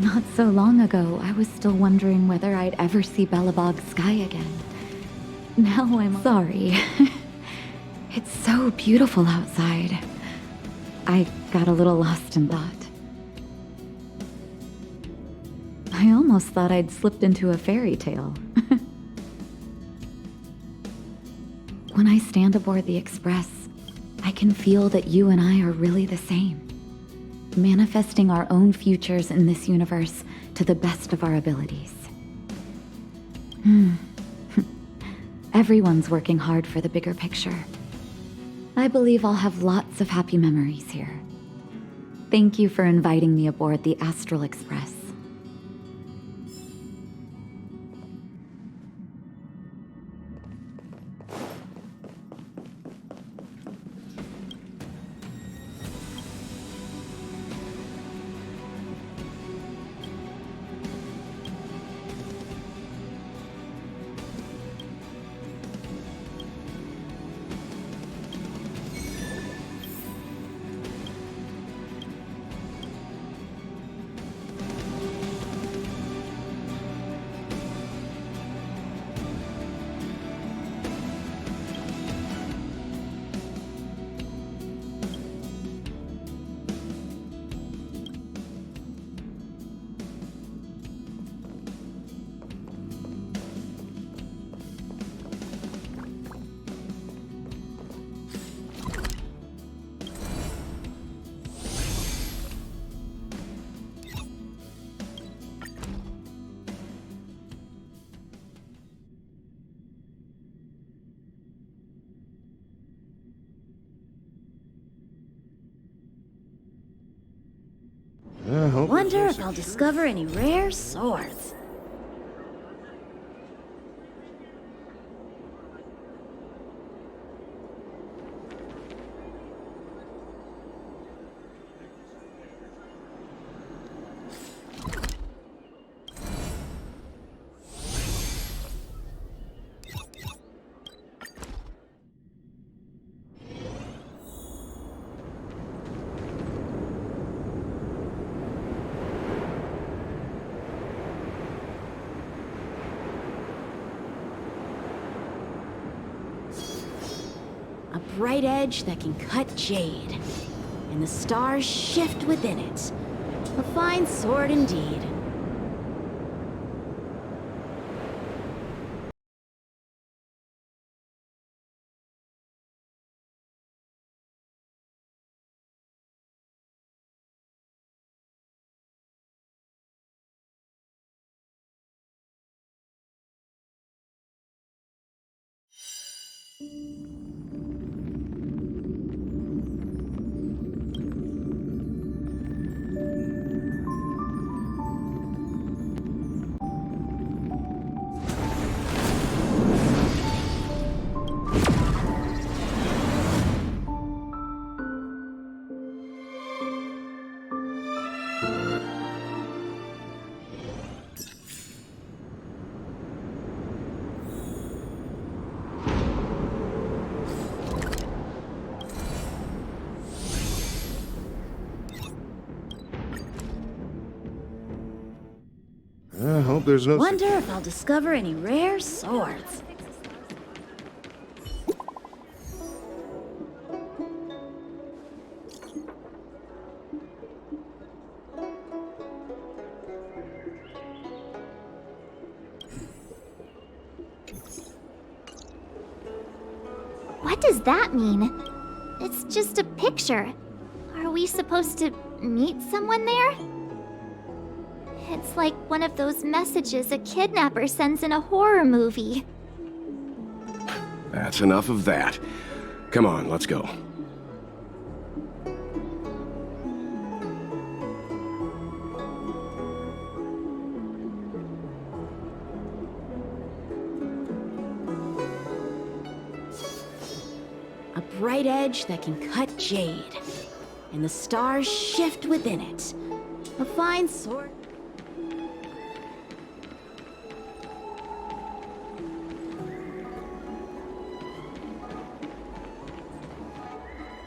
Not so long ago, I was still wondering whether I'd ever see Belobog's sky again. Now I'm sorry. It's so beautiful outside. I got a little lost in thought. I almost thought I'd slipped into a fairy tale. When I stand aboard the Express, I can feel that you and I are really the same. Manifesting our own futures in this universe to the best of our abilities. Everyone's working hard for the bigger picture. I believe I'll have lots of happy memories here. Thank you for inviting me aboard the Astral Express. Wonder if I'll discover any rare swords. A bright edge that can cut jade, and the stars shift within it. A fine sword indeed. I hope there's no... Wonder if I'll discover any rare swords. What does that mean? It's just a picture. Are we supposed to meet someone there? It's like one of those messages a kidnapper sends in a horror movie. That's enough of that. Come on, let's go. A bright edge that can cut jade, and the stars shift within it. A fine sword.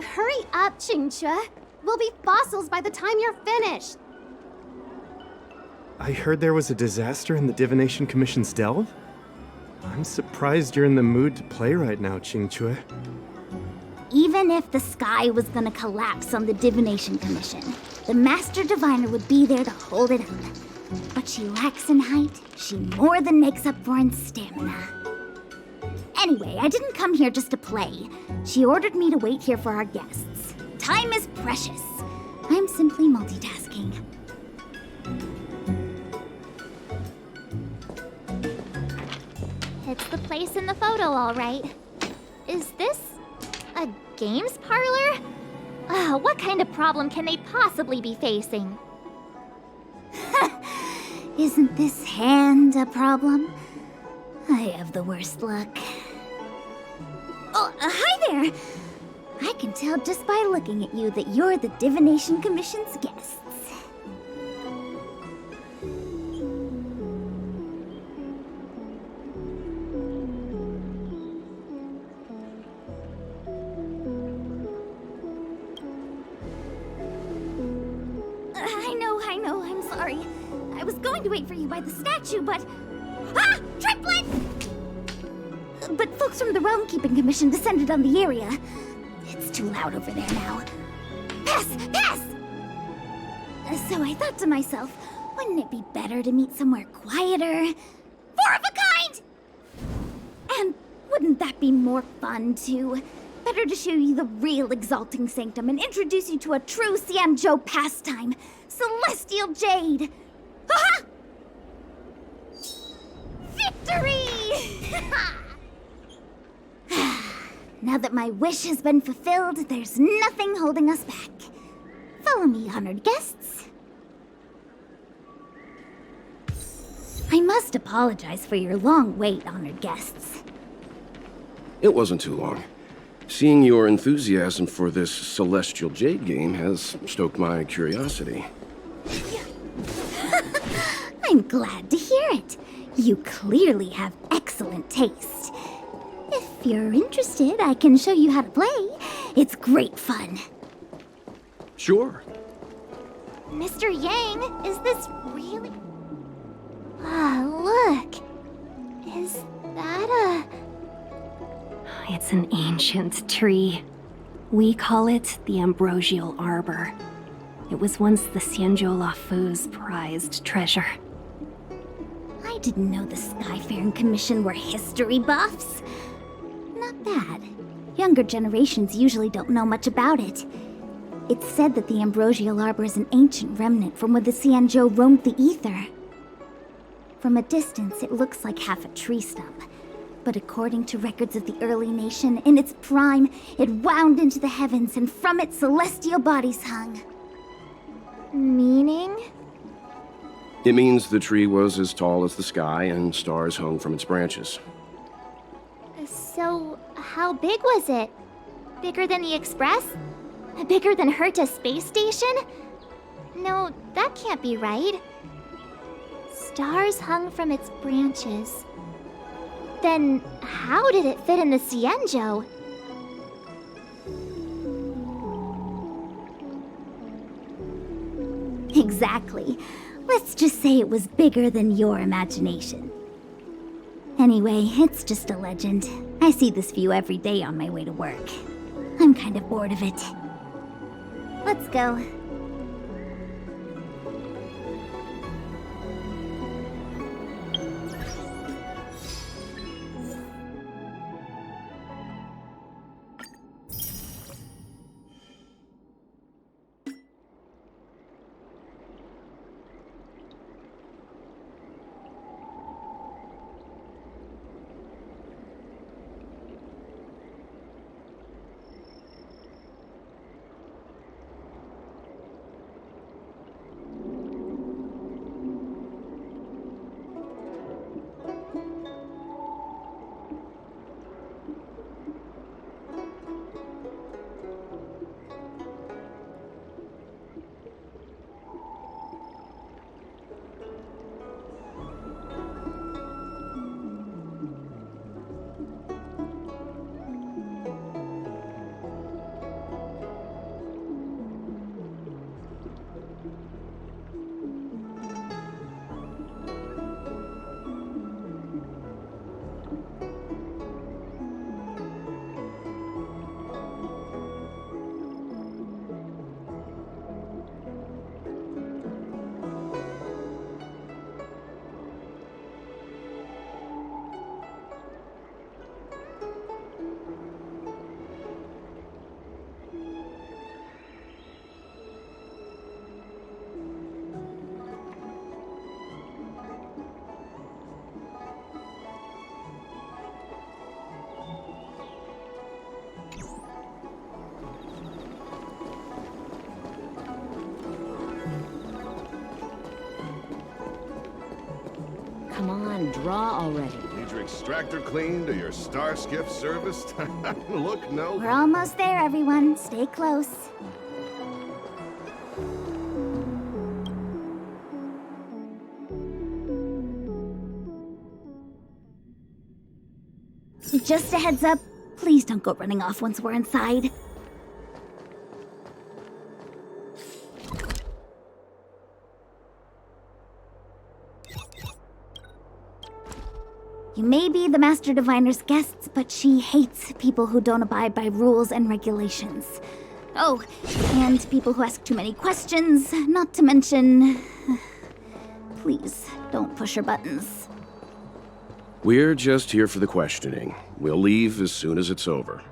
Hurry up, Chingcha. We'll be fossils by the time you're finished. I heard there was a disaster in the Divination Commission's delve? I'm surprised you're in the mood to play right now, Qingque. Even if the sky was gonna collapse on the Divination Commission, the Master Diviner would be there to hold it up. What she lacks in height, she more than makes up for in stamina. Anyway, I didn't come here just to play. She ordered me to wait here for our guests. Time is precious. I'm simply multitasking. It's the place in the photo, all right. Is this a games parlor? What kind of problem can they possibly be facing? Isn't this hand a problem? I have the worst luck. Oh, hi there! I can tell just by looking at you that you're the Divination Commission's guests. I know, I'm sorry. I was going to wait for you by the statue, but... Ah! Triplet! But folks from the Realm Keeping Commission descended on the area. It's too loud over there now. Pass! Pass! So I thought to myself, wouldn't it be better to meet somewhere quieter? Four of a kind! And wouldn't that be more fun, too? Better to show you the real Exalting Sanctum and introduce you to a true Xianzhou pastime, Celestial Jade! Ha-ha! Victory! Now that my wish has been fulfilled, there's nothing holding us back. Follow me, honored guests. I must apologize for your long wait, honored guests. It wasn't too long. Seeing your enthusiasm for this Celestial Jade game has stoked my curiosity. I'm glad to hear it. You clearly have excellent taste. If you're interested, I can show you how to play. It's great fun. Sure. Mr. Yang, is this really... look. Is that a... It's an ancient tree. We call it the Ambrosial Arbor. It was once the Xianzhou Lafu's prized treasure. I didn't know the Skyfaring Commission were history buffs. Not bad. Younger generations usually don't know much about it. It's said that the Ambrosial Arbor is an ancient remnant from when the Xianzhou roamed the ether. From a distance, it looks like half a tree stump. But according to records of the early nation, in its prime, it wound into the heavens and from it celestial bodies hung. Meaning? It means the tree was as tall as the sky and stars hung from its branches. So, how big was it? Bigger than the Express? Bigger than Herta Space Station? No, that can't be right. Stars hung from its branches. Then, how did it fit in the Xianzhou? Exactly. Let's just say it was bigger than your imagination. Anyway, it's just a legend. I see this view every day on my way to work. I'm kind of bored of it. Let's go. and draw already. Need your extractor cleaned or your star skiff serviced? Look, no. We're almost there, everyone. Stay close. Just a heads up, please don't go running off once we're inside. You may be the Master Diviner's guests, but she hates people who don't abide by rules and regulations. Oh, and people who ask too many questions, not to mention... Please, don't push her buttons. We're just here for the questioning. We'll leave as soon as it's over.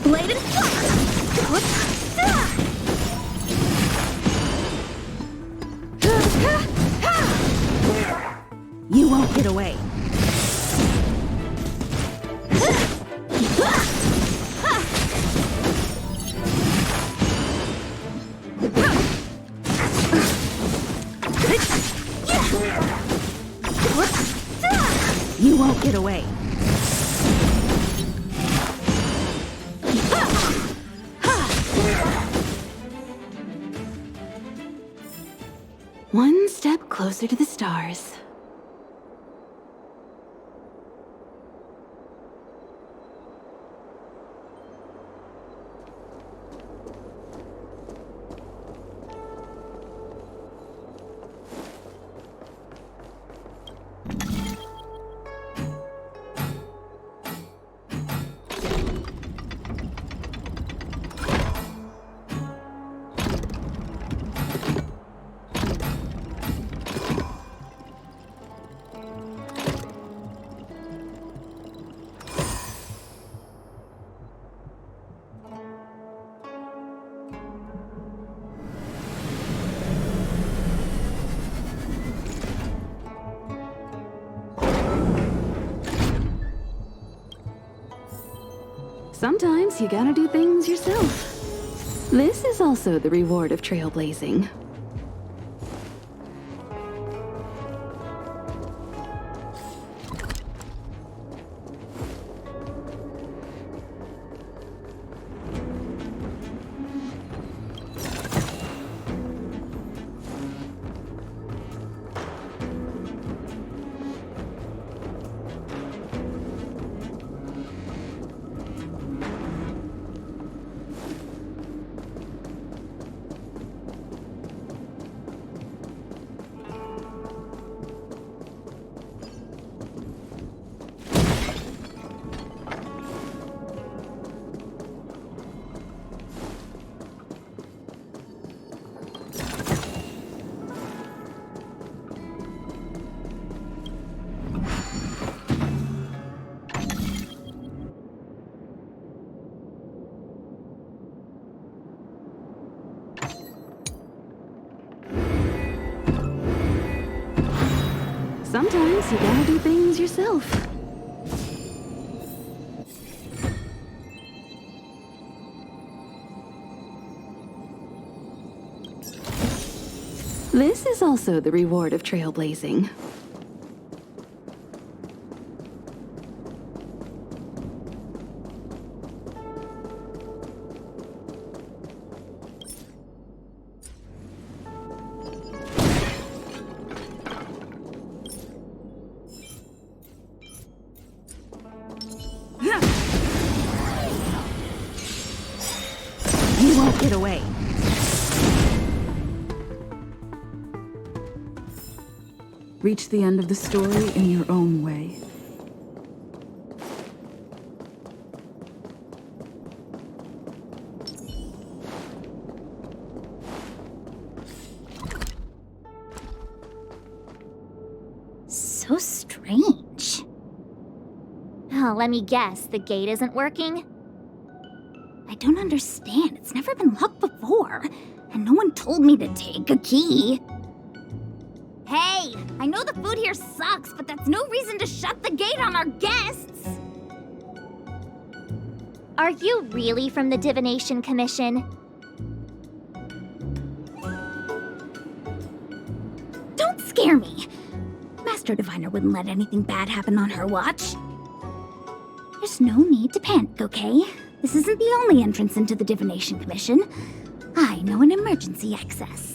Bladed fire! You won't get away. You won't get away. One step closer to the stars. Sometimes you gotta do things yourself. This is also the reward of trailblazing. Sometimes you gotta do things yourself. This is also the reward of trailblazing. You won't get away. Reach the end of the story in your own way. So strange. Oh, let me guess, the gate isn't working? I don't understand. It's never been locked before, and no one told me to take a key. Hey, I know the food here sucks, but that's no reason to shut the gate on our guests. Are you really from the Divination Commission? Don't scare me. Master Diviner wouldn't let anything bad happen on her watch. There's no need to panic, okay? This isn't the only entrance into the Divination Commission. I know an emergency access.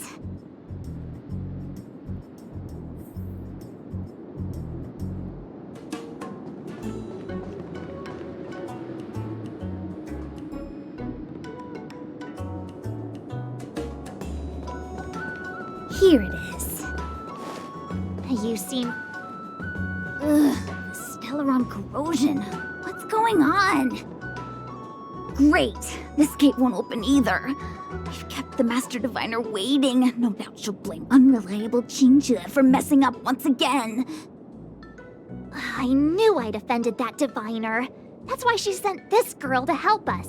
Here it is. You seem... Ugh, Stellaron corrosion. What's going on? Great. This gate won't open either. We've kept the Master Diviner waiting. No doubt she'll blame unreliable Chincha for messing up once again. I knew I'd offended that Diviner. That's why she sent this girl to help us.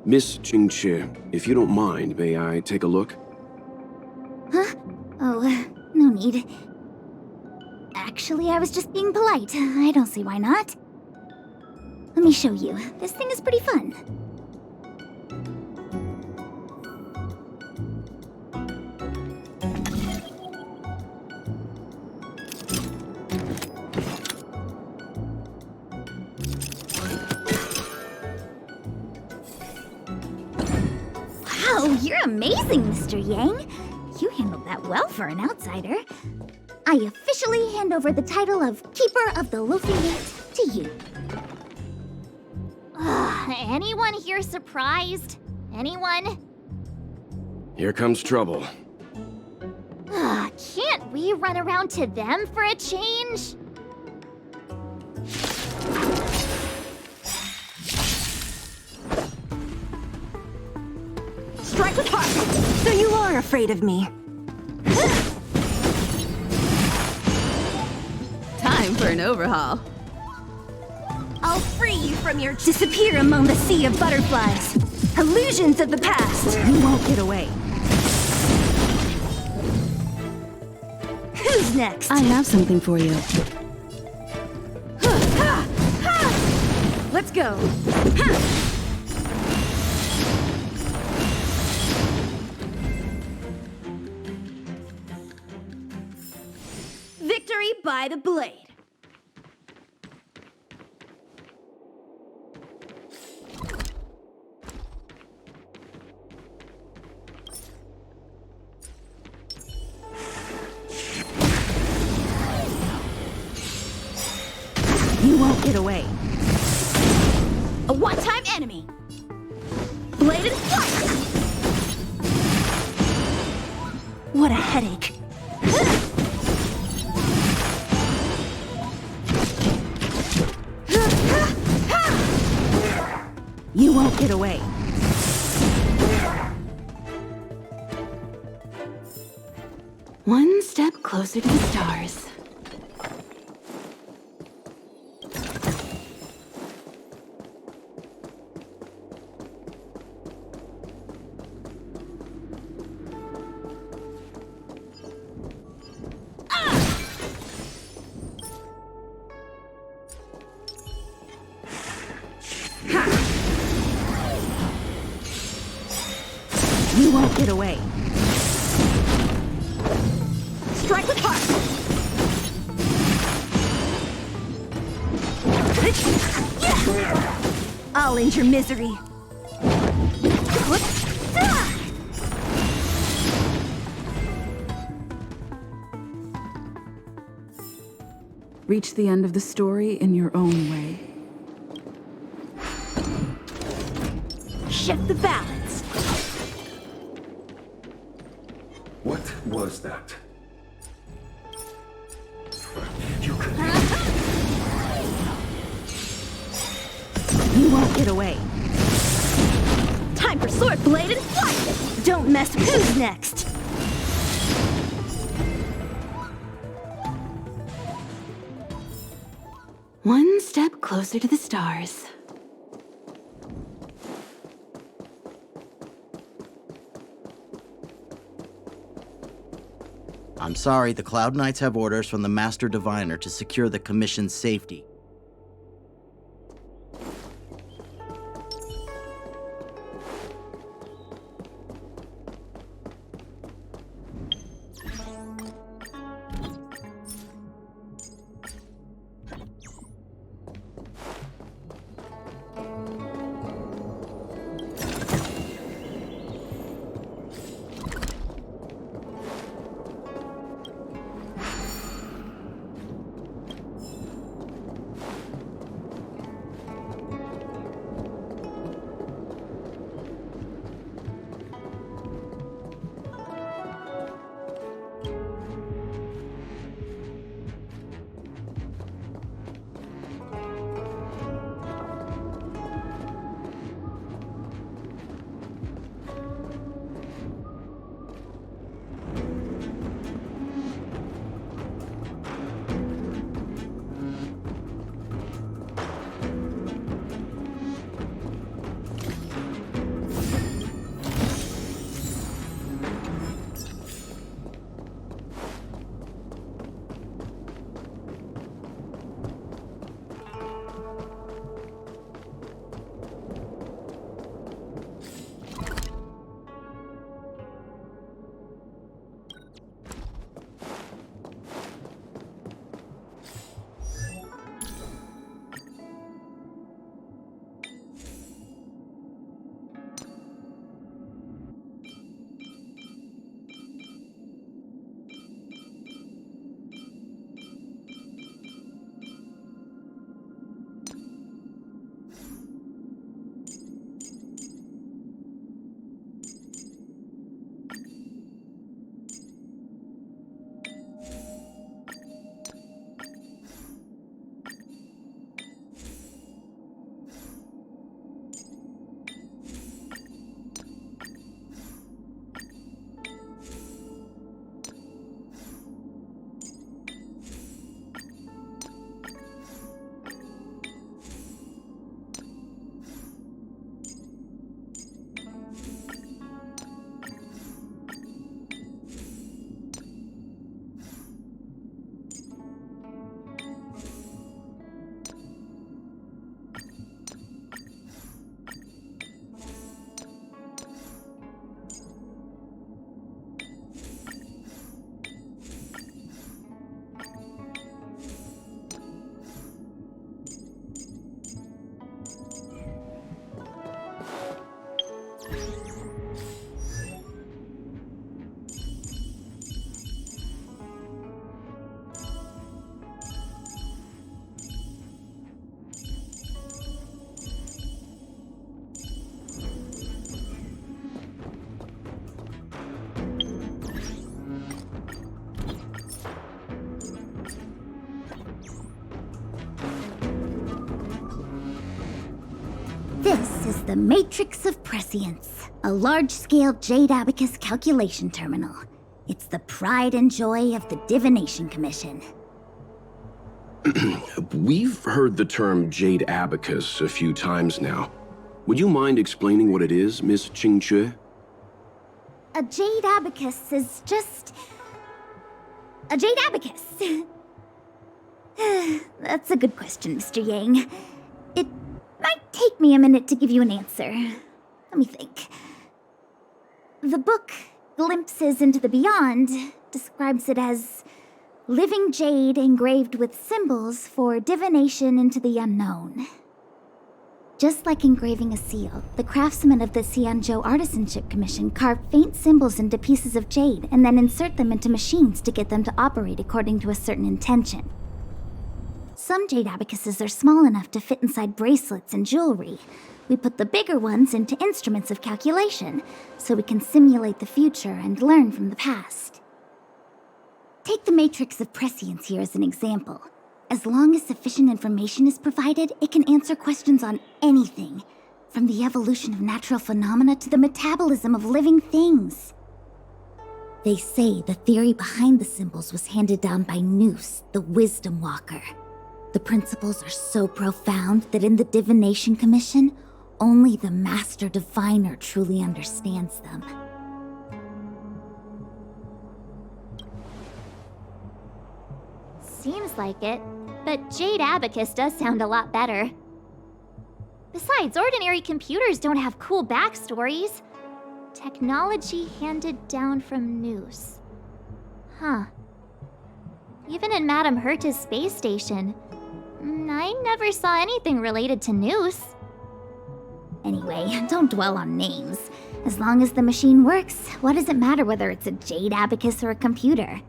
Miss Qingqi, if you don't mind, may I take a look? Huh? Oh, no need. Actually, I was just being polite. I don't see why not. Let me show you. This thing is pretty fun. Wow, you're amazing, Mr. Yang. You handled that well for an outsider. I officially hand over the title of Keeper of the Loafing Gate to you. Anyone here surprised? Anyone? Here comes trouble. Can't we run around to them for a change? Strike with heart! So you are afraid of me. Time for an overhaul. I'll free you from your disappear among the sea of butterflies. Illusions of the past. You won't get away. Who's next? I have something for you. Let's go. Victory by the blade. You won't get away. A one-time enemy. Blade and flight. What a headache. You won't get away. One step closer to the stars. You won't get away. Strike with heart! I'll end your misery. Reach the end of the story in your own way. Shift the balance. What was that? You won't get away. Time for sword blade and flight! Don't mess with who's next. One step closer to the stars. I'm sorry, the Cloud Knights have orders from the Master Diviner to secure the Commission's safety. This is the Matrix of Prescience, a large-scale Jade Abacus calculation terminal. It's the pride and joy of the Divination Commission. We've heard the term Jade Abacus a few times now. Would you mind explaining what it is, Miss Qingque? A Jade Abacus is just... a Jade Abacus. That's a good question, Mr. Yang. It might take me a minute to give you an answer. Let me think. The book, Glimpses into the Beyond, describes it as living jade engraved with symbols for divination into the unknown. Just like engraving a seal, the craftsmen of the Xianzhou Artisanship Commission carve faint symbols into pieces of jade and then insert them into machines to get them to operate according to a certain intention. Some jade abacuses are small enough to fit inside bracelets and jewelry. We put the bigger ones into instruments of calculation, so we can simulate the future and learn from the past. Take the matrix of prescience here as an example. As long as sufficient information is provided, it can answer questions on anything, from the evolution of natural phenomena to the metabolism of living things. They say the theory behind the symbols was handed down by Noose, the Wisdom Walker. The principles are so profound that in the Divination Commission, only the Master Diviner truly understands them. Seems like it, but Jade Abacus does sound a lot better. Besides, ordinary computers don't have cool backstories. Technology handed down from Noose. Huh. Even in Madame Herta's space station, I never saw anything related to Noose. Anyway, don't dwell on names. As long as the machine works, what does it matter whether it's a Jade Abacus or a computer?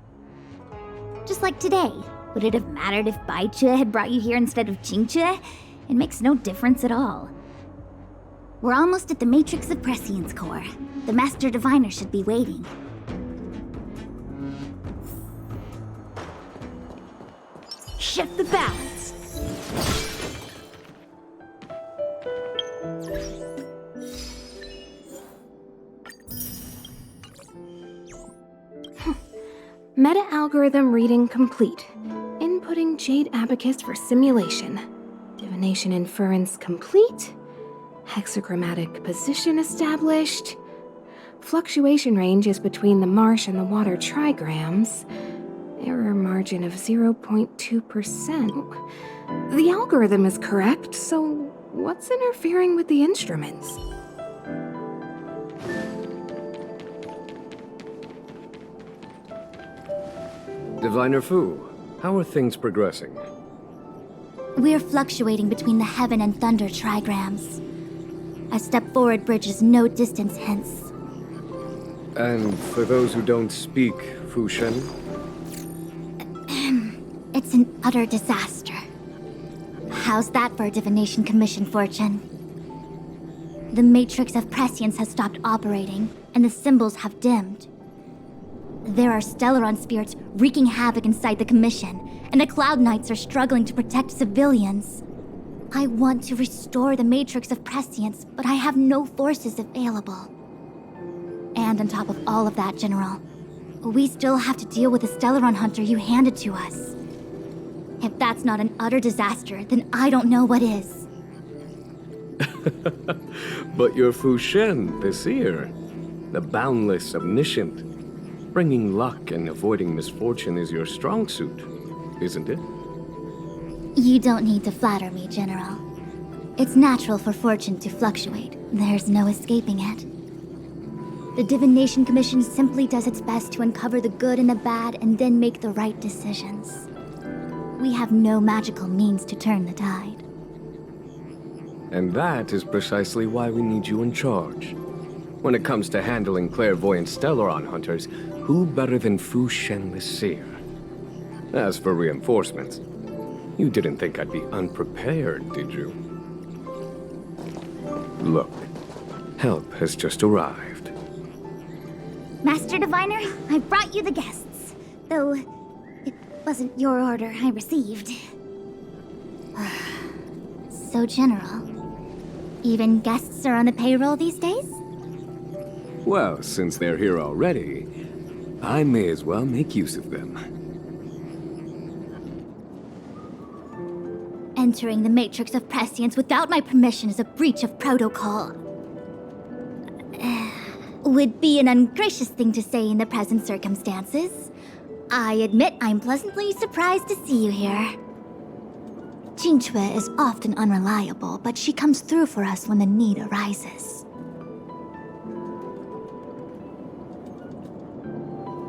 Just like today, would it have mattered if Baichue had brought you here instead of Qingchue? It makes no difference at all. We're almost at the Matrix of Prescience core. The Master Diviner should be waiting. Shift the balance. Meta-algorithm reading complete. Inputting Jade Abacus for simulation. Divination inference complete. Hexagrammatic position established. Fluctuation range is between the marsh and the water trigrams. Error margin of 0.2%. The algorithm is correct, so what's interfering with the instruments? Diviner Fu, how are things progressing? We're fluctuating between the heaven and thunder trigrams. A step forward bridges no distance hence. And for those who don't speak Fu Shen? It's an utter disaster. How's that for a Divination Commission fortune? The Matrix of Prescience has stopped operating, and the symbols have dimmed. There are Stellaron spirits wreaking havoc inside the Commission, and the Cloud Knights are struggling to protect civilians. I want to restore the Matrix of Prescience, but I have no forces available. And on top of all of that, General, we still have to deal with the Stellaron hunter you handed to us. If that's not an utter disaster, then I don't know what is. But you're Fu Shen, the seer. The boundless, omniscient. Bringing luck and avoiding misfortune is your strong suit, isn't it? You don't need to flatter me, General. It's natural for fortune to fluctuate. There's no escaping it. The Divination Commission simply does its best to uncover the good and the bad and then make the right decisions. We have no magical means to turn the tide. And that is precisely why we need you in charge. When it comes to handling clairvoyant Stellaron hunters, who better than Fu Shen the Seer? As for reinforcements, you didn't think I'd be unprepared, did you? Look, help has just arrived. Master Diviner, I brought you the guests. Though, it wasn't your order I received. So, General, even guests are on the payroll these days? Well, since they're here already, I may as well make use of them. Entering the Matrix of Prescience without my permission is a breach of protocol. Would be an ungracious thing to say in the present circumstances. I admit I'm pleasantly surprised to see you here. Qingchue is often unreliable, but she comes through for us when the need arises.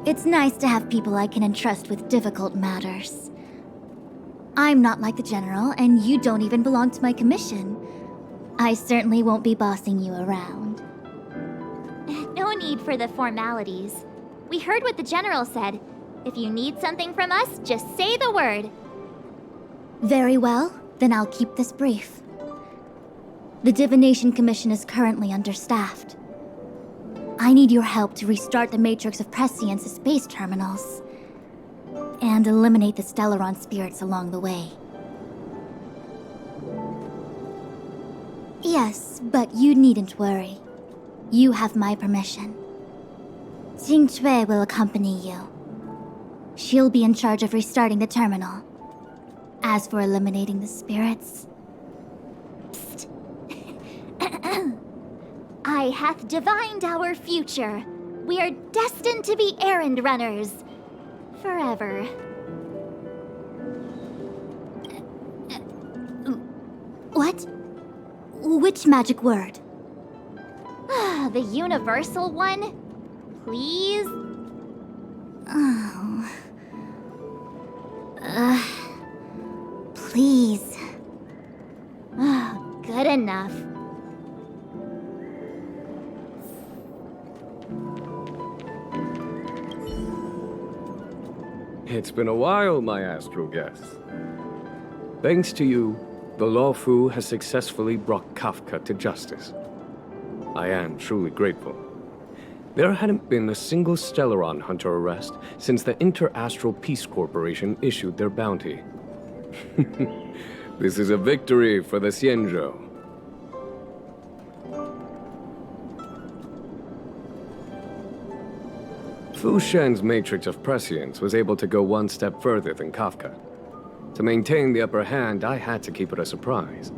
It's nice to have people I can entrust with difficult matters. I'm not like the General, and you don't even belong to my commission. I certainly won't be bossing you around. No need for the formalities. We heard what the General said. If you need something from us, just say the word. Very well, then I'll keep this brief. The Divination Commission is currently understaffed. I need your help to restart the Matrix of Prescience's space terminals, and eliminate the Stellaron spirits along the way. Yes, but you needn't worry. You have my permission. Jing Cui will accompany you. She'll be in charge of restarting the terminal. As for eliminating the spirits... Psst. I hath divined our future. We are destined to be errand runners. Forever. What? Which magic word? The universal one? Please? Oh. Please. Good enough. It's been a while, my astral guests. Thanks to you, the Lawfu has successfully brought Kafka to justice. I am truly grateful. There hadn't been a single Stellaron hunter arrest since the Inter-Astral Peace Corporation issued their bounty. This is a victory for the Xianzhou. Fu Shen's Matrix of Prescience was able to go one step further than Kafka. To maintain the upper hand, I had to keep it a surprise.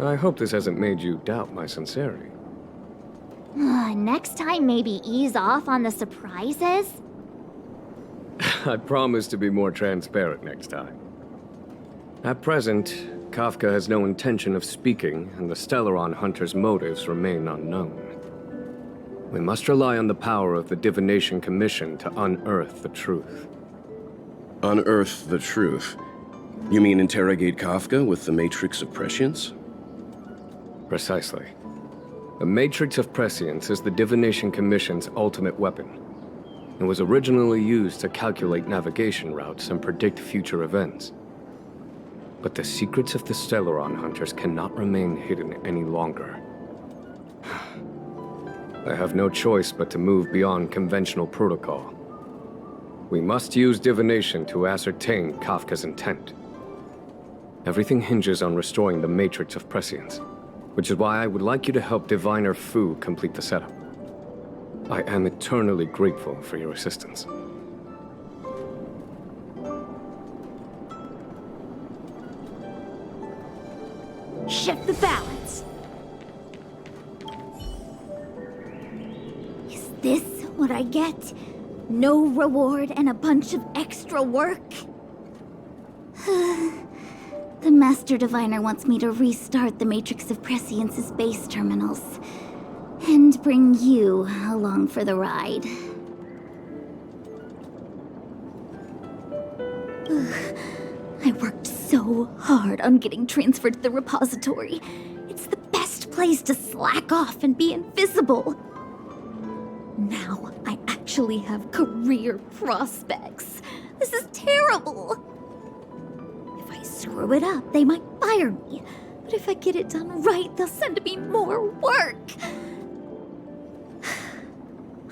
I hope this hasn't made you doubt my sincerity. Next time, maybe ease off on the surprises? I promise to be more transparent next time. At present, Kafka has no intention of speaking, and the Stellaron hunter's motives remain unknown. We must rely on the power of the Divination Commission to unearth the truth. Unearth the truth? You mean interrogate Kafka with the Matrix of Prescience? Precisely. The Matrix of Prescience is the Divination Commission's ultimate weapon. It was originally used to calculate navigation routes and predict future events. But the secrets of the Stellaron hunters cannot remain hidden any longer. I have no choice but to move beyond conventional protocol. We must use divination to ascertain Kafka's intent. Everything hinges on restoring the Matrix of Prescience, which is why I would like you to help Diviner Fu complete the setup. I am eternally grateful for your assistance. Shift the balance. Is this what I get? No reward and a bunch of extra work? The Master Diviner wants me to restart the Matrix of Prescience's base terminals. And bring you along for the ride. I worked so hard on getting transferred to the repository. It's the best place to slack off and be invisible. Now I actually have career prospects. This is terrible. If I screw it up, they might fire me. But if I get it done right, they'll send me more work.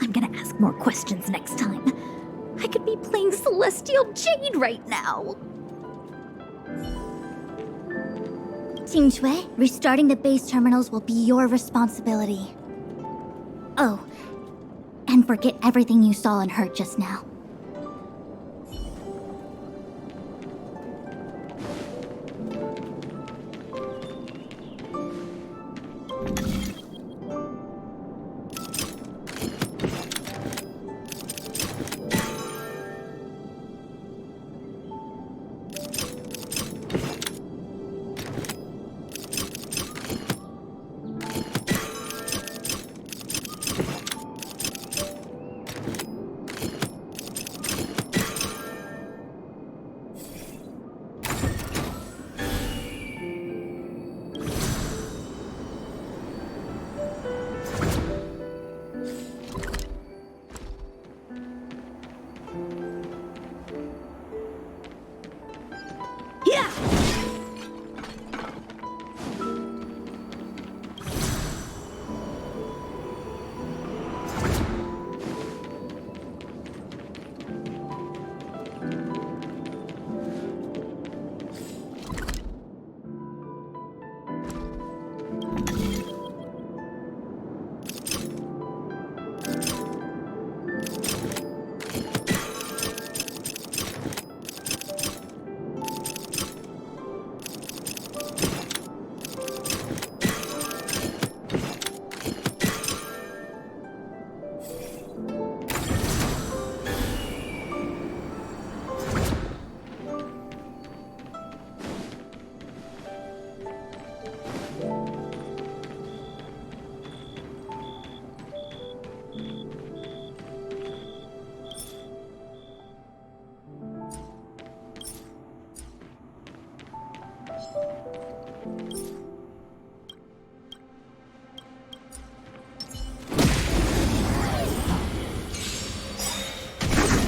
I'm gonna ask more questions next time. I could be playing Celestial Jade right now. Jing Cui, restarting the base terminals will be your responsibility. Oh, and forget everything you saw and heard just now.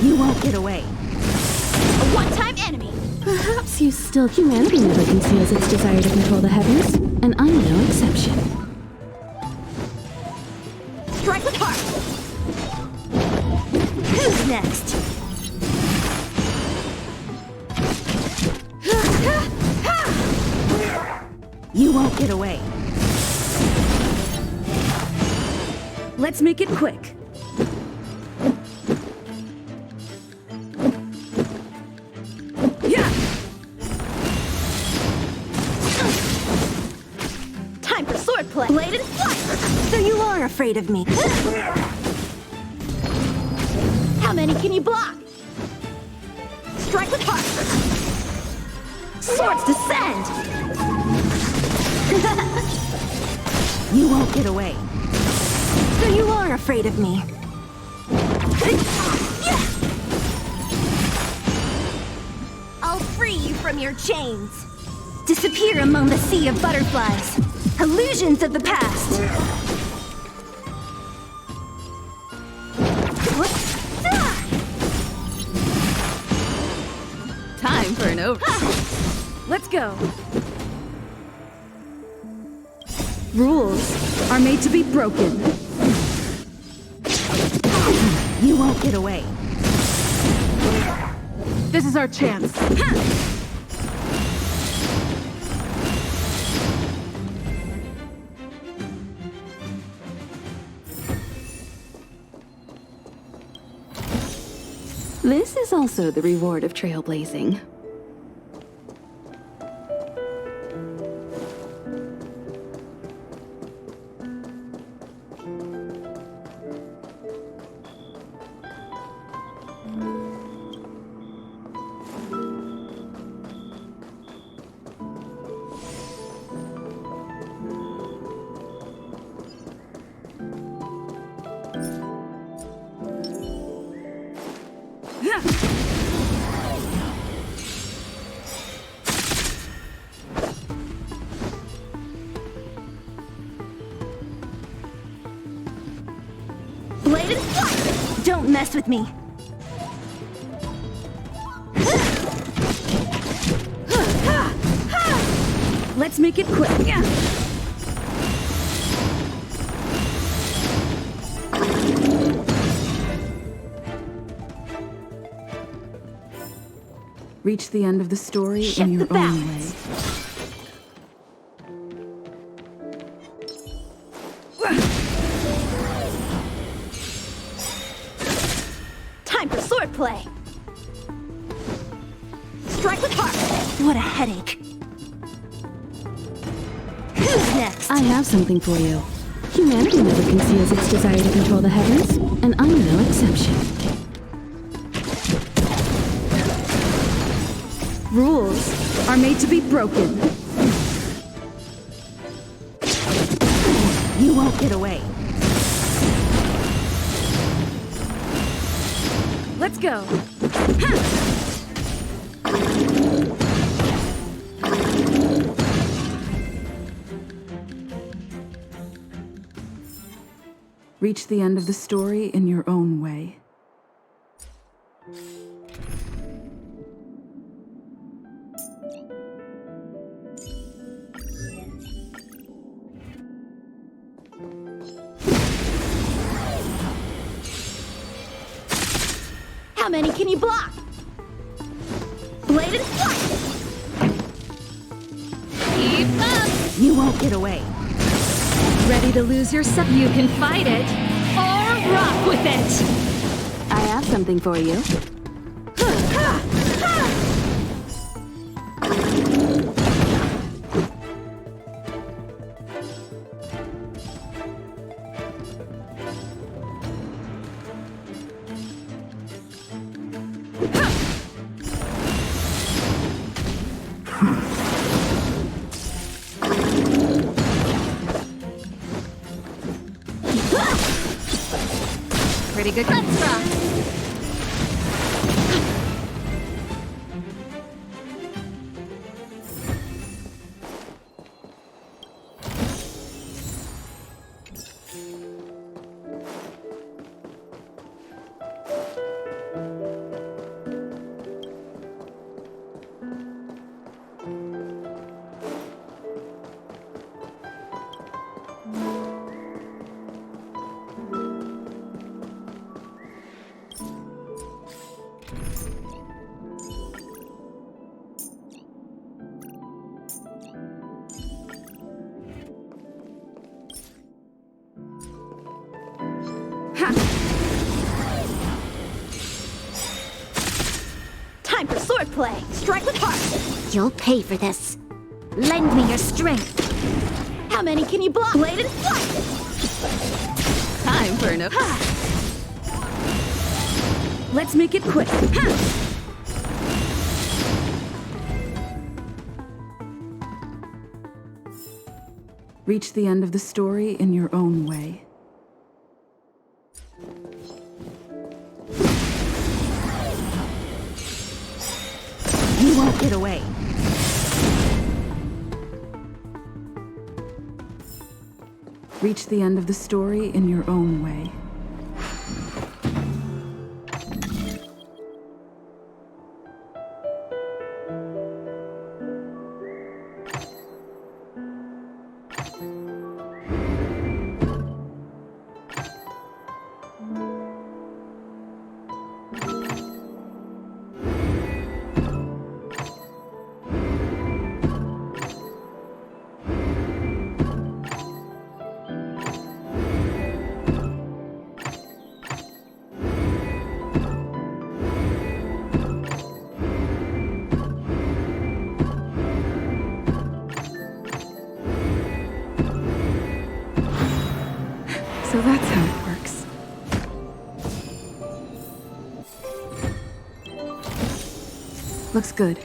You won't get away. A one-time enemy! Perhaps you still... Humanity never conceals its desire to control the heavens, and I'm no exception. Strike with heart! Who's next? You won't get away. Let's make it quick. Time for swordplay. Blade and flight. So you are afraid of me. How many can you block? Strike with heart. Swords descend. You won't get away. So you are afraid of me. I'll free you from your chains. Disappear among the sea of butterflies. Illusions of the past. Time for an over. Let's go. Rules are made to be broken. You won't get away. This is our chance. This is also the reward of trailblazing. Blade and flight. Don't mess with me. Let's make it quick. Reach the end of the story Shift in your the own way. balance. Time for swordplay. Strike with heart. What a headache. Who's next? I have something for you. Humanity never conceals its desire to control the heavens, and I'm no exception. Rules are made to be broken. You won't get away. Let's go. Reach the end of the story in your own way. How many can you block? Blade and flight. Keep up! You won't get away. Ready to lose yourself? You can fight it, or rock with it! I have something for you. Pretty good. Let's rock! swordplay! Strike with heart! You'll pay for this. Lend me your strength. How many can you block? Blade and flight! Time for an... Let's make it quick. Reach the end of the story in your own way. You won't get away. Reach the end of the story in your own way. So that's how it works. Looks good.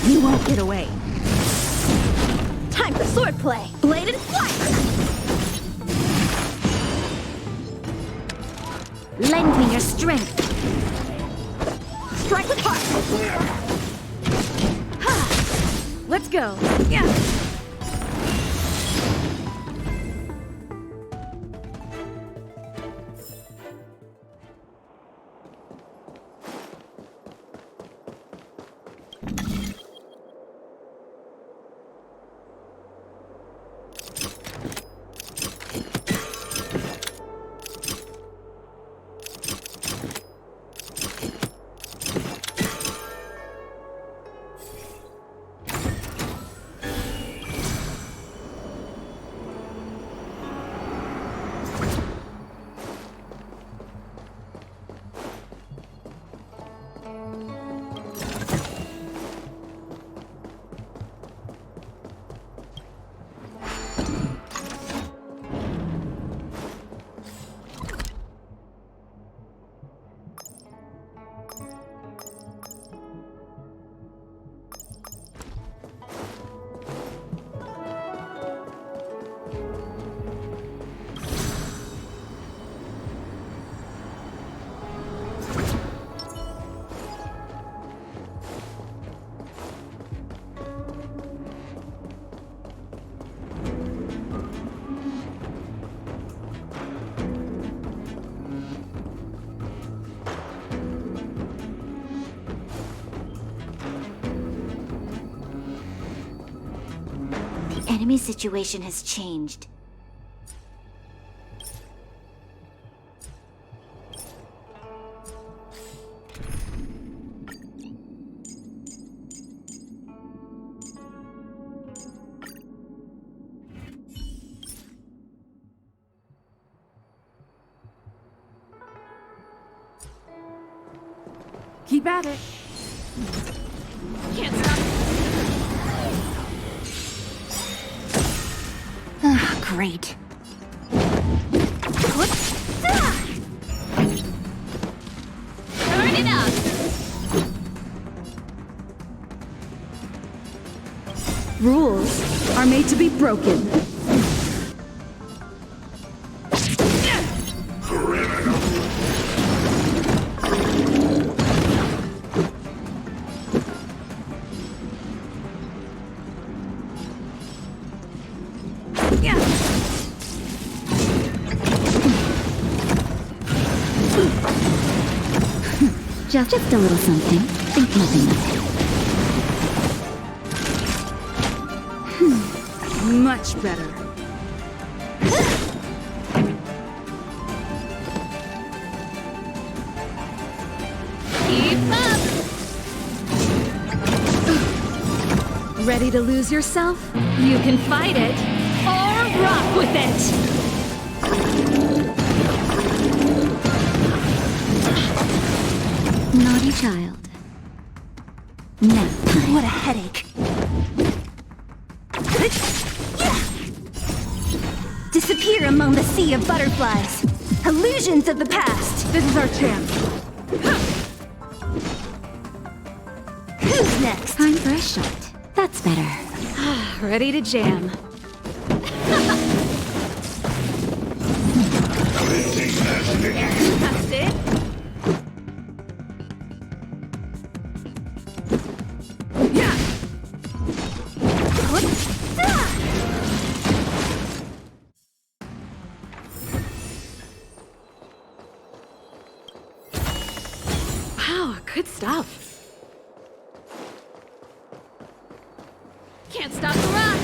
You won't get away. Time for swordplay! Blade and flight! Lend me your strength. Strike with heart! Let's go. Yeah. The enemy situation has changed. Keep at it. Can't stop. Ah, great. Turn it up! Rules are made to be broken. Just a little something. Think nothing of it. Much better. Keep up! Ready to lose yourself? You can fight it, or rock with it! Naughty child. Nap time. What a headache. Disappear among the sea of butterflies. Illusions of the past. This is our chance. Who's next? Time for a shot. That's better. Ready to jam. That's it? Wow, good stuff. Can't stop the rock!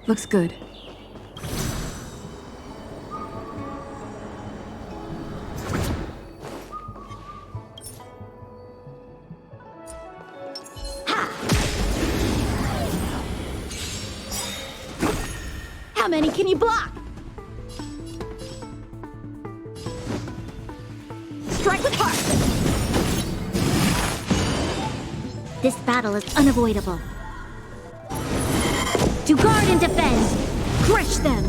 Looks good. How many can you block? Strike with heart! This battle is unavoidable. To guard and defend! Crush them!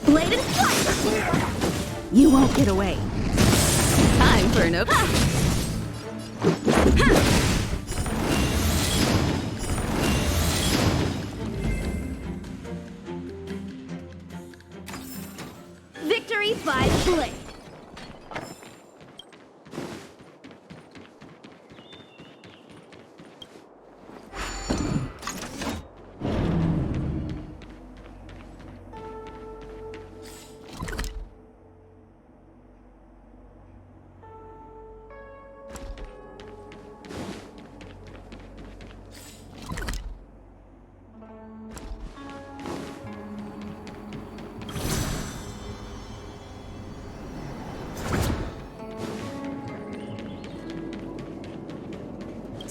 Blade and strike! You won't get away. Time for an open. Victory by blade.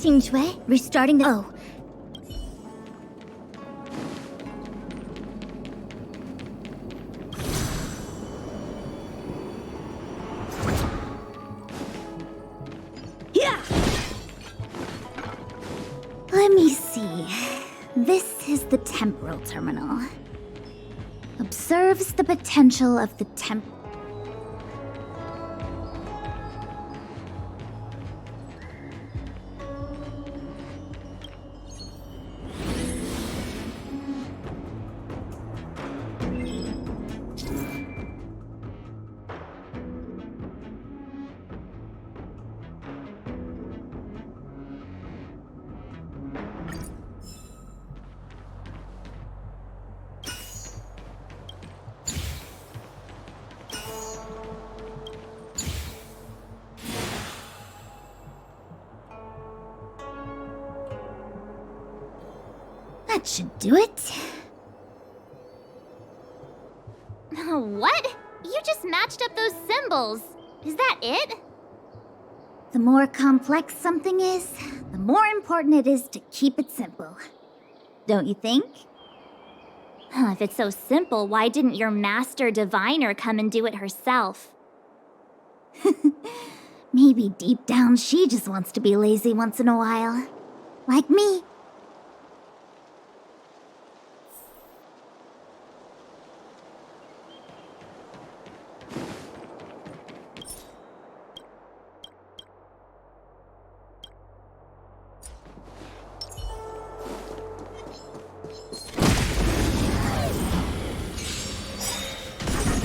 Xingjue, restarting the... Oh. Yeah! Let me see. This is the temporal terminal. Observes the potential of the That should do it. What? You just matched up those symbols. Is that it? The more complex something is, the more important it is to keep it simple. Don't you think? If it's so simple, why didn't your master diviner come and do it herself? Maybe deep down she just wants to be lazy once in a while. Like me.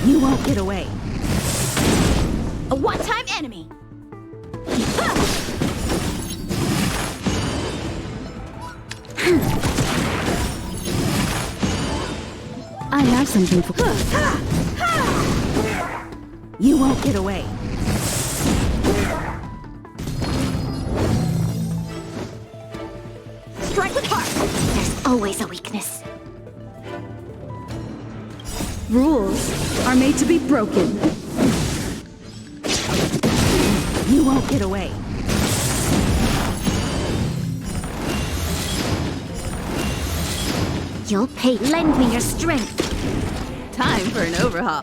You won't get away. A one-time enemy! I have something for you. Won't get away. Strike with heart! There's always a weakness. Rules are made to be broken. You won't get away. You'll pay. Lend me your strength. Time for an overhaul.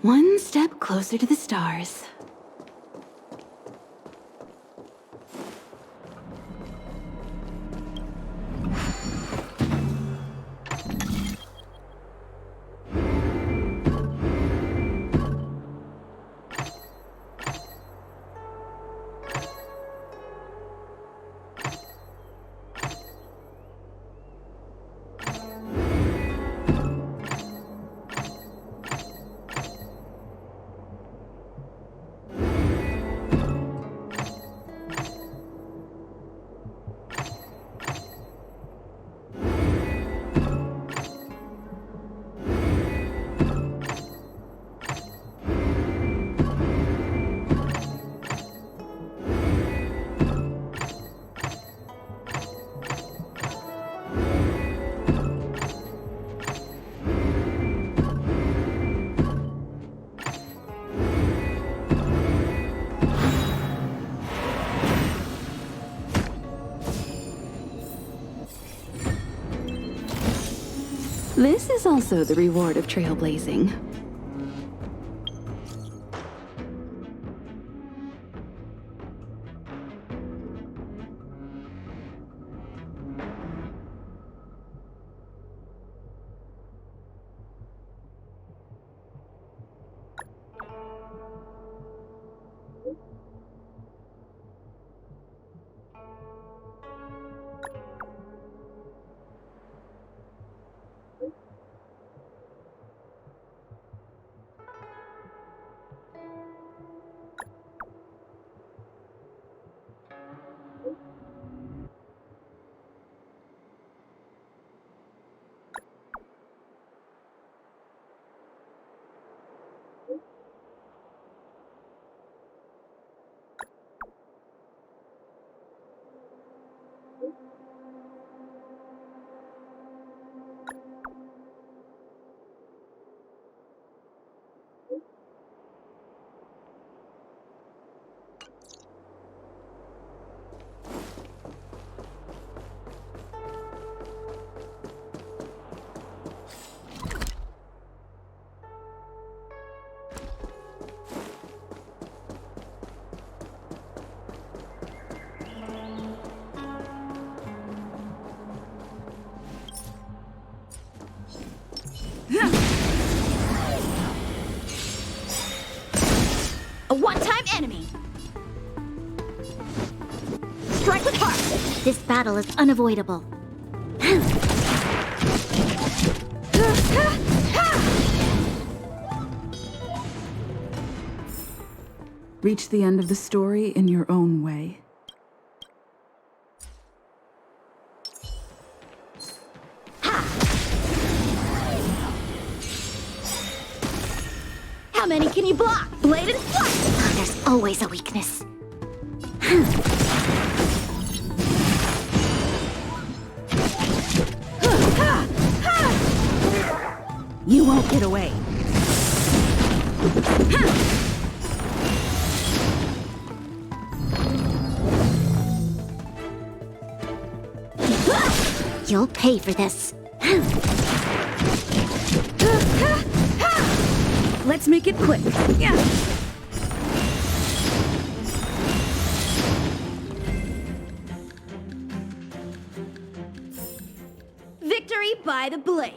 One step closer to the stars. This is also the reward of trailblazing. A one-time enemy! Strike with heart! This battle is unavoidable. Reach the end of the story in your own way. How many can you block? Blade and flight! There's always a weakness. You won't get away. You'll pay for this. Let's make it quick. Yeah. Victory by the blade.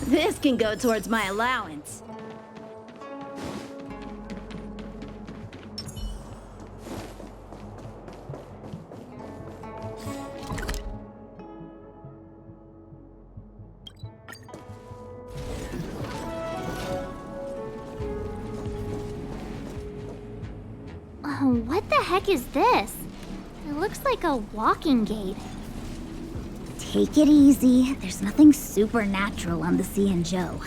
This can go towards my allowance. What the heck is this? It looks like a walking gate. Take it easy. There's nothing supernatural on the Cianzhou.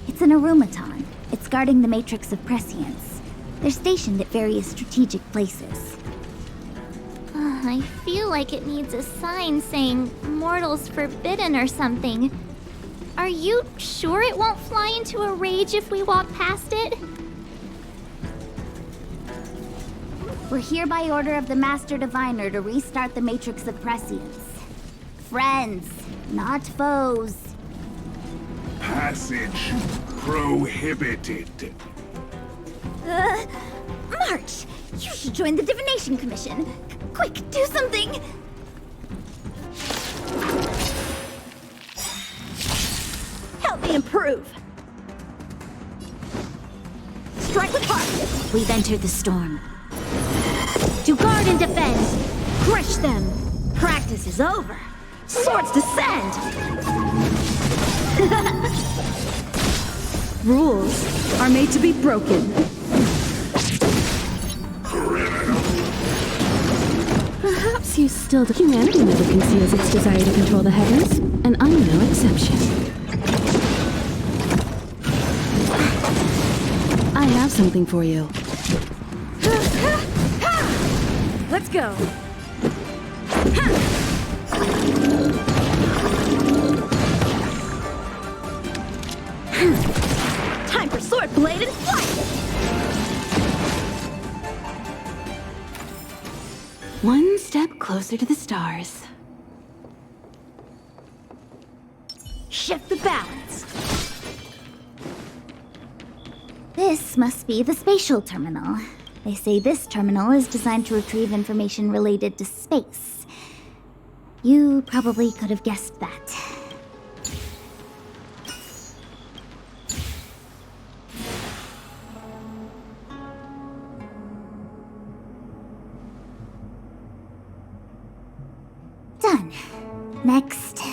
It's an aromaton. It's guarding the matrix of prescience. They're stationed at various strategic places. I feel like it needs a sign saying mortals forbidden or something. Are you sure it won't fly into a rage if we walk past it? We're here by order of the Master Diviner to restart the matrix of prescience. Friends, not foes. Passage prohibited. March! You should join the Divination Commission. Quick, do something! Help me improve. Strike with heart. We've entered the storm. To guard and defend! Crush them. Practice is over. Swords descend. Rules are made to be broken. Perhaps you still... Humanity never conceals its desire to control the heavens, and I'm no exception. I have something for you. Let's go. Time for sword blade and flight! One step closer to the stars. Shift the balance. This must be the spatial terminal. They say this terminal is designed to retrieve information related to space. You probably could have guessed that. Done. Next.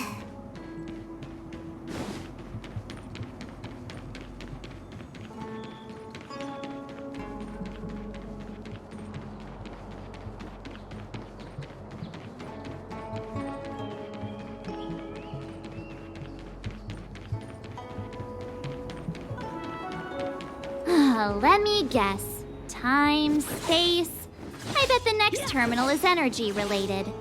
Let me guess. Time, space. I bet the next terminal is energy related.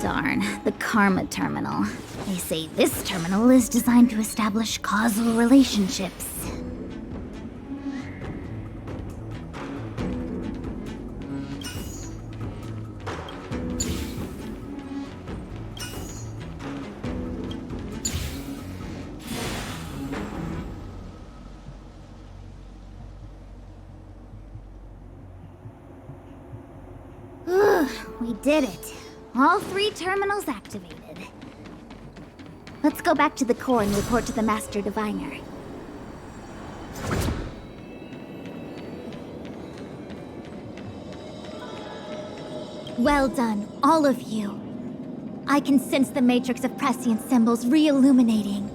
Darn, the Karma Terminal. They say this terminal is designed to establish causal relationships. We did it. All 3 terminals activated. Let's go back to the core and report to the Master Diviner. Well done, all of you. I can sense the matrix of prescient symbols re-illuminating.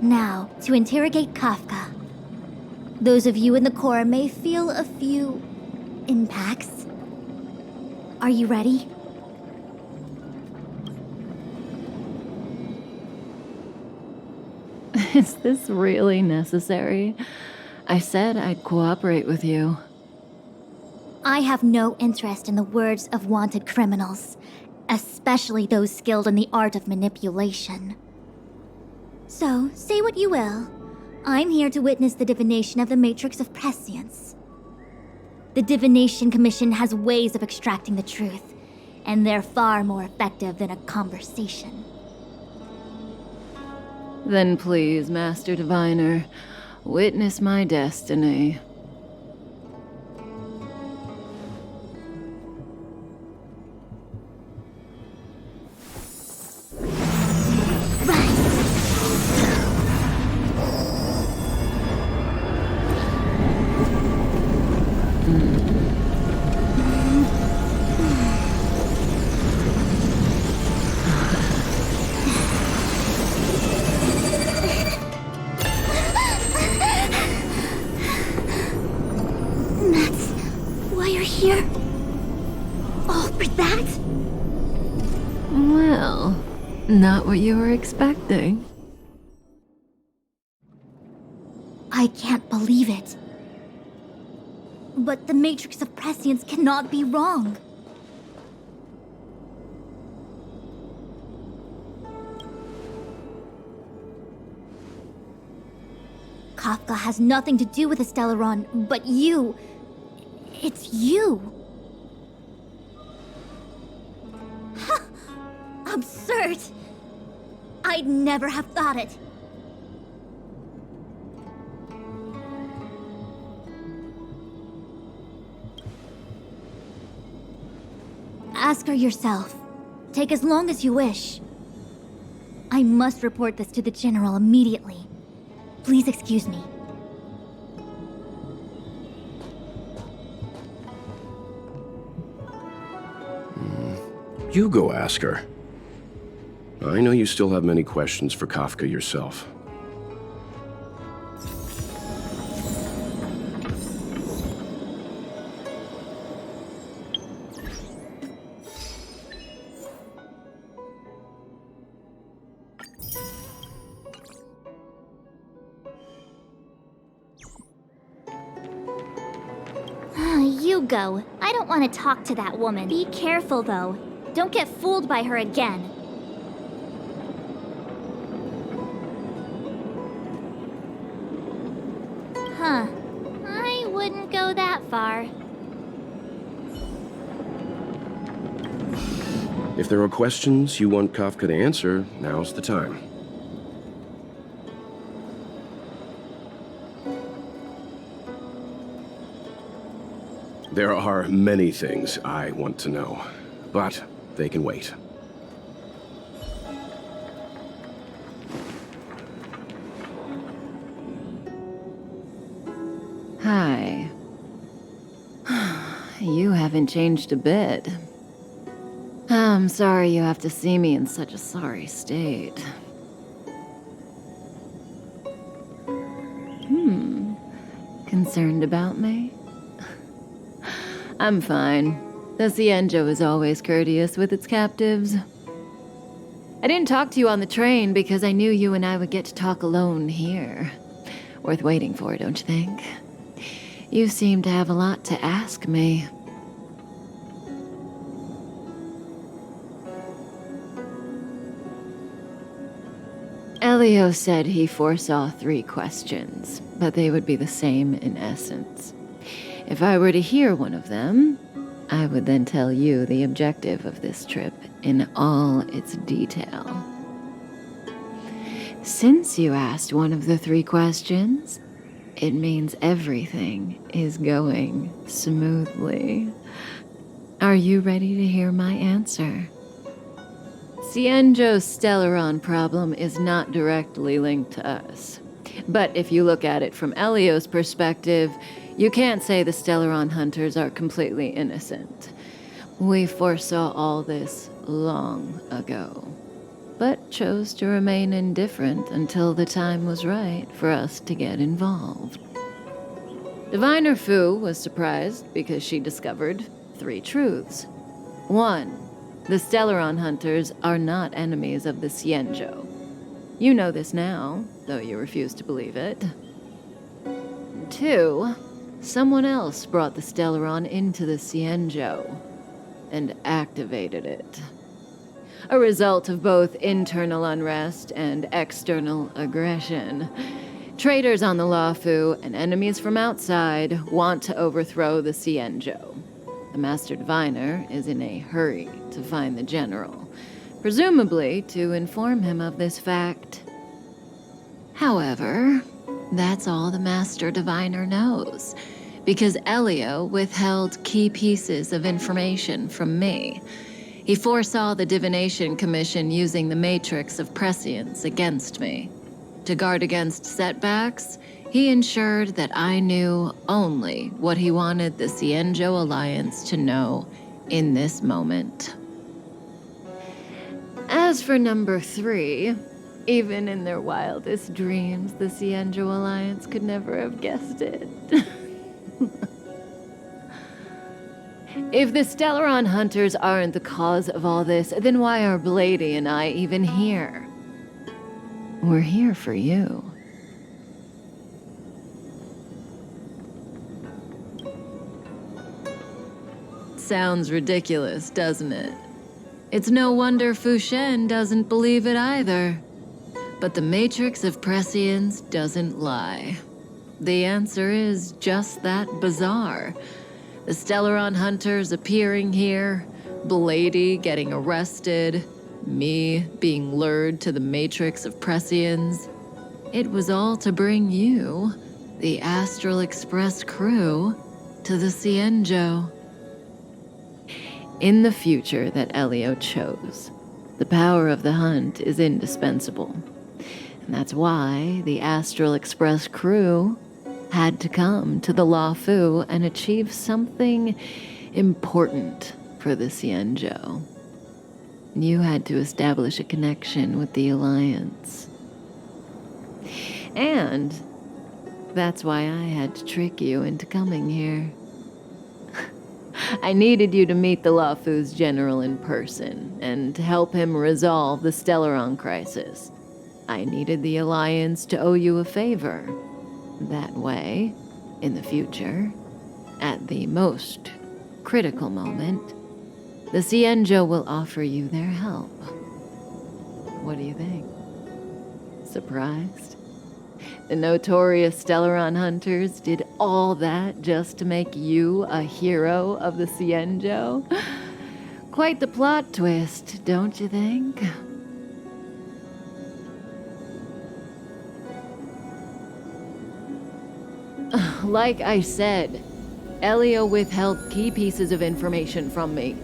Now, to interrogate Kafka. Those of you in the core may feel a few impacts. Are you ready? Is this really necessary? I said I'd cooperate with you. I have no interest in the words of wanted criminals, especially those skilled in the art of manipulation. So, say what you will. I'm here to witness the divination of the Matrix of Prescience. The Divination Commission has ways of extracting the truth, and they're far more effective than a conversation. Then please, Master Diviner, witness my destiny. Here? All for that? Well, not what you were expecting. I can't believe it. But the Matrix of Prescience cannot be wrong. Kafka has nothing to do with the Stellaron, but you... It's you! Absurd! I'd never have thought it. Ask her yourself. Take as long as you wish. I must report this to the General immediately. Please excuse me. You go ask her. I know you still have many questions for Kafka yourself. You go. I don't want to talk to that woman. Be careful, though. Don't get fooled by her again. Huh. I wouldn't go that far. If there are questions you want Kafka to answer, now's the time. There are many things I want to know, but they can wait. Hi. You haven't changed a bit. I'm sorry you have to see me in such a sorry state. Concerned about me? I'm fine. The Cienjo is always courteous with its captives. I didn't talk to you on the train because I knew you and I would get to talk alone here. Worth waiting for, don't you think? You seem to have a lot to ask me. Elio said he foresaw 3 questions, but they would be the same in essence. If I were to hear one of them, I would then tell you the objective of this trip in all its detail. Since you asked one of the 3 questions, it means everything is going smoothly. Are you ready to hear my answer? Cienjo's Stellaron problem is not directly linked to us. But if you look at it from Elio's perspective, you can't say the Stellaron hunters are completely innocent. We foresaw all this long ago, but chose to remain indifferent until the time was right for us to get involved. Diviner Fu was surprised because she discovered 3 truths. 1. The Stellaron hunters are not enemies of the Xianzhou. You know this now, though you refuse to believe it. 2. Someone else brought the Stellaron into the Xianzhou and activated it. A result of both internal unrest and external aggression. Traitors on the Luofu and enemies from outside want to overthrow the Xianzhou. The Master Diviner is in a hurry to find the general, presumably to inform him of this fact. However, that's all the Master Diviner knows, because Elio withheld key pieces of information from me. He foresaw the Divination Commission using the Matrix of Prescience against me. To guard against setbacks, he ensured that I knew only what he wanted the Xianzhou Alliance to know in this moment. As for number 3, even in their wildest dreams, the Xianzhou Alliance could never have guessed it. If the Stellaron hunters aren't the cause of all this, then why are Blady and I even here? We're here for you. Sounds ridiculous, doesn't it? It's no wonder Fu Shen doesn't believe it either. But the Matrix of Prescience doesn't lie. The answer is just that bizarre. The Stellaron hunters appearing here, Blady getting arrested, me being lured to the Matrix of Prescience. It was all to bring you, the Astral Express crew, to the Xianzhou. In the future that Elio chose, the power of the hunt is indispensable. And that's why the Astral Express crew had to come to the Luofu and achieve something important for the Xianzhou. You had to establish a connection with the Alliance. And that's why I had to trick you into coming here. I needed you to meet the Luofu's general in person and to help him resolve the Stellaron crisis. I needed the Alliance to owe you a favor. That way, in the future, at the most critical moment, the Xianzhou will offer you their help. What do you think? Surprised? The notorious Stellaron hunters did all that just to make you a hero of the Xianzhou? Quite the plot twist, don't you think? Like I said, Elio withheld key pieces of information from me.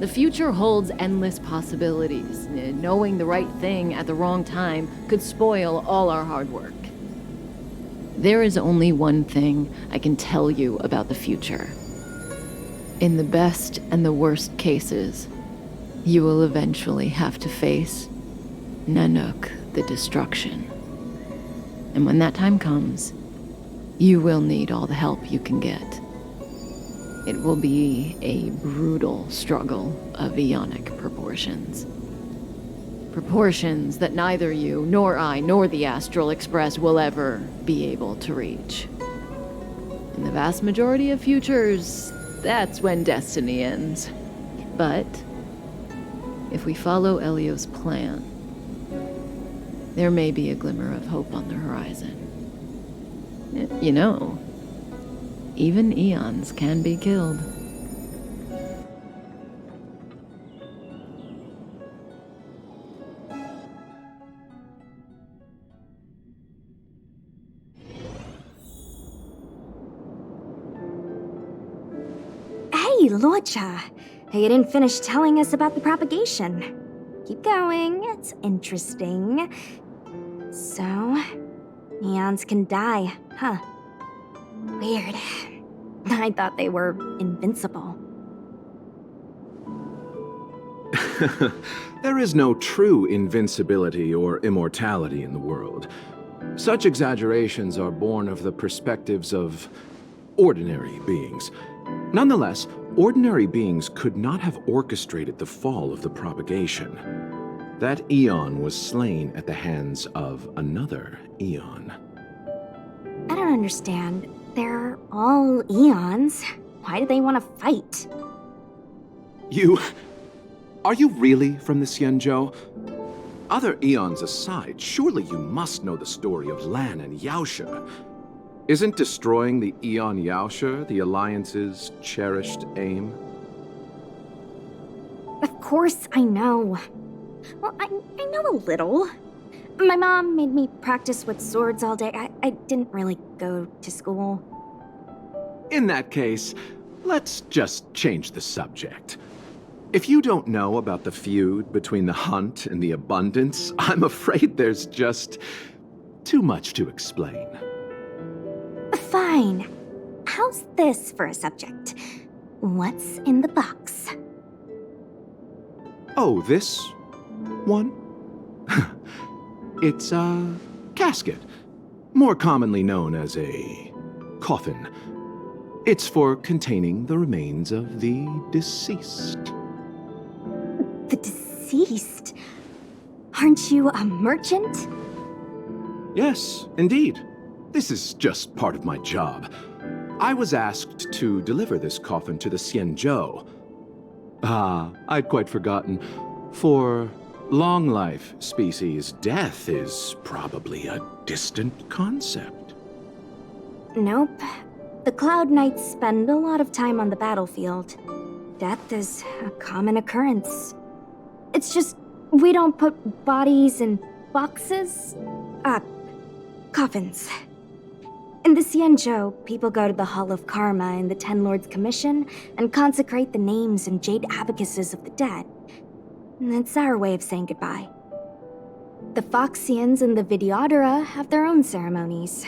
The future holds endless possibilities. Knowing the right thing at the wrong time could spoil all our hard work. There is only one thing I can tell you about the future. In the best and the worst cases, you will eventually have to face Nanook the Destruction. And when that time comes, you will need all the help you can get. It will be a brutal struggle of Ionic proportions. Proportions that neither you, nor I, nor the Astral Express will ever be able to reach. In the vast majority of futures, that's when destiny ends. But if we follow Elio's plan, there may be a glimmer of hope on the horizon. You know, even eons can be killed. Hey, Luocha! You didn't finish telling us about the propagation. Keep going, it's interesting. So, neons can die, huh? Weird. I thought they were invincible. There is no true invincibility or immortality in the world. Such exaggerations are born of the perspectives of ordinary beings. Nonetheless, ordinary beings could not have orchestrated the fall of the propagation. That Eon was slain at the hands of another Eon. I don't understand. They're all Eons. Why do they want to fight? Are you really from the Xianzhou? Other Eons aside, surely you must know the story of Lan and Yaoshe. Isn't destroying the Eon Yaoshe the Alliance's cherished aim? Of course I know. Well, I know a little. My mom made me practice with swords all day. I didn't really go to school. In that case, let's just change the subject. If you don't know about the feud between the Hunt and the Abundance, I'm afraid there's just too much to explain. Fine. How's this for a subject? What's in the box? Oh, this one? It's a casket, more commonly known as a coffin. It's for containing the remains of the deceased. The deceased? Aren't you a merchant? Yes, indeed. This is just part of my job. I was asked to deliver this coffin to the Xianzhou. I'd quite forgotten. For long life species, death is probably a distant concept. Nope. The Cloud Knights spend a lot of time on the battlefield. Death is a common occurrence. It's just, we don't put bodies in boxes? Coffins. In the Xianzhou, people go to the Hall of Karma in the Ten Lords Commission and consecrate the names and jade abacuses of the dead. It's our way of saying goodbye. The Foxians and the Videodora have their own ceremonies.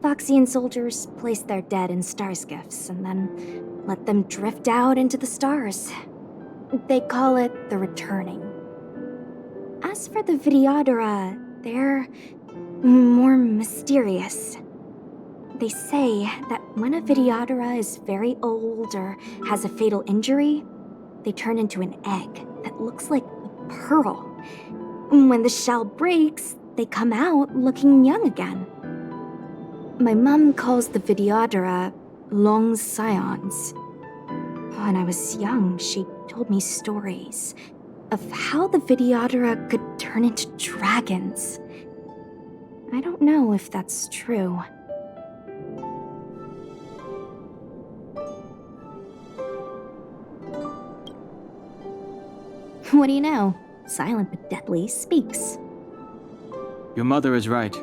Foxian soldiers place their dead in star skiffs and then let them drift out into the stars. They call it the returning. As for the Videodora, they're more mysterious. They say that when a Videodora is very old or has a fatal injury, they turn into an egg that looks like a pearl. When the shell breaks, they come out looking young again. My mom calls the Videodora long scions. When I was young, she told me stories of how the Videodora could turn into dragons. I don't know if that's true. What do you know? Silent but deadly speaks. Your mother is right.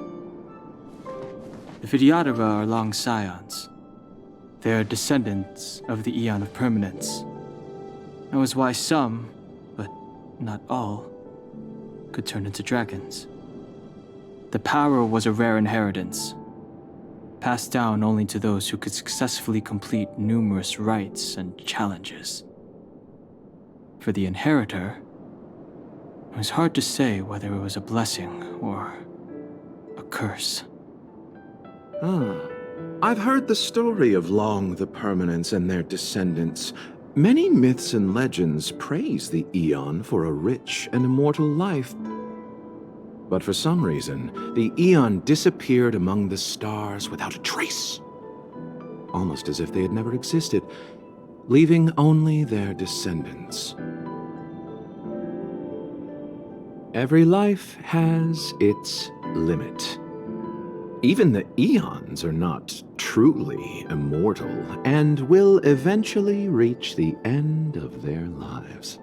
The Videodora are long scions. They are descendants of the Eon of Permanence. That was why some, but not all, could turn into dragons. The power was a rare inheritance, passed down only to those who could successfully complete numerous rites and challenges. For the inheritor, it was hard to say whether it was a blessing or a curse. I've heard the story of Long the Permanence and their descendants. Many myths and legends praise the Eon for a rich and immortal life. But for some reason, the Eon disappeared among the stars without a trace. Almost as if they had never existed, leaving only their descendants. Every life has its limit. Even the Eons are not truly immortal and will eventually reach the end of their lives.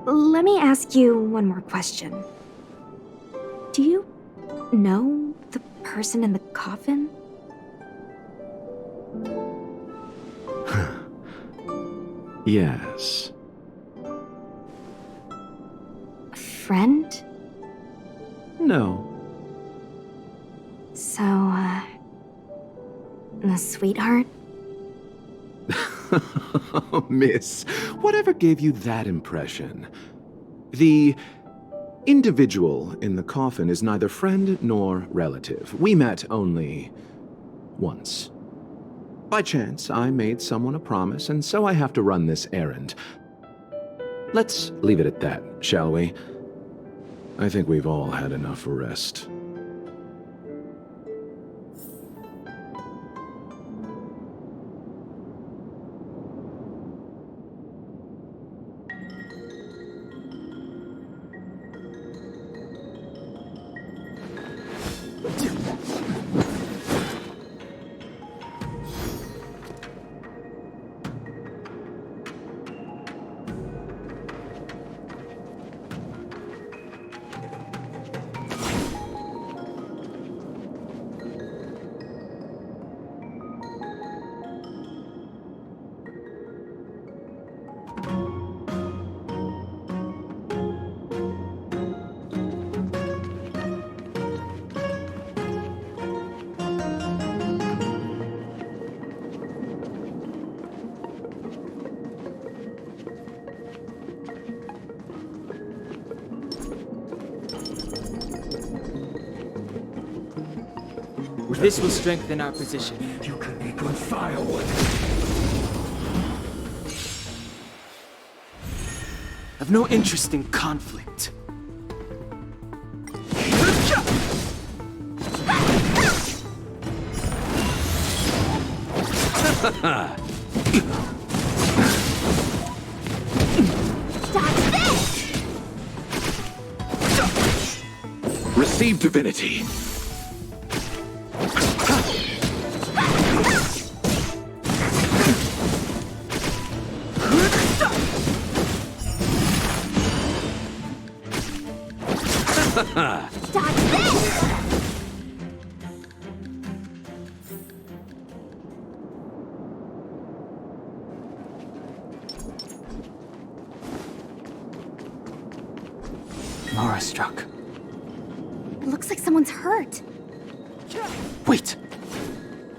Let me ask you one more question. Do you know the person in the coffin? Yes. A friend? No. So, a sweetheart? Miss, whatever gave you that impression? The individual in the coffin is neither friend nor relative. We met only once. By chance, I made someone a promise, and so I have to run this errand. Let's leave it at that, shall we? I think we've all had enough rest. This will strengthen our position. You can be good firewood. I've no interest in conflict. Receive divinity. Dodge this! Mara struck. It looks like someone's hurt. Wait!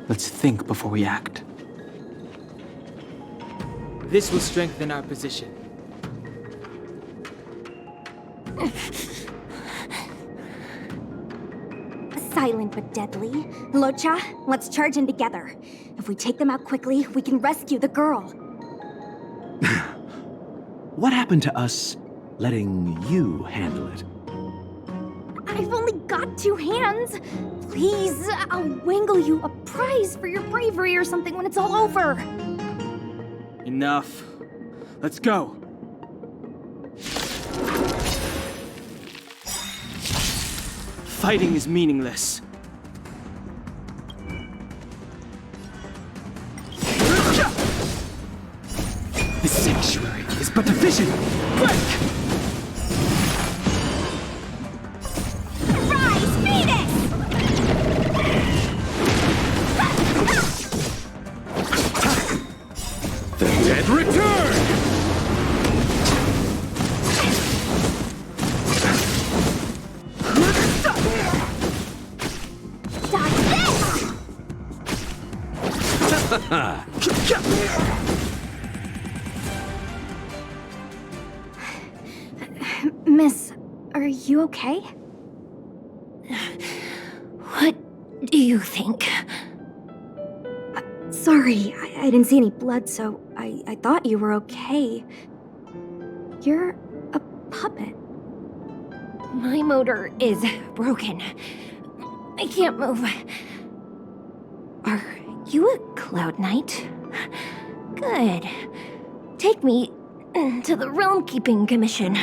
Let's think before we act. This will strengthen our position. Silent but deadly. Locha, let's charge in together. If we take them out quickly, we can rescue the girl. What happened to us letting you handle it? I've only got 2 hands. Please, I'll wangle you a prize for your bravery or something when it's all over. Enough. Let's go. Fighting is meaningless. The sanctuary is but a vision. Break! Rise, Venus! The dead return! Miss, are you okay? What do you think? Sorry, I didn't see any blood, so I thought you were okay. You're a puppet. My motor is broken. I can't move. Are you a Cloud Knight? Good. Take me to the Realm Keeping Commission.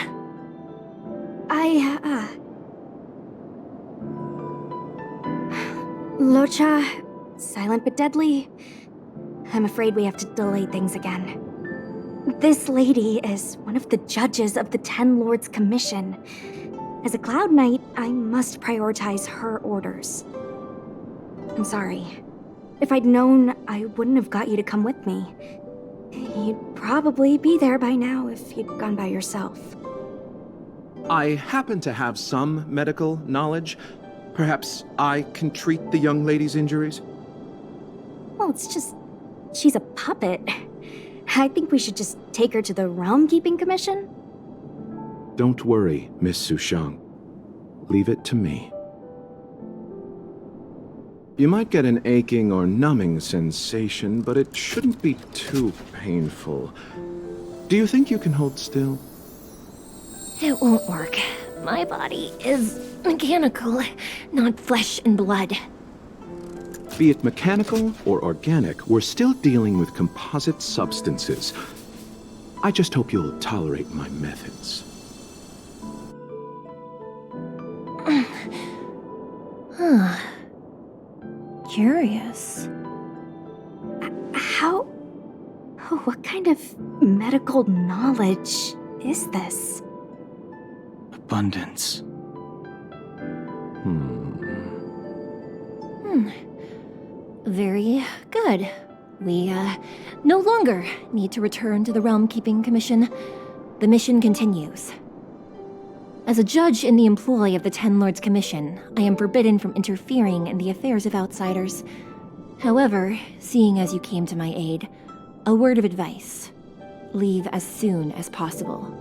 Locha, silent but deadly. I'm afraid we have to delay things again. This lady is one of the judges of the Ten Lords Commission. As a Cloud Knight, I must prioritize her orders. I'm sorry. If I'd known, I wouldn't have got you to come with me. You'd probably be there by now if you'd gone by yourself. I happen to have some medical knowledge. Perhaps I can treat the young lady's injuries? Well, it's just... she's a puppet. I think we should just take her to the Realm Keeping Commission. Don't worry, Miss Sushang. Leave it to me. You might get an aching or numbing sensation, but it shouldn't be too painful. Do you think you can hold still? It won't work. My body is mechanical, not flesh and blood. Be it mechanical or organic, we're still dealing with composite substances. I just hope you'll tolerate my methods. Huh. Curious. How? What kind of medical knowledge is this? Abundance. Very good. We, no longer need to return to the Realm Keeping Commission. The mission continues. As a judge in the employ of the Ten Lords Commission, I am forbidden from interfering in the affairs of outsiders. However, seeing as you came to my aid, a word of advice. Leave as soon as possible.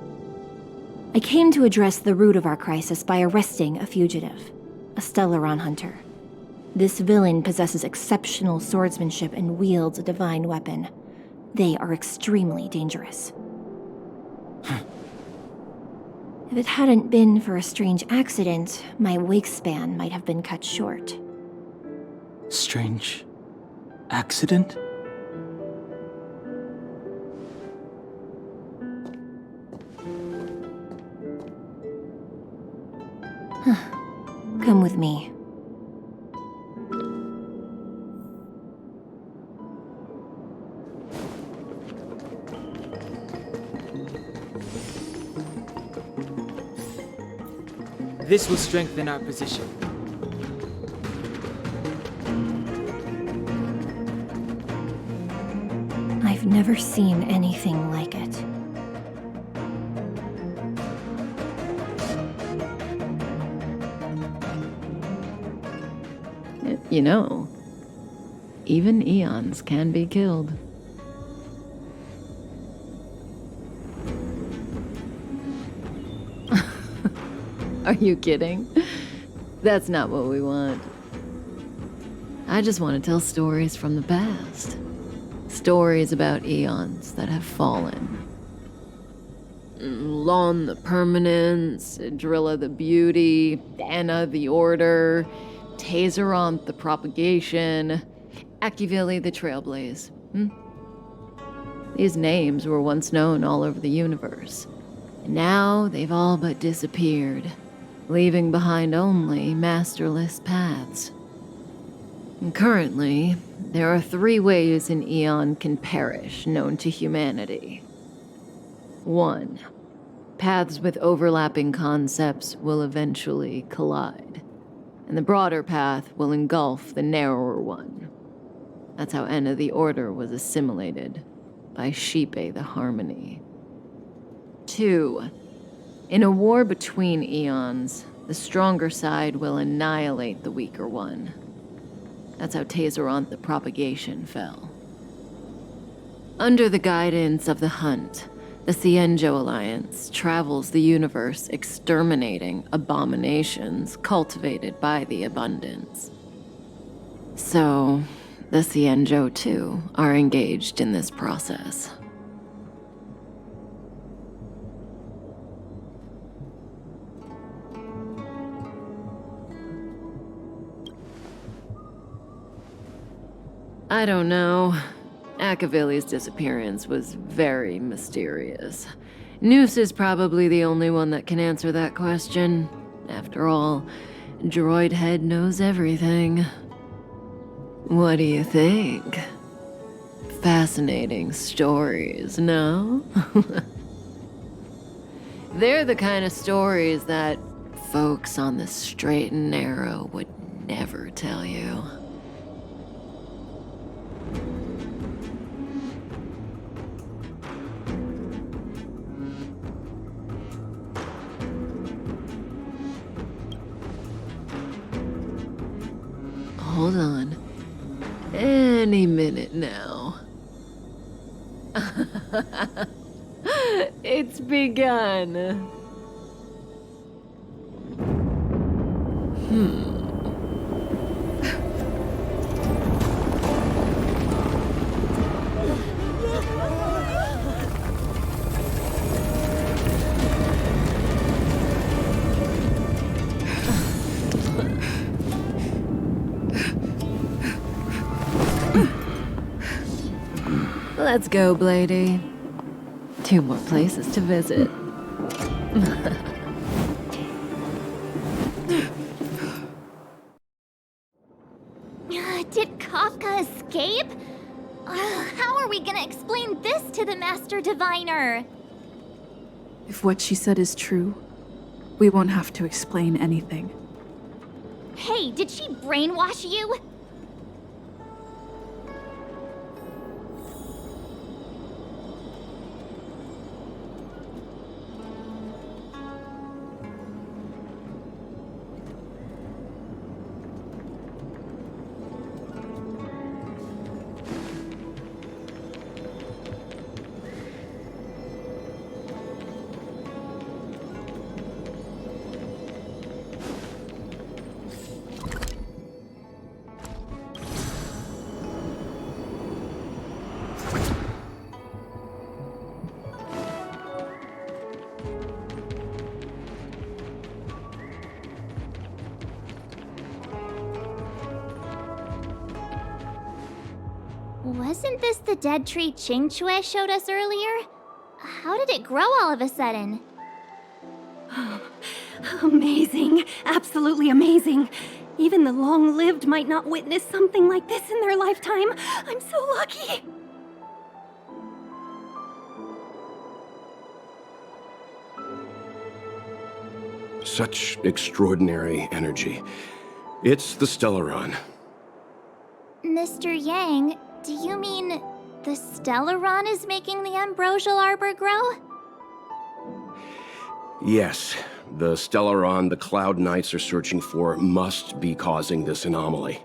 I came to address the root of our crisis by arresting a fugitive, a Stellaron hunter. This villain possesses exceptional swordsmanship and wields a divine weapon. They are extremely dangerous. If it hadn't been for a strange accident, my wakespan might have been cut short. Strange accident? Come with me. This will strengthen our position. I've never seen anything like it. You know, even eons can be killed. Are you kidding? That's not what we want. I just want to tell stories from the past. Stories about eons that have fallen. Lon the Permanence, Drilla the Beauty, Anna the Order, Tazeronth the Propagation, Akivili the Trailblaze. These names were once known all over the universe. And now they've all but disappeared, leaving behind only masterless paths. And currently, there are 3 ways an eon can perish known to humanity. 1. Paths with overlapping concepts will eventually collide, and the broader path will engulf the narrower one. That's how Enna the Order was assimilated by Shipe the Harmony. 2. In a war between eons, the stronger side will annihilate the weaker one. That's how Tazeronth the Propagation fell. Under the guidance of the Hunt, the Cienjo Alliance travels the universe exterminating abominations cultivated by the Abundance. So, the Cienjo, too, are engaged in this process. I don't know. Akavili's disappearance was very mysterious. Noose is probably the only one that can answer that question. After all, Droid Head knows everything. What do you think? Fascinating stories, no? They're the kind of stories that folks on the straight and narrow would never tell you. Hold on. Any minute now. It's begun. Let's go, Blady. 2 more places to visit. Did Kafka escape? How are we gonna explain this to the Master Diviner? If what she said is true, we won't have to explain anything. Hey, did she brainwash you? Wasn't this the dead tree Qingque showed us earlier? How did it grow all of a sudden? Amazing. Absolutely amazing. Even the long-lived might not witness something like this in their lifetime. I'm so lucky. Such extraordinary energy. It's the Stellaron. Mr. Yang, do you mean the Stellaron is making the ambrosial arbor grow? Yes, the Stellaron the Cloud Knights are searching for must be causing this anomaly.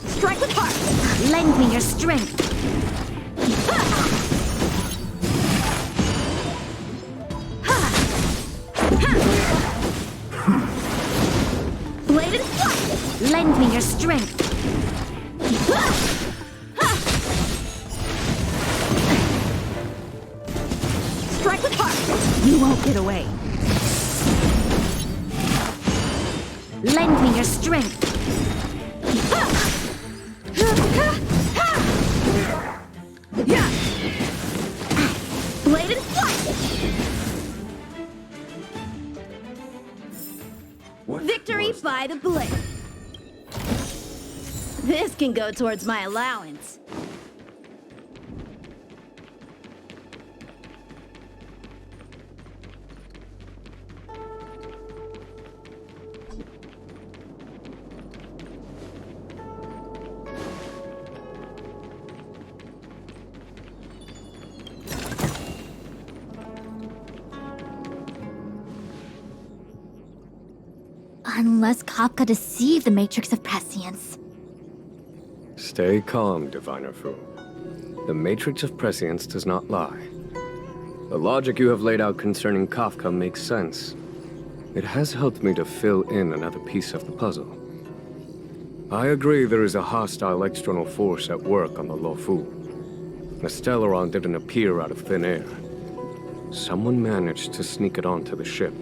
Strike with heart! Lend me your strength! Bladed flight! Lend me your strength! Strike with heart! You won't get away. Lend me your strength! Bladed flight! Victory by the blade. This can go towards my allowance. Unless Kafka deceived the Matrix of Prescience. Stay calm, Diviner Fu. The Matrix of Prescience does not lie. The logic you have laid out concerning Kafka makes sense. It has helped me to fill in another piece of the puzzle. I agree there is a hostile external force at work on the Luofu. The Stellaron didn't appear out of thin air. Someone managed to sneak it onto the ship.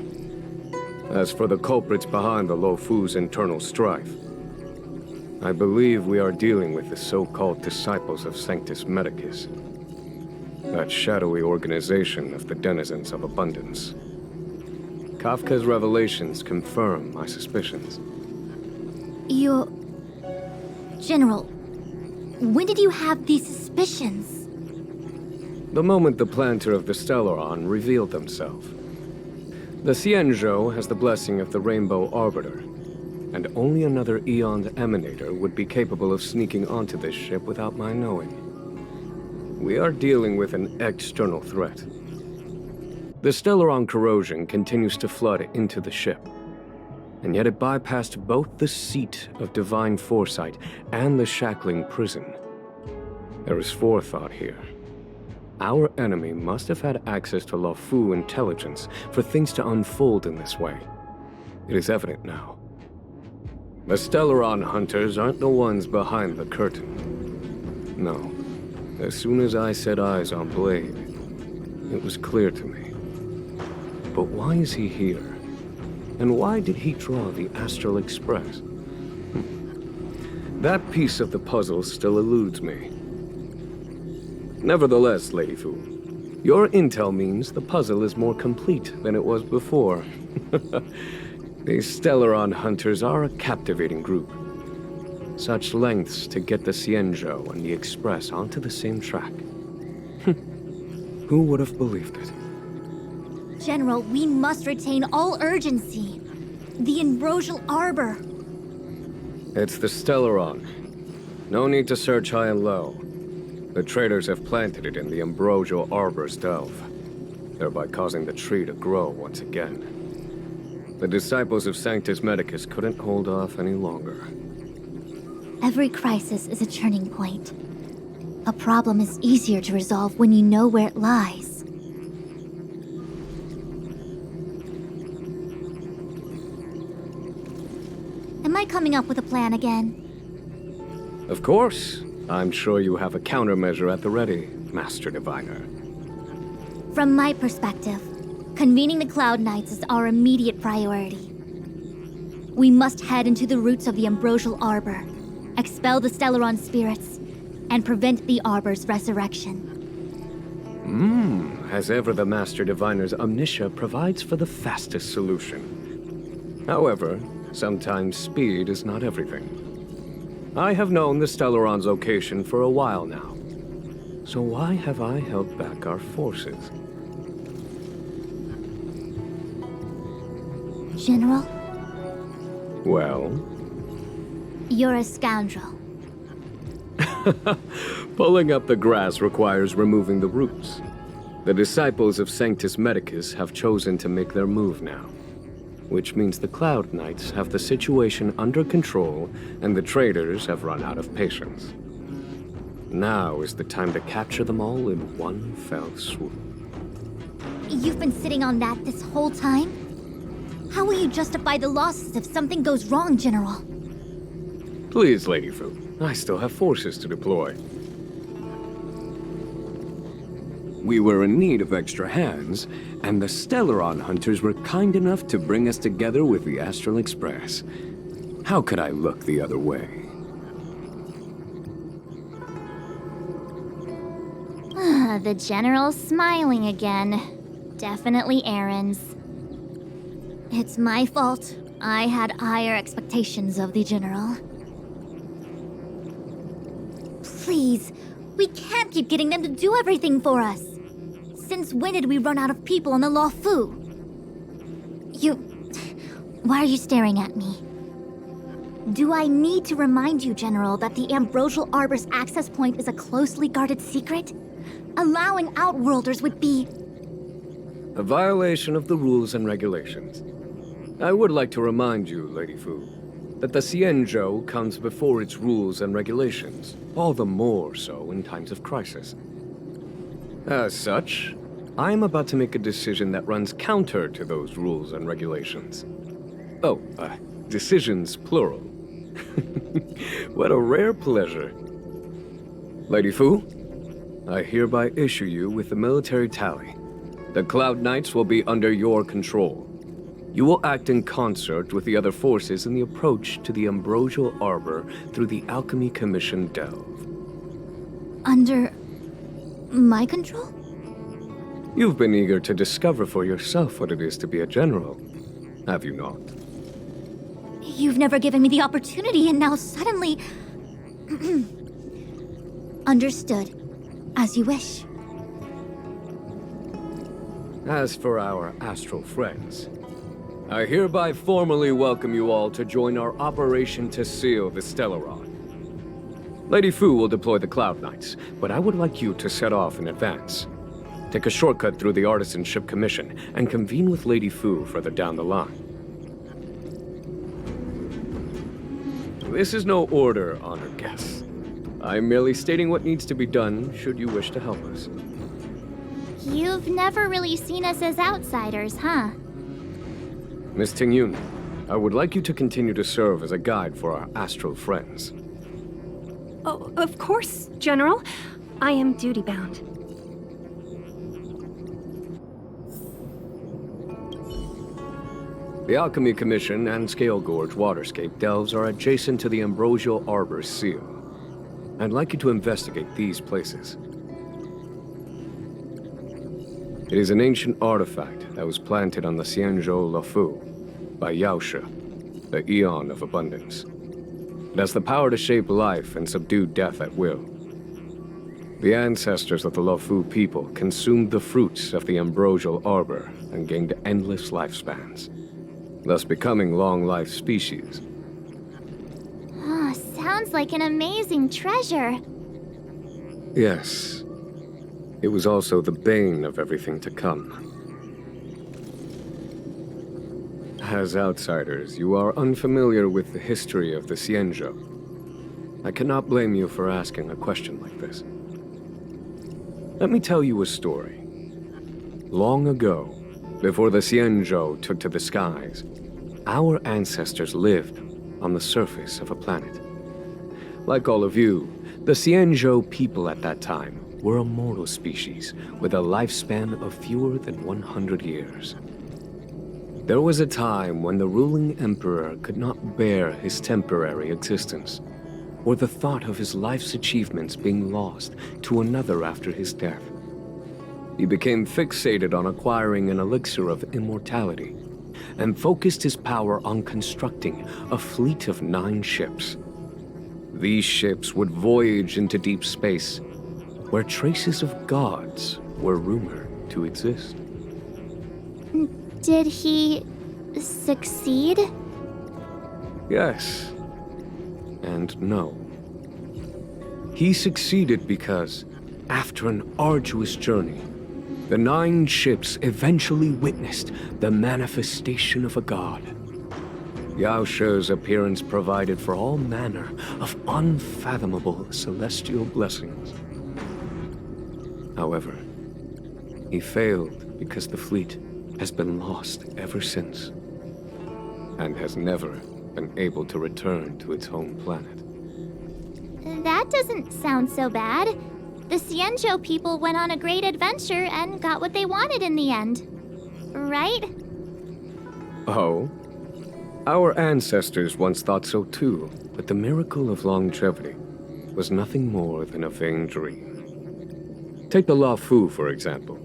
As for the culprits behind the Luofu's internal strife, I believe we are dealing with the so-called Disciples of Sanctus Medicus. That shadowy organization of the denizens of abundance. Kafka's revelations confirm my suspicions. General, when did you have these suspicions? The moment the planter of the Stellaron revealed themselves. The Xianzhou has the blessing of the Rainbow Arbiter, and only another Eon's Emanator would be capable of sneaking onto this ship without my knowing. We are dealing with an external threat. The Stellaron corrosion continues to flood into the ship, and yet it bypassed both the seat of divine foresight and the shackling prison. There is forethought here. Our enemy must have had access to Luofu intelligence for things to unfold in this way. It is evident now. The Stellaron hunters aren't the ones behind the curtain. No. As soon as I set eyes on Blade, it was clear to me. But why is he here? And why did he draw the Astral Express? That piece of the puzzle still eludes me. Nevertheless, Lady Fu, your intel means the puzzle is more complete than it was before. These Stellaron hunters are a captivating group. Such lengths to get the Xianzhou and the Express onto the same track. Who would have believed it? General, we must retain all urgency. The Ambrosial Arbor. It's the Stellaron. No need to search high and low. The traders have planted it in the Ambrosial Arbor's delve, thereby causing the tree to grow once again. The Disciples of Sanctus Medicus couldn't hold off any longer. Every crisis is a turning point. A problem is easier to resolve when you know where it lies. Am I coming up with a plan again? Of course. I'm sure you have a countermeasure at the ready, Master Diviner. From my perspective, convening the Cloud Knights is our immediate priority. We must head into the roots of the Ambrosial Arbor, expel the Stellaron spirits, and prevent the Arbor's resurrection. As ever, the Master Diviner's omniscia provides for the fastest solution. However, sometimes speed is not everything. I have known the Stellaron's location for a while now. So why have I held back our forces? General? Well? You're a scoundrel. Pulling up the grass requires removing the roots. The Disciples of Sanctus Medicus have chosen to make their move now. Which means the Cloud Knights have the situation under control, and the traders have run out of patience. Now is the time to capture them all in one fell swoop. You've been sitting on that this whole time? How will you justify the losses if something goes wrong, General? Please, Lady Fu. I still have forces to deploy. We were in need of extra hands, and the Stellaron hunters were kind enough to bring us together with the Astral Express. How could I look the other way? The General's smiling again. Definitely errands. It's my fault. I had higher expectations of the General. Please, we can't keep getting them to do everything for us. Since when did we run out of people on the Law Fu? Why are you staring at me? Do I need to remind you, General, that the Ambrosial Arbor's access point is a closely guarded secret? Allowing Outworlders would be... A violation of the rules and regulations. I would like to remind you, Lady Fu, that the Xianzhou comes before its rules and regulations, all the more so in times of crisis. As such, I am about to make a decision that runs counter to those rules and regulations. Oh, decisions plural. What a rare pleasure. Lady Fu, I hereby issue you with the military tally. The Cloud Knights will be under your control. You will act in concert with the other forces in the approach to the Ambrosial Arbor through the Alchemy Commission Delve. Under... my control? You've been eager to discover for yourself what it is to be a general, have you not? You've never given me the opportunity, and now suddenly... Understood. As you wish. As for our astral friends, I hereby formally welcome you all to join our operation to seal the Stellaron. Lady Fu will deploy the Cloud Knights, but I would like you to set off in advance. Take a shortcut through the Artisanship Commission and convene with Lady Fu further down the line. This is no order, honored guests. I'm merely stating what needs to be done should you wish to help us. You've never really seen us as outsiders, huh? Miss Tingyun, I would like you to continue to serve as a guide for our astral friends. Oh, of course, General. I am duty-bound. The Alchemy Commission and Scale Gorge Waterscape delves are adjacent to the Ambrosial Arbor's seal. I'd like you to investigate these places. It is an ancient artifact that was planted on the Xianzhou Luofu by Yaoshe, the Eon of Abundance. It has the power to shape life and subdue death at will. The ancestors of the Luofu people consumed the fruits of the Ambrosial Arbor and gained endless lifespans, thus becoming long-life species. Sounds like an amazing treasure. Yes. It was also the bane of everything to come. As outsiders, you are unfamiliar with the history of the Xianzhou. I cannot blame you for asking a question like this. Let me tell you a story. Long ago, before the Xianzhou took to the skies, our ancestors lived on the surface of a planet. Like all of you, the Xianzhou people at that time were a mortal species with a lifespan of fewer than 100 years. There was a time when the ruling emperor could not bear his temporary existence, or the thought of his life's achievements being lost to another after his death. He became fixated on acquiring an elixir of immortality, and focused his power on constructing a fleet of 9 ships. These ships would voyage into deep space, where traces of gods were rumored to exist. Did he... succeed? Yes. And no. He succeeded because, after an arduous journey, the 9 ships eventually witnessed the manifestation of a god. Yaoshe's appearance provided for all manner of unfathomable celestial blessings. However, he failed because the fleet has been lost ever since. and has never been able to return to its home planet. That doesn't sound so bad. The Xianzhou people went on a great adventure and got what they wanted in the end. Right? Oh? Our ancestors once thought so too, but the miracle of longevity was nothing more than a vain dream. Take the Lao Fu, for example.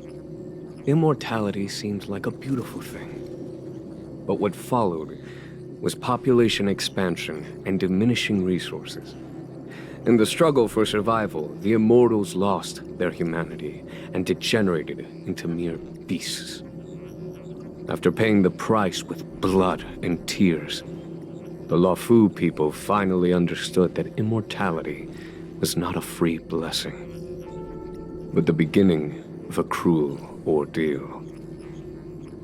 Immortality seemed like a beautiful thing. But what followed was population expansion and diminishing resources. In the struggle for survival, the immortals lost their humanity and degenerated into mere beasts. After paying the price with blood and tears, the Lao Fu people finally understood that immortality is not a free blessing, but the beginning of a cruel ordeal.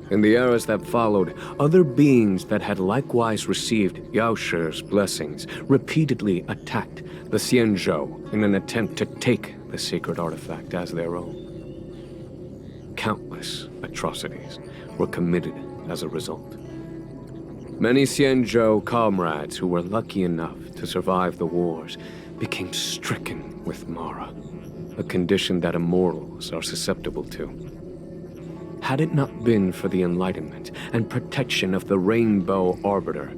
In the eras that followed, other beings that had likewise received Yao Shi's blessings repeatedly attacked the Xianzhou in an attempt to take the sacred artifact as their own. Countless atrocities were committed as a result. Many Xianzhou comrades who were lucky enough to survive the wars became stricken with Mara, a condition that immortals are susceptible to. Had it not been for the enlightenment and protection of the Rainbow Arbiter,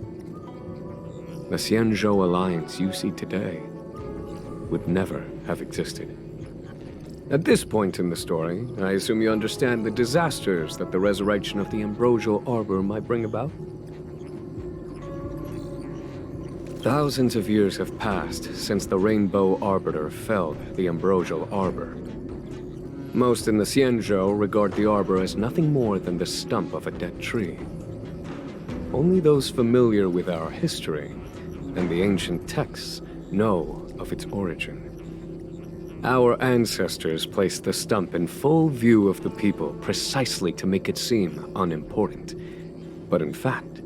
the Xianzhou alliance you see today would never have existed. At this point in the story, I assume you understand the disasters that the resurrection of the Ambrosial Arbor might bring about? Thousands of years have passed since the Rainbow Arbiter felled the Ambrosial Arbor. Most in the Xianzhou regard the arbor as nothing more than the stump of a dead tree. Only those familiar with our history and the ancient texts know of its origin. Our ancestors placed the stump in full view of the people precisely to make it seem unimportant. But in fact,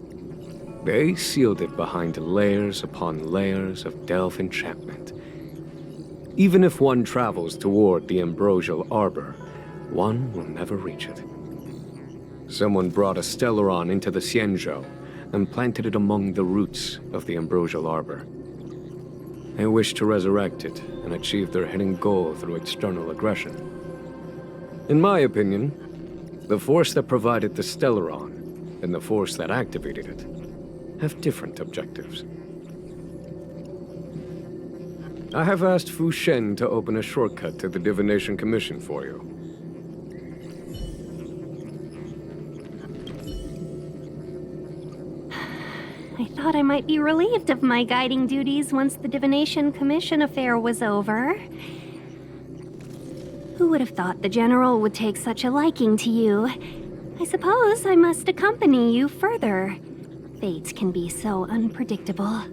they sealed it behind layers upon layers of delve enchantment. Even if one travels toward the Ambrosial Arbor, one will never reach it. Someone brought a Stellaron into the Xianzhou and planted it among the roots of the Ambrosial Arbor. They wished to resurrect it and achieve their hidden goal through external aggression. In my opinion, the force that provided the Stellaron and the force that activated it have different objectives. I have asked Fu Shen to open a shortcut to the Divination Commission for you. I thought I might be relieved of my guiding duties once the Divination Commission affair was over. Who would have thought the General would take such a liking to you? I suppose I must accompany you further. Fate can be so unpredictable.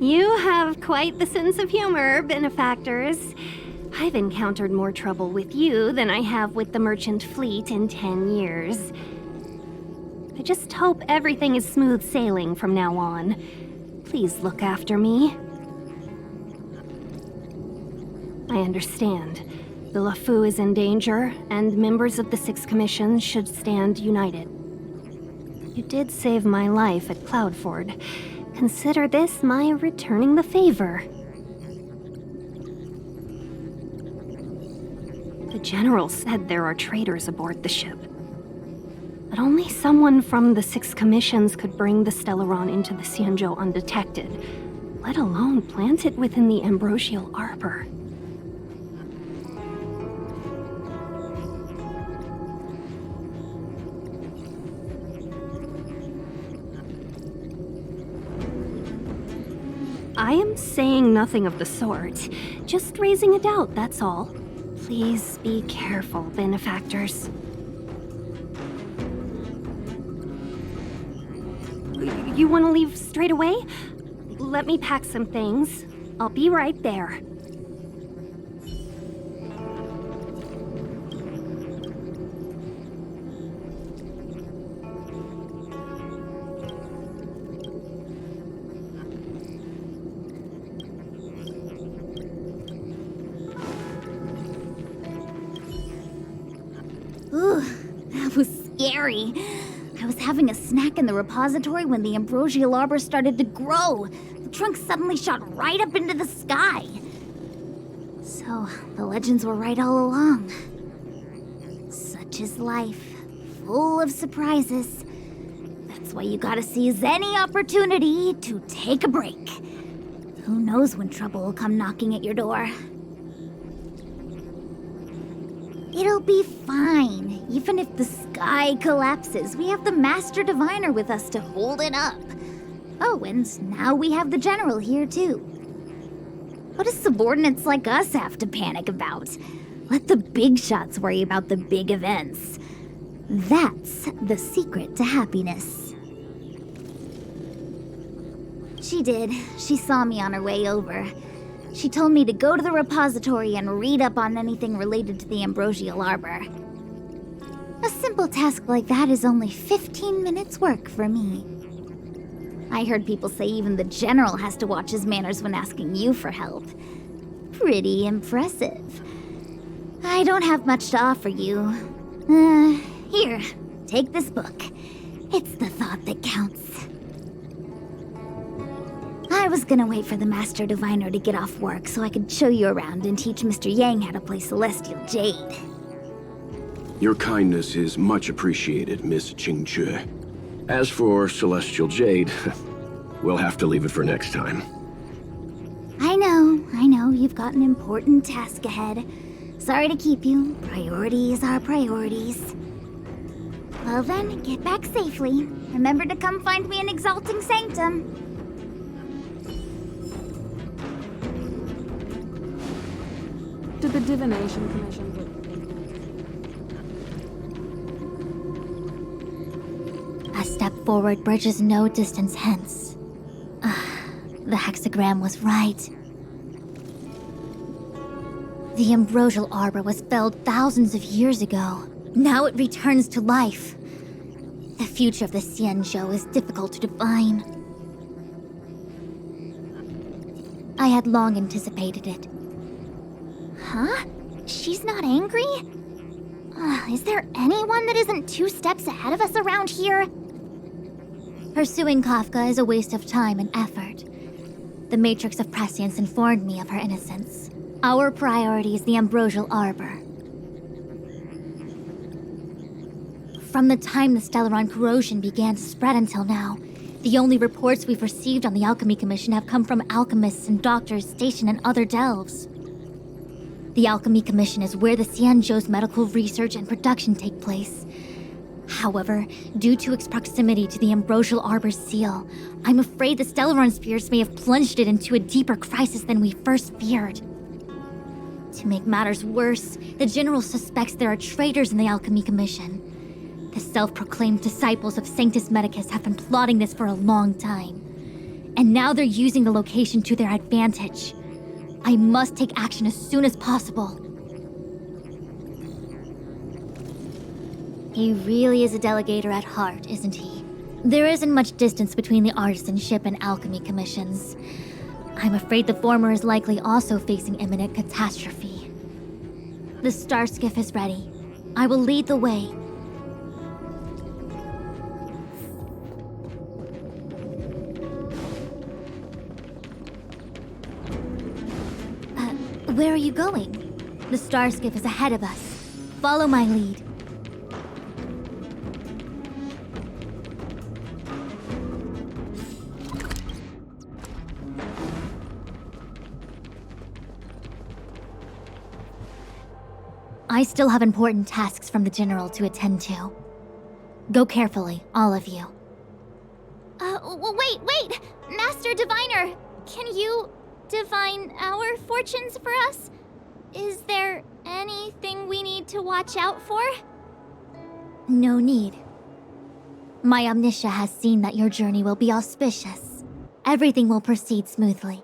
You have quite the sense of humor, benefactors. I've encountered more trouble with you than I have with the merchant fleet in 10 years. I just hope everything is smooth sailing from now on. Please look after me. I understand. The Lao Fu is in danger, and members of the Sixth Commission should stand united. You did save my life at Cloudford. Consider this my returning the favor. The General said there are traitors aboard the ship. But only someone from the Six Commissions could bring the Stellaron into the Xianzhou undetected, let alone plant it within the Ambrosial Arbor. I am saying nothing of the sort. Just raising a doubt, that's all. Please be careful, benefactors. You want to leave straight away? Let me pack some things. I'll be right there. Ooh, that was scary. scary. I was having a snack in the repository when the ambrosial arbor started to grow. The trunk suddenly shot right up into the sky. So, the legends were right all along. Such is life, full of surprises. That's why you gotta seize any opportunity to take a break. Who knows when trouble will come knocking at your door? It'll be fine. Even if the sky collapses, we have the Master Diviner with us to hold it up. Oh, and now we have the General here, too. What do subordinates like us have to panic about? Let the big shots worry about the big events. That's the secret to happiness. She did. She saw me on her way over. She told me to go to the repository and read up on anything related to the ambrosial arbor. A simple task like that is only 15 minutes work for me. I heard people say even the General has to watch his manners when asking you for help. Pretty impressive. I don't have much to offer you. Here, take this book. It's the thought that counts. I was gonna wait for the Master Diviner to get off work so I could show you around and teach Mr. Yang how to play Celestial Jade. Your kindness is much appreciated, Miss Qingque. As for Celestial Jade, we'll have to leave it for next time. I know, you've got an important task ahead. Sorry to keep you. Priorities are priorities. Well then, get back safely. Remember to come find me in Exalting Sanctum. To the Divination Commission. A step forward bridges no distance hence. The hexagram was right. The ambrosial arbor was felled thousands of years ago. Now it returns to life. The future of the Xianzhou is difficult to define. I had long anticipated it. Huh? She's not angry? Is there anyone that isn't 2 steps ahead of us around here? Pursuing Kafka is a waste of time and effort. The Matrix of Prescience informed me of her innocence. Our priority is the ambrosial arbor. From the time the Stellaron corrosion began to spread until now, the only reports we've received on the Alchemy Commission have come from alchemists and doctors stationed in other delves. The Alchemy Commission is where the Xianzhou's medical research and production take place. However, due to its proximity to the ambrosial arbor's seal, I'm afraid the Stellaron spirits may have plunged it into a deeper crisis than we first feared. To make matters worse, the General suspects there are traitors in the Alchemy Commission. The self-proclaimed disciples of Sanctus Medicus have been plotting this for a long time. And now they're using the location to their advantage. I must take action as soon as possible. He really is a delegator at heart, isn't he? There isn't much distance between the artisanship and alchemy commissions. I'm afraid the former is likely also facing imminent catastrophe. The star skiff is ready. I will lead the way. Where are you going? The star skiff is ahead of us. Follow my lead. I still have important tasks from the General to attend to. Go carefully, all of you. Wait! Master Diviner! Can you divine our fortunes for us? Is there anything we need to watch out for? No need. My Omniscia has seen that your journey will be auspicious. Everything will proceed smoothly.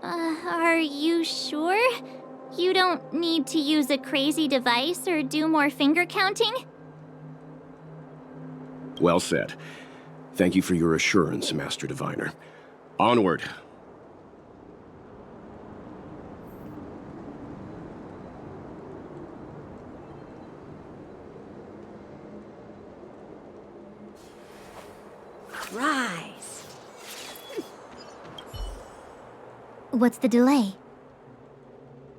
Are you sure? You don't need to use a crazy device or do more finger counting? Well said. Thank you for your assurance, Master Diviner. Onward. surprise. What's the delay?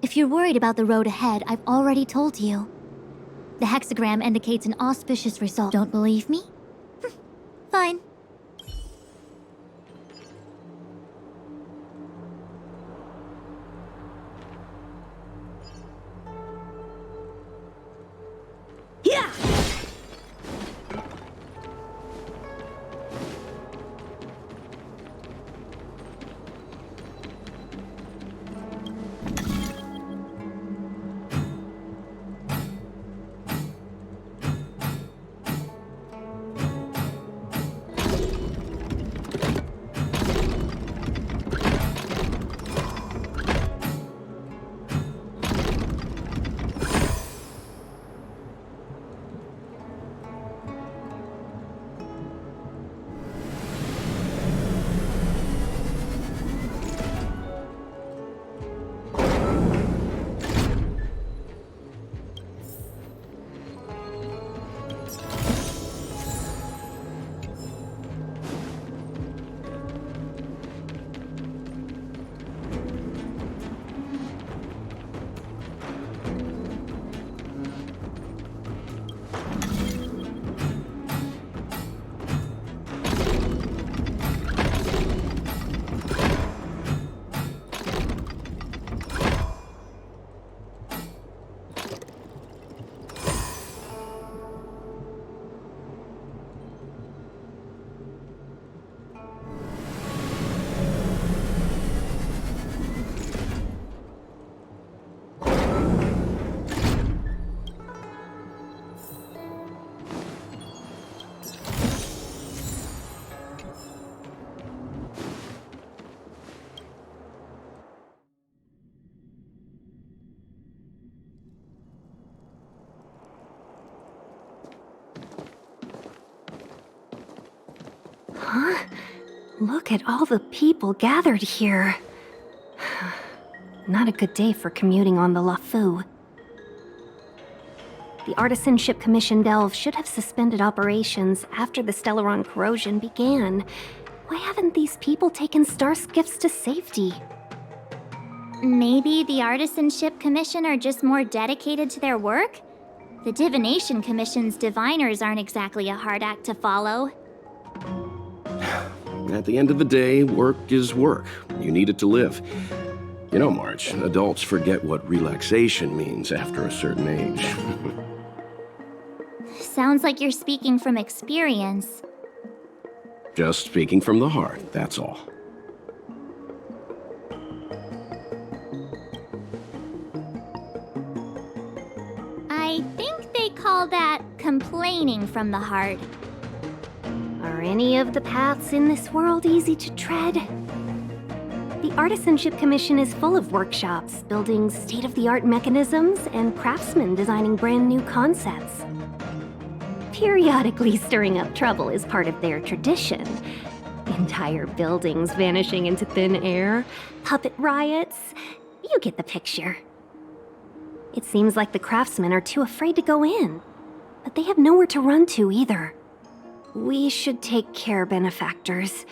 If you're worried about the road ahead, I've already told you. The hexagram indicates an auspicious result. Don't believe me? Fine. Yeah! Huh? Look at all the people gathered here. Not a good day for commuting on the LaFu. The Artisanship Commission Delve should have suspended operations after the Stellaron corrosion began. Why haven't these people taken star skiffs to safety? Maybe the Artisanship Commission are just more dedicated to their work? The Divination Commission's diviners aren't exactly a hard act to follow. At the end of the day, work is work. You need it to live. You know, March, adults forget what relaxation means after a certain age. Sounds like you're speaking from experience. Just speaking from the heart, that's all. I think they call that complaining from the heart. Are any of the paths in this world easy to tread? The Artisanship Commission is full of workshops, building state-of-the-art mechanisms, and craftsmen designing brand new concepts. Periodically stirring up trouble is part of their tradition. Entire buildings vanishing into thin air, puppet riots. You get the picture. It seems like the craftsmen are too afraid to go in, but they have nowhere to run to either. We should take care, benefactors.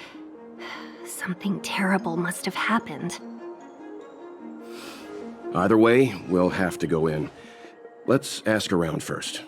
Something terrible must have happened. Either way, we'll have to go in. Let's ask around first.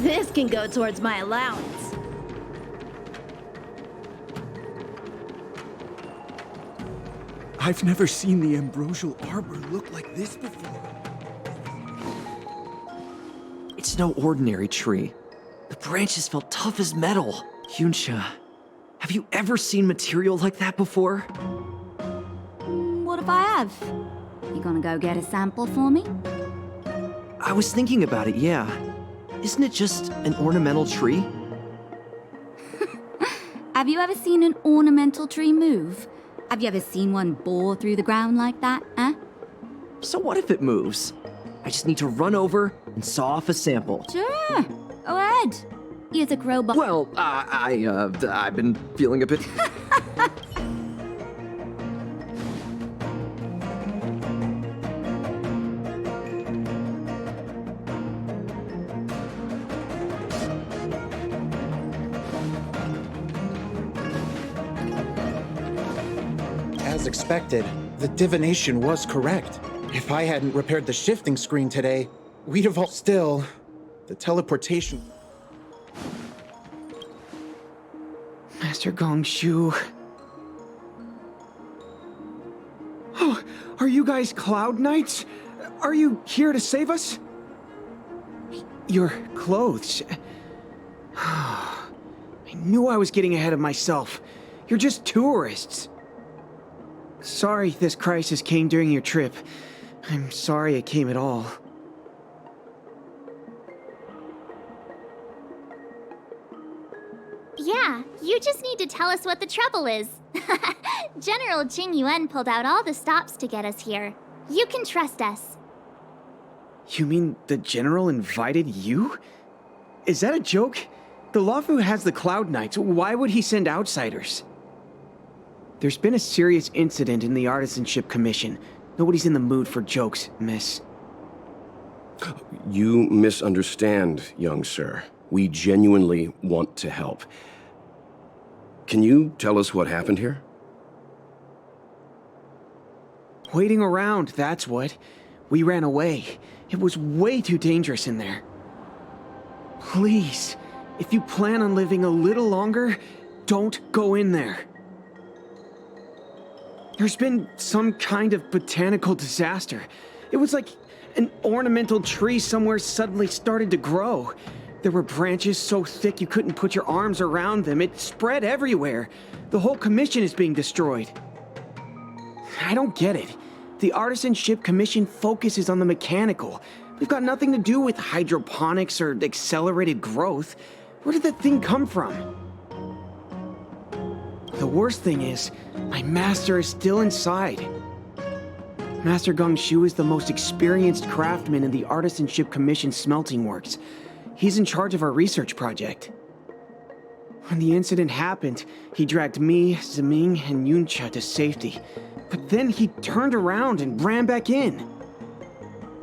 This can go towards my allowance. I've never seen the ambrosial arbor look like this before. It's no ordinary tree. The branches felt tough as metal. Yuncha, have you ever seen material like that before? What if I have? You gonna go get a sample for me? I was thinking about it, yeah. Isn't it just an ornamental tree? Have you ever seen an ornamental tree move? Have you ever seen one bore through the ground like that, eh? So what if it moves? I just need to run over and saw off a sample. Sure. Go ahead. Here's a crowbar. Well, I've been feeling a bit... As expected, the divination was correct. If I hadn't repaired the shifting screen today, we'd have all... Still, the teleportation... Master Gongshu. Oh, are you guys Cloud Knights? Are you here to save us? Your clothes. I knew I was getting ahead of myself. You're just tourists. Sorry this crisis came during your trip. I'm sorry it came at all. Yeah, you just need to tell us what the trouble is. General Jing Yuan pulled out all the stops to get us here. You can trust us. You mean the General invited you? Is that a joke? The Luofu has the Cloud Knights. Why would he send outsiders? There's been a serious incident in the Artisanship Commission. Nobody's in the mood for jokes, miss. You misunderstand, young sir. We genuinely want to help. Can you tell us what happened here? Waiting around, that's what. We ran away. It was way too dangerous in there. Please, if you plan on living a little longer, don't go in there. There's been some kind of botanical disaster. It was like an ornamental tree somewhere suddenly started to grow. There were branches so thick you couldn't put your arms around them. It spread everywhere. The whole commission is being destroyed. I don't get it. The Artisanship Commission focuses on the mechanical. We've got nothing to do with hydroponics or accelerated growth. Where did that thing come from? The worst thing is, my master is still inside. Master Gongshu is the most experienced craftsman in the Artisanship Commission smelting works. He's in charge of our research project. When the incident happened, he dragged me, Zeming, and Yuncha to safety. But then he turned around and ran back in.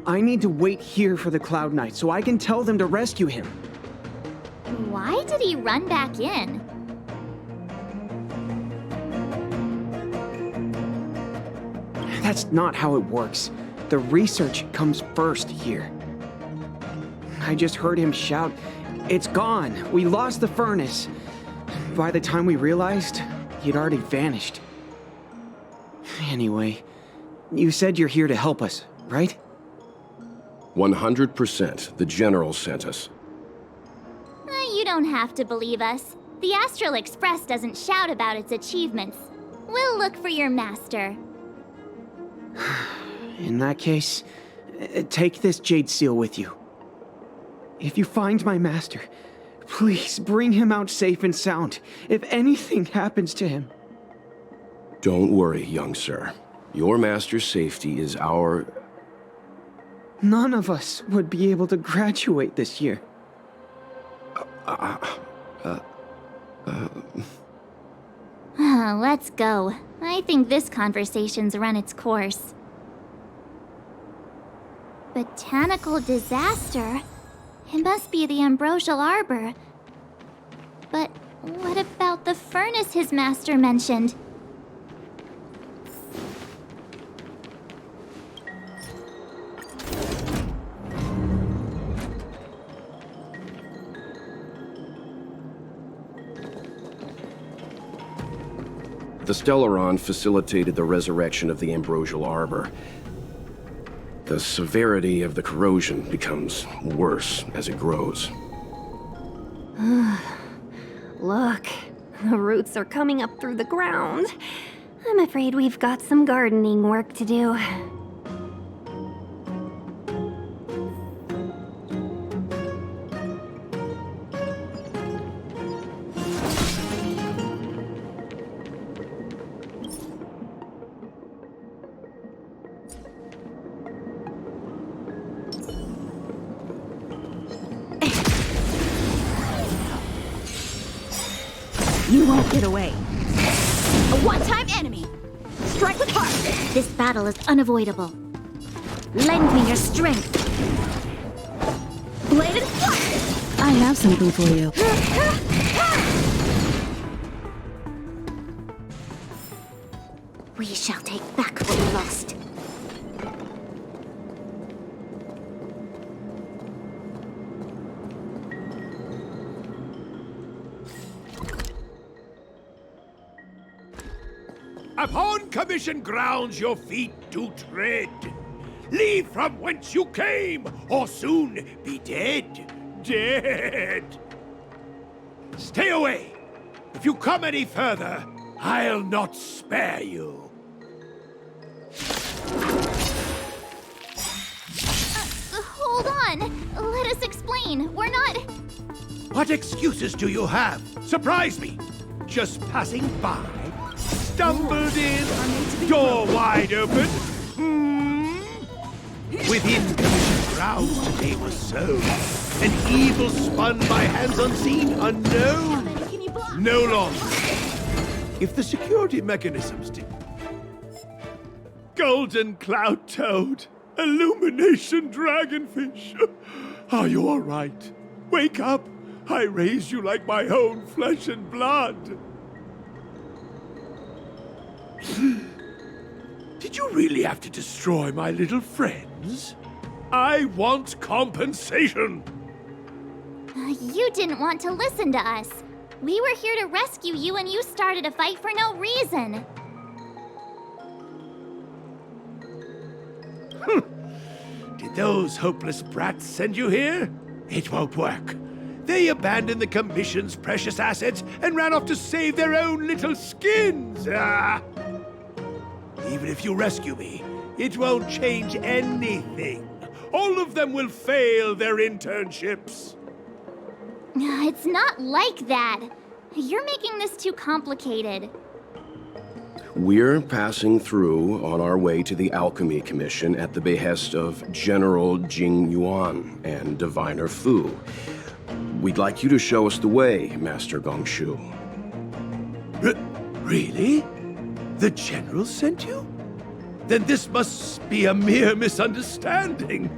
I need to wait here for the Cloud Knight so I can tell them to rescue him. Why did he run back in? That's not how it works. The research comes first here. I just heard him shout, "It's gone! We lost the furnace!" By the time we realized, he'd already vanished. Anyway, you said you're here to help us, right? 100%. The General sent us. You don't have to believe us. The Astral Express doesn't shout about its achievements. We'll look for your master. In that case, take this jade seal with you. If you find my master, please bring him out safe and sound. If anything happens to him. Don't worry, young sir. Your master's safety is our... None of us would be able to graduate this year. Let's go. I think this conversation's run its course. Botanical disaster? It must be the Ambrosial Arbor. But what about the furnace his master mentioned? The Stellaron facilitated the resurrection of the ambrosial arbor. The severity of the corrosion becomes worse as it grows. Look, the roots are coming up through the ground. I'm afraid we've got some gardening work to do. You won't get away. A one-time enemy! Strike with heart! This battle is unavoidable. Lend me your strength! Bladed fire! I have something for you. We shall take back what we lost. Upon commission grounds your feet do tread. Leave from whence you came, or soon be dead. Dead! Stay away! If you come any further, I'll not spare you. Hold on! Let us explain. We're not... What excuses do you have? Surprise me! Just passing by? Stumbled in, door wide open. Within commission grounds today was sown. An evil spun by hands unseen, unknown. No longer. If the security mechanisms did... Golden cloud toad, illumination dragonfish. Are you all right? Wake up. I raised you like my own flesh and blood. Did you really have to destroy my little friends? I want compensation! You didn't want to listen to us. We were here to rescue you and you started a fight for no reason. Did those hopeless brats send you here? It won't work. They abandoned the Commission's precious assets and ran off to save their own little skins. Even if you rescue me, it won't change anything. All of them will fail their internships. It's not like that. You're making this too complicated. We're passing through on our way to the Alchemy Commission at the behest of General Jing Yuan and Diviner Fu. We'd like you to show us the way, Master Gongshu. Really? The General sent you? Then this must be a mere misunderstanding.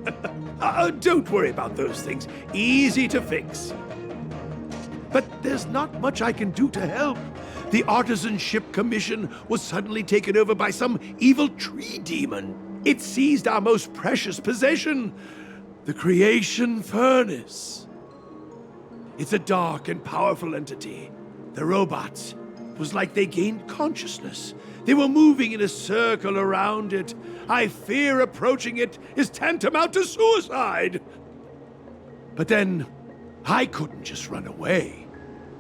Don't worry about those things. Easy to fix. But there's not much I can do to help. The Artisanship Commission was suddenly taken over by some evil tree demon. It seized our most precious possession, the Creation Furnace. It's a dark and powerful entity. The robots, it was like they gained consciousness. They were moving in a circle around it. I fear approaching it is tantamount to suicide. But then, I couldn't just run away,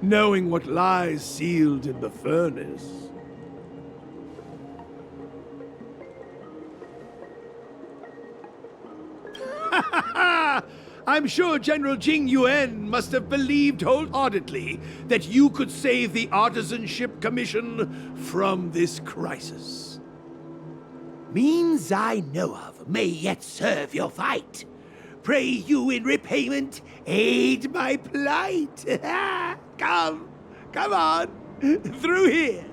knowing what lies sealed in the furnace. I'm sure General Jing Yuan must have believed wholeheartedly that you could save the Artisanship Commission from this crisis. Means I know of may yet serve your fight. Pray you in repayment aid my plight. Come on, through here.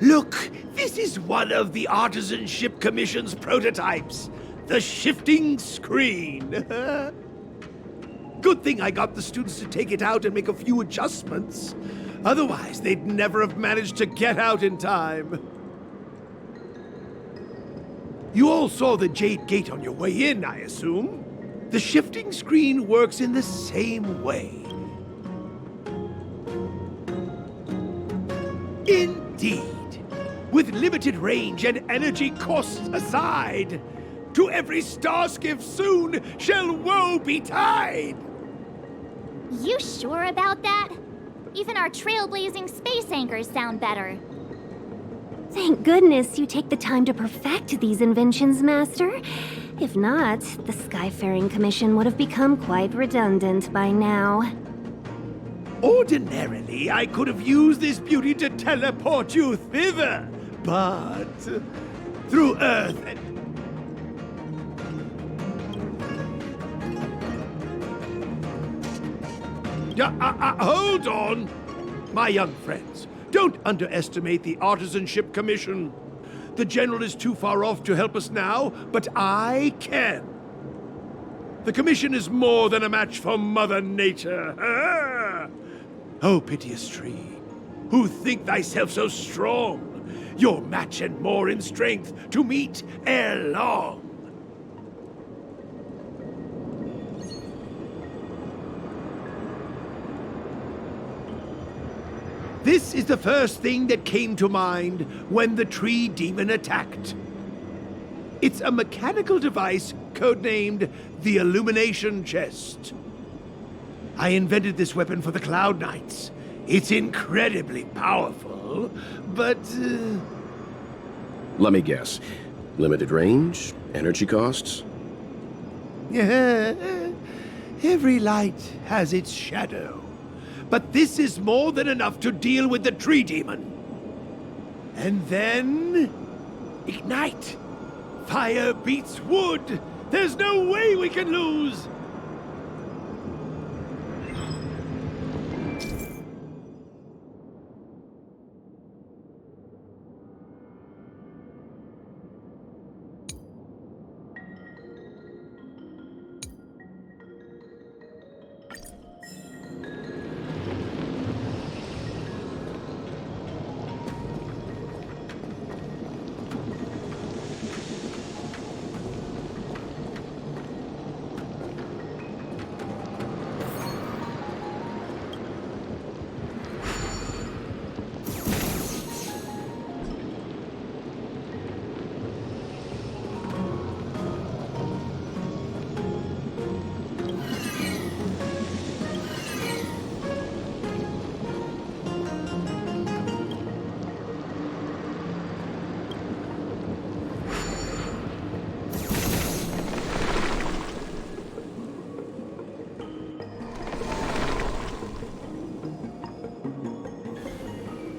Look, This is one of the Artisanship Commission's prototypes, the shifting screen. Good thing I got the students to take it out and make a few adjustments. Otherwise, they'd never have managed to get out in time. You all saw the Jade Gate on your way in, I assume? The shifting screen works in the same way. Indeed. With limited range and energy costs aside, to every starskiff soon shall woe betide! You sure about that? Even our trailblazing space anchors sound better. Thank goodness you take the time to perfect these inventions, Master. If not, the Skyfaring Commission would have become quite redundant by now. Ordinarily, I could have used this beauty to teleport you thither, but through Earth and... hold on! My young friends, don't underestimate the Artisanship Commission. The General is too far off to help us now, but I can. The Commission is more than a match for Mother Nature. Oh, piteous tree, who think thyself so strong? Your match and more in strength to meet ere long. This is the first thing that came to mind when the tree demon attacked. It's a mechanical device codenamed the Illumination Chest. I invented this weapon for the Cloud Knights. It's incredibly powerful, but... Let me guess. Limited range? Energy costs? Yeah, every light has its shadow. But this is more than enough to deal with the tree demon. And then... ignite! Fire beats wood! There's no way we can lose!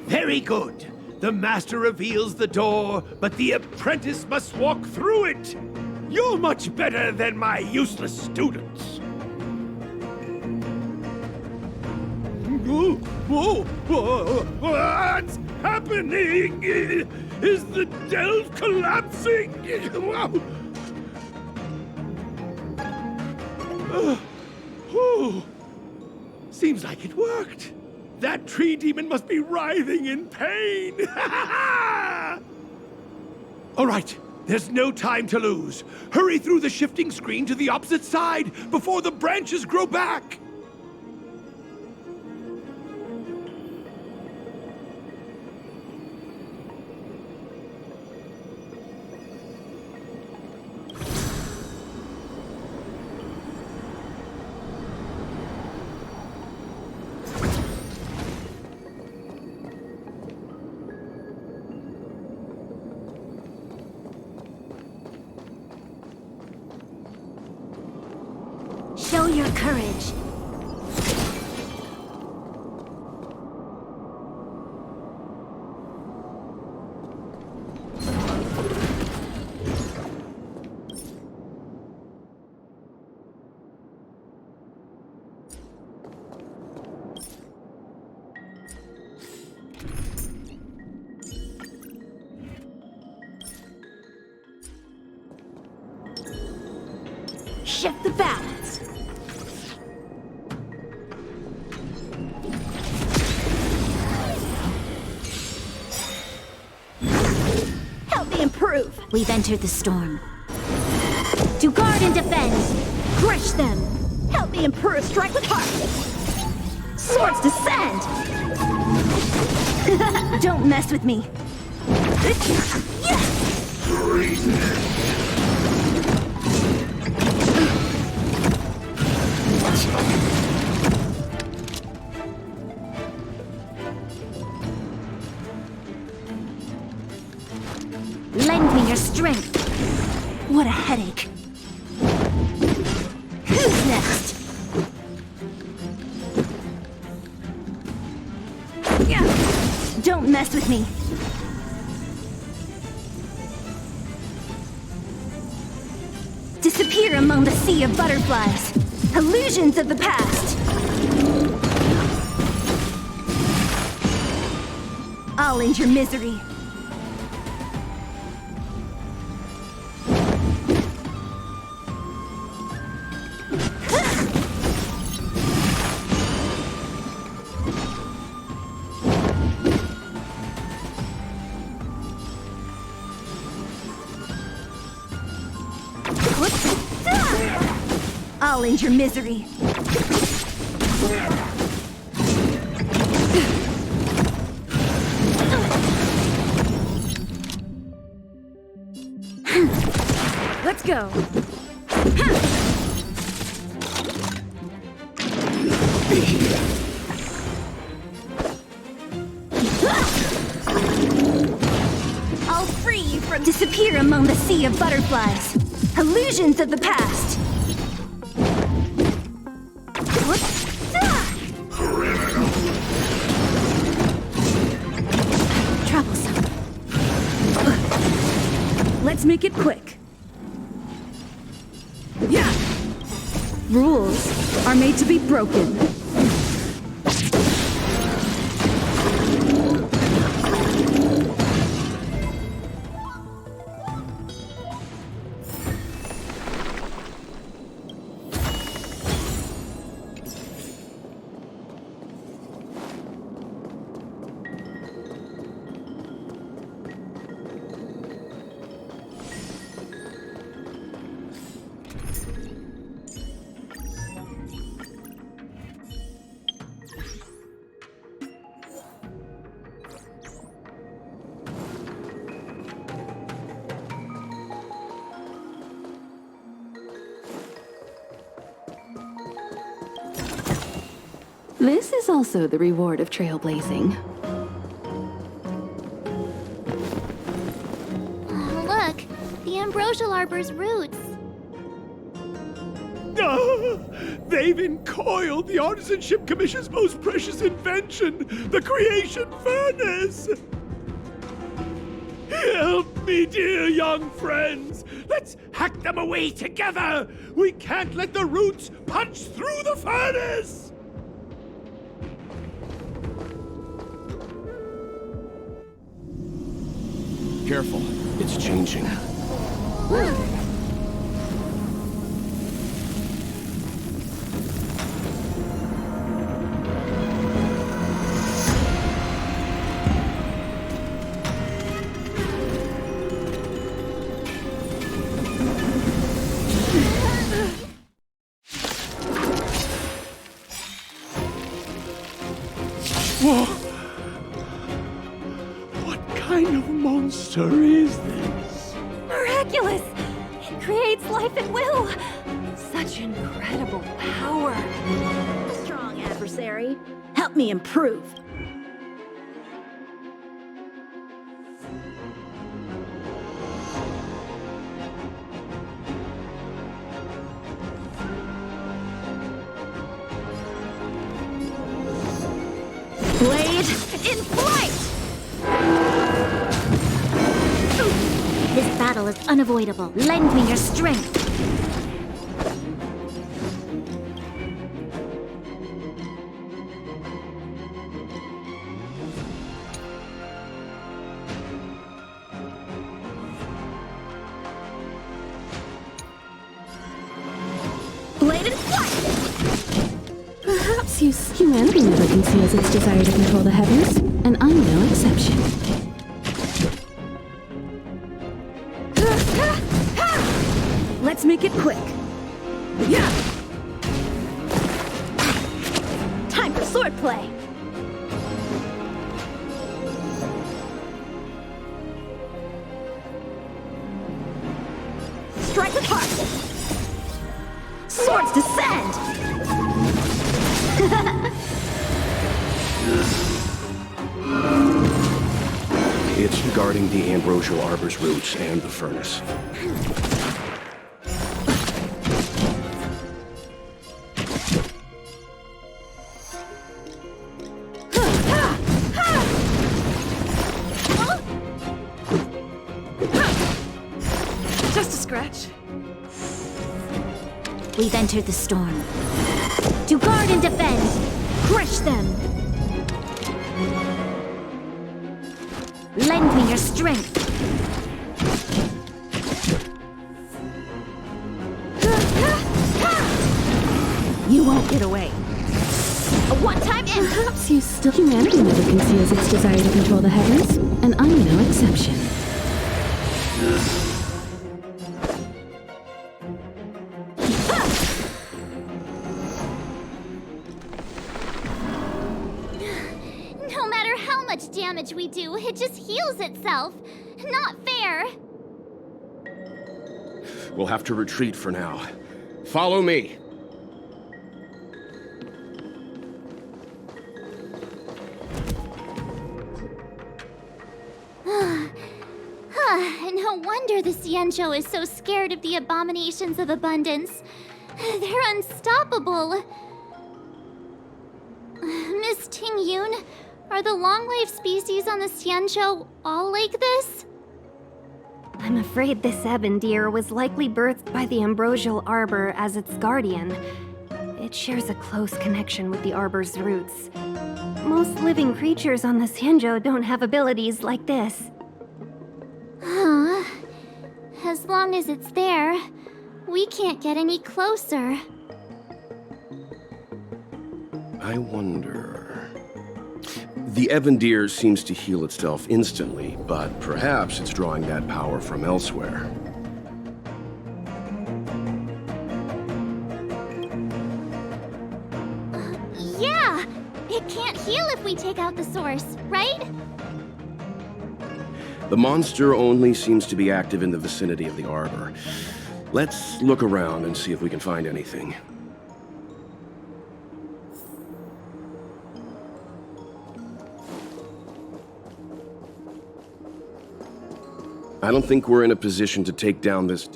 Very good. The master reveals the door, but the apprentice must walk through it. You're much better than my useless students. What's happening? Is the delve collapsing? Seems like it worked. That tree demon must be writhing in pain! All right, there's no time to lose. Hurry through the shifting screen to the opposite side before the branches grow back! Show your courage. shift the balance. Help me improve. We've entered the storm. To guard and defend. Crush them. Help me improve. Strike with heart. Swords descend. Don't mess with me. Lend me your strength. What a headache. Who's next? Don't mess with me. Disappear among the sea of butterflies. Illusions of the past. I'll end your misery. I'll end your misery. Let's go. I'll free you from disappear among the sea of butterflies. Illusions of the past. Troublesome. Let's make it quick. Yeah. Rules are made to be broken. This is also the reward of trailblazing. Look, the ambrosial arbor's roots. They've encoiled the Artisanship Commission's most precious invention, the creation furnace! Help me, dear young friends! Let's hack them away together! We can't let the roots punch through the furnace! Careful, it's changing. Whoa! What kind of monster is this? Miraculous! It creates life at will! Such incredible power! Strong adversary. Help me improve. Blade in flight! This battle is unavoidable. Lend me your strength. activated flight! Perhaps humanity never conceals its desire to control the heavens, and I'm no exception. Let's make it quick. Yeah! Time for swordplay! Strike with heart! Swords descend! It's guarding the ambrosial arbor's roots and the furnace. Just a scratch. We've entered the storm. To guard and defend! Crush them! Lend me your strength! You won't get away. A one-time in! Perhaps humanity never conceals its desire to control the heavens, and I'm no exception. No matter how much damage we do, it just heals itself. Not fair. We'll have to retreat for now. Follow me. No wonder the Xianzhou is so scared of the abominations of abundance. They're unstoppable. Miss Tingyun, are the long-life species on the Xianzhou all like this? I'm afraid this Ebendir was likely birthed by the ambrosial arbor as its guardian. It shares a close connection with the arbor's roots. Most living creatures on the Xianzhou don't have abilities like this. Huh. As long as it's there, we can't get any closer. I wonder... The Ebendir seems to heal itself instantly, but perhaps it's drawing that power from elsewhere. Yeah! It can't heal if we take out the source, right? The monster only seems to be active in the vicinity of the arbor. Let's look around and see if we can find anything. I don't think we're in a position to take down this...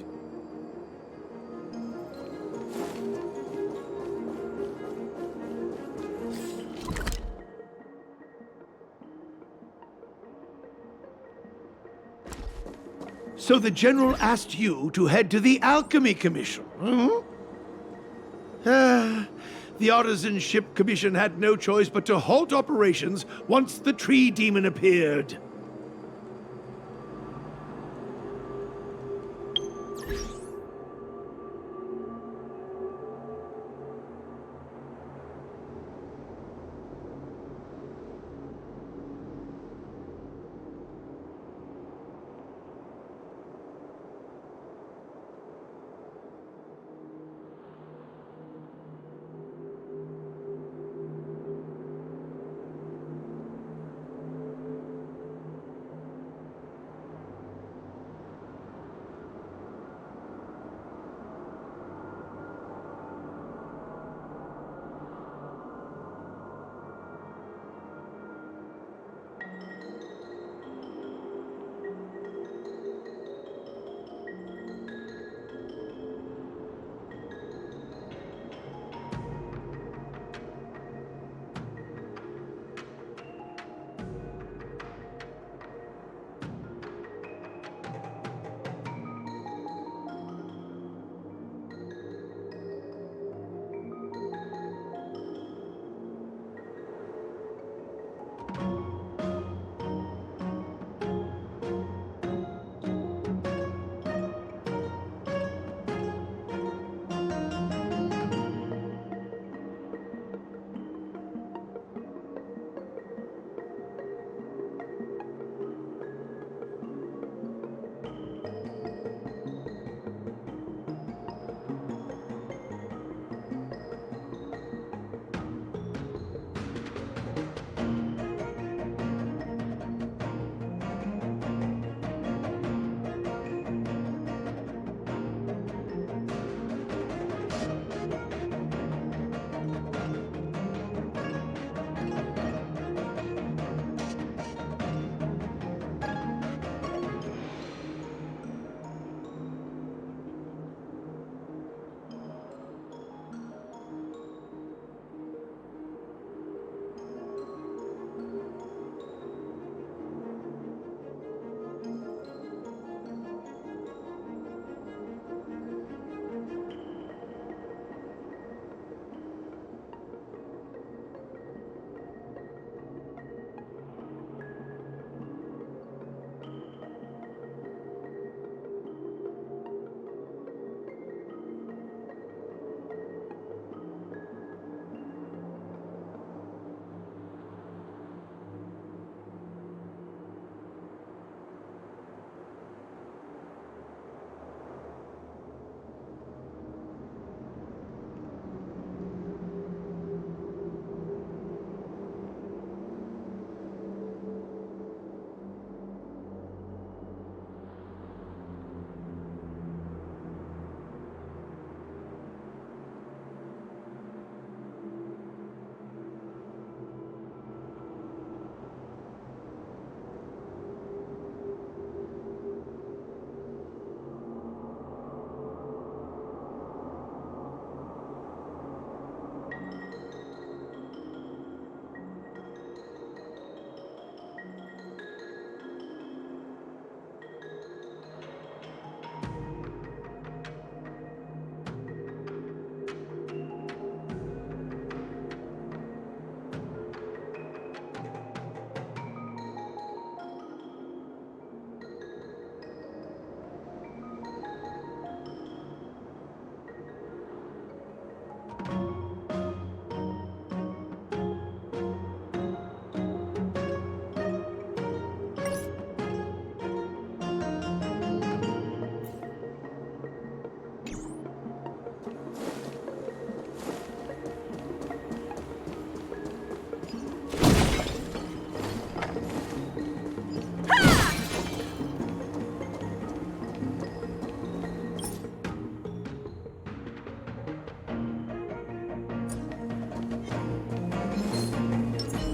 So the General asked you to head to the Alchemy Commission, hmm? The Artisan Ship Commission had no choice but to halt operations once the Tree Demon appeared.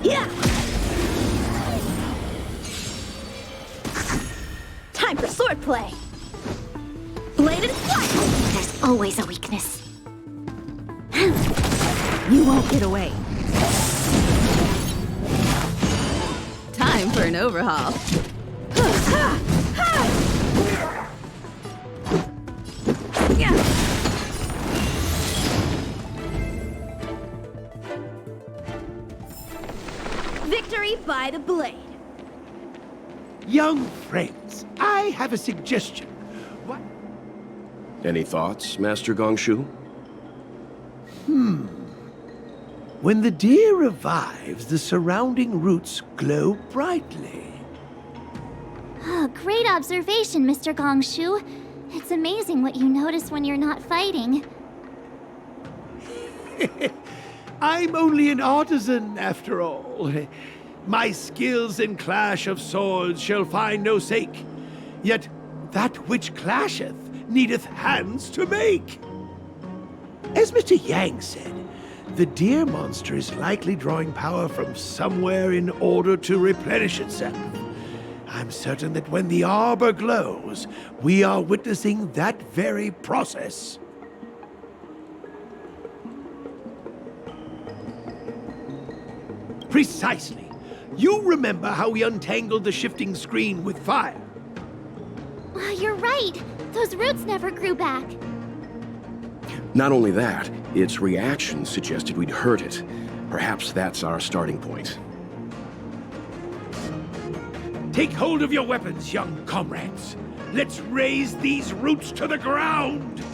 Yeah! Time for swordplay! Blade and flight! There's always a weakness. You won't get away. Time for an overhaul. Victory by the blade. Young friends, I have a suggestion. What? Any thoughts, Master Gongshu? When the deer revives, the surrounding roots glow brightly. Oh, great observation, Mr. Gongshu. It's amazing what you notice when you're not fighting. I'm only an artisan, after all. My skills in clash of swords shall find no sake. Yet that which clasheth needeth hands to make. As Mr. Yang said, the deer monster is likely drawing power from somewhere in order to replenish itself. I'm certain that when the arbor glows, we are witnessing that very process. Precisely. You remember how we untangled the shifting screen with fire? You're right. Those roots never grew back. Not only that, its reaction suggested we'd hurt it. Perhaps that's our starting point. Take hold of your weapons, young comrades. Let's raze these roots to the ground!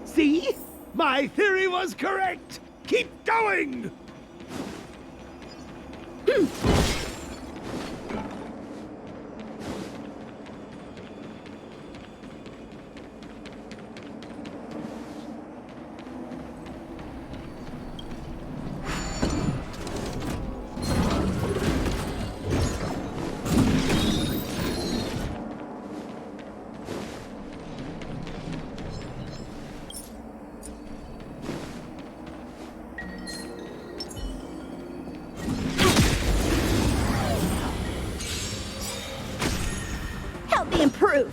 See? My theory was correct! Keep going! Help me improve.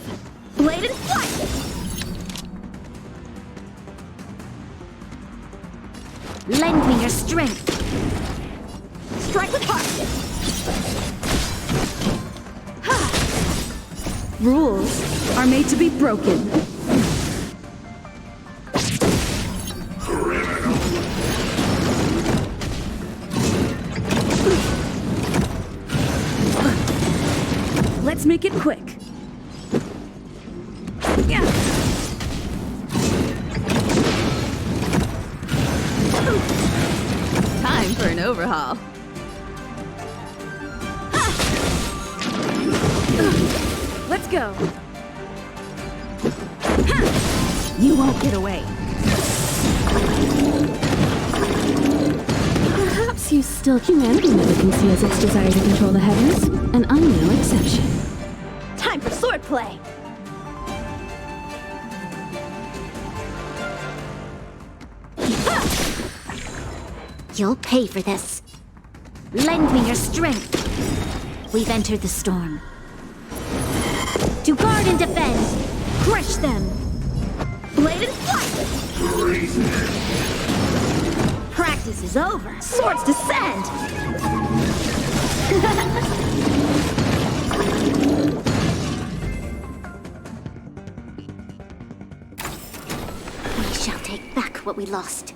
Blade and flight. Lend me your strength. Strike with heart. Rules are made to be broken. Let's make it quick. Time for an overhaul. Let's go. You won't get away. Perhaps you still humanity never conceals its desire to control the heavens, and I'm no exception. Time for swordplay. You'll pay for this. Lend me your strength. We've entered the storm. To guard and defend. Crush them. Blade and flight. Practice is over. Swords descend. shall take back what we lost.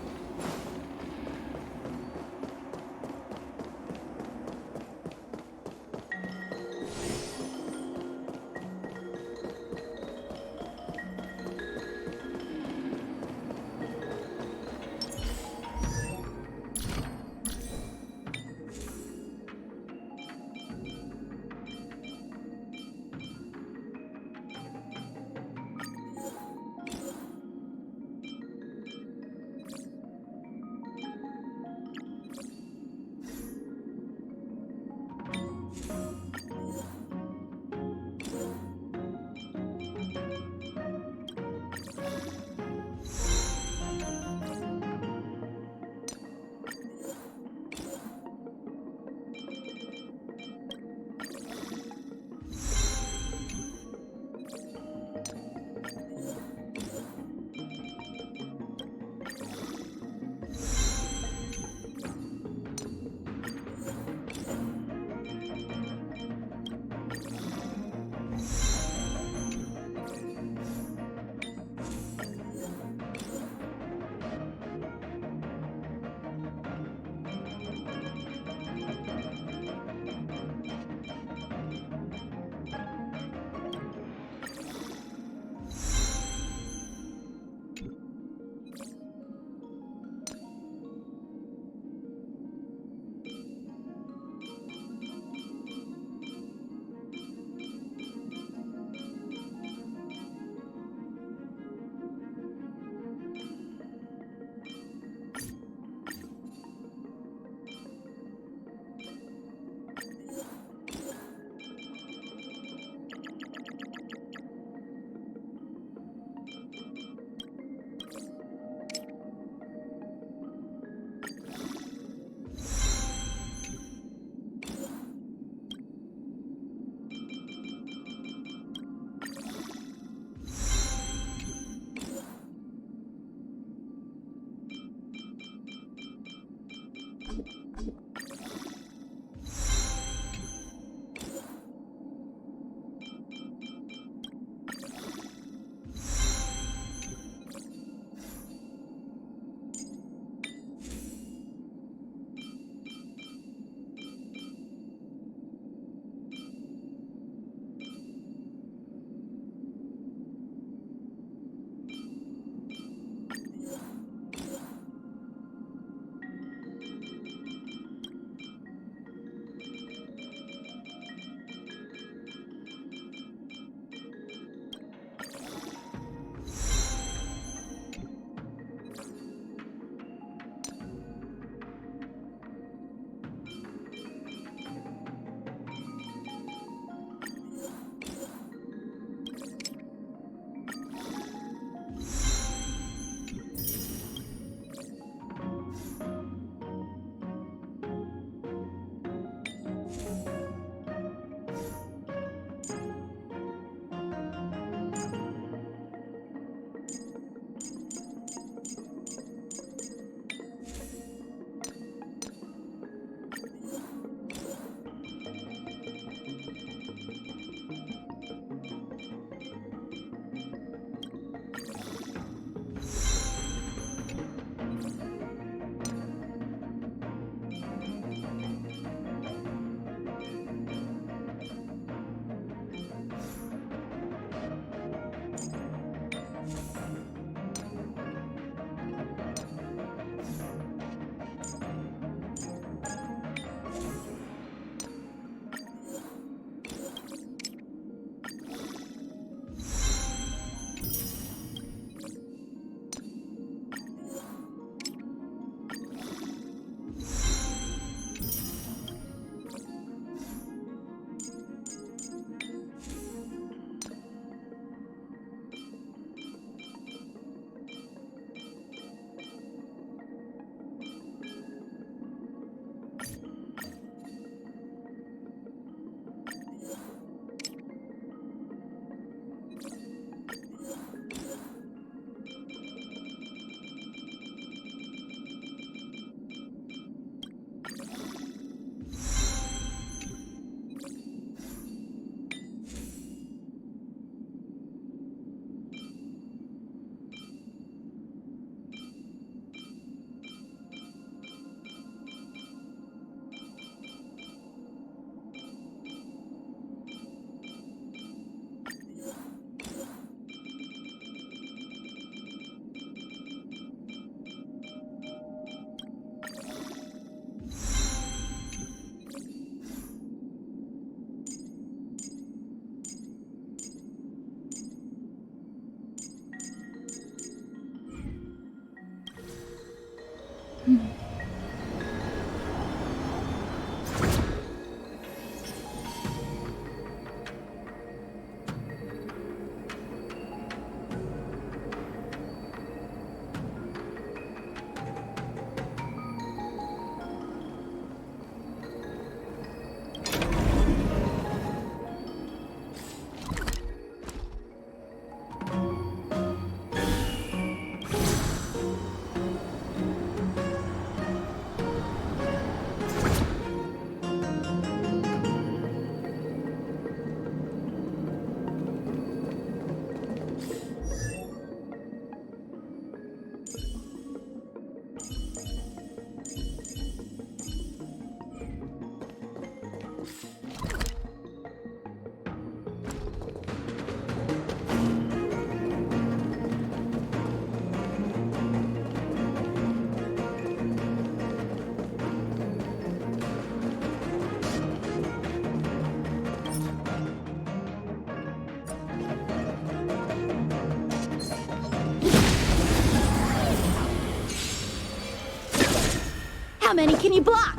How many can you block?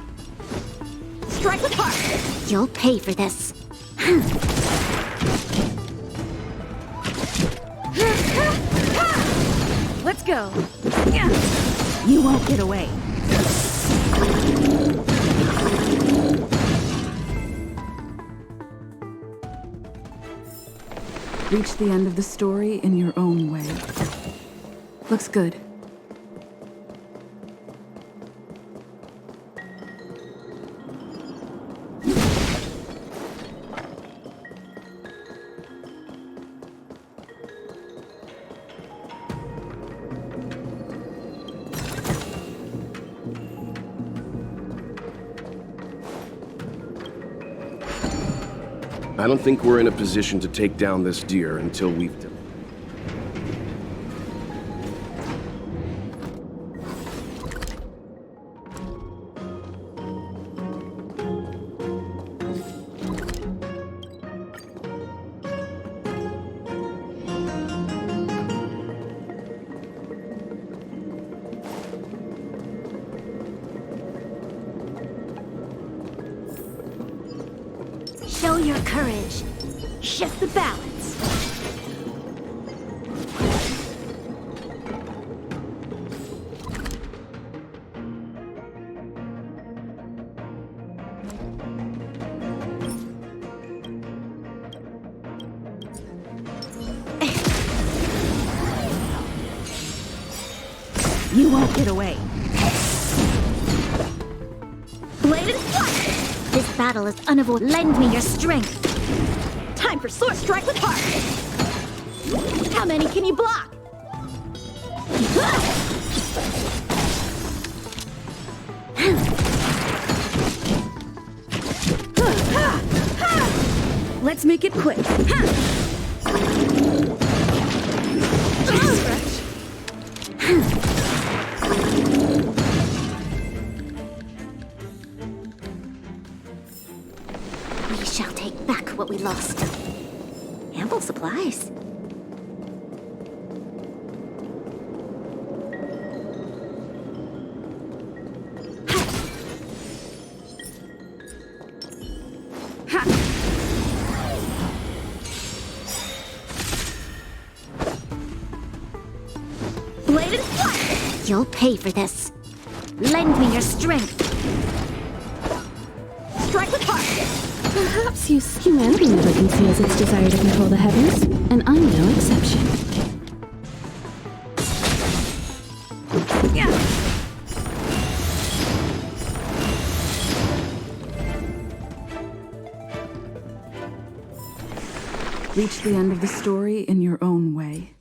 Strike with heart! You'll pay for this. Let's go. You won't get away. Reach the end of the story in your own way. Looks good. I don't think we're in a position to take down this deer until we've done. Show your courage. Shift the balance. You won't get away. Blade and fire! This battle is unavoidable. Lend me your strength. Time for sword strike with heart. How many can you block? Let's make it quick. We shall take back what we lost. Ample supplies. Blade and fire! You'll pay for this. Lend me your strength. Strike with heart! Perhaps humanity never conceals its desire to control the heavens, and I'm no exception. Reach the end of the story in your own way.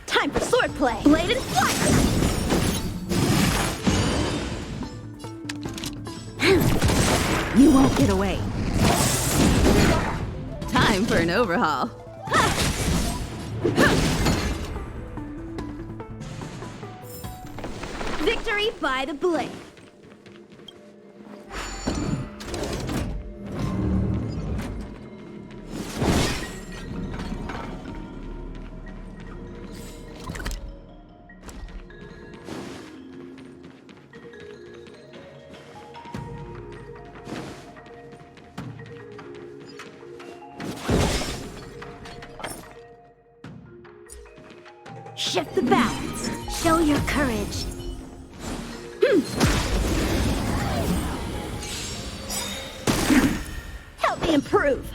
Time for swordplay! Blade and fire! You won't get away. Time for an overhaul. Victory by the blade. shift the balance. Show your courage. Help me improve.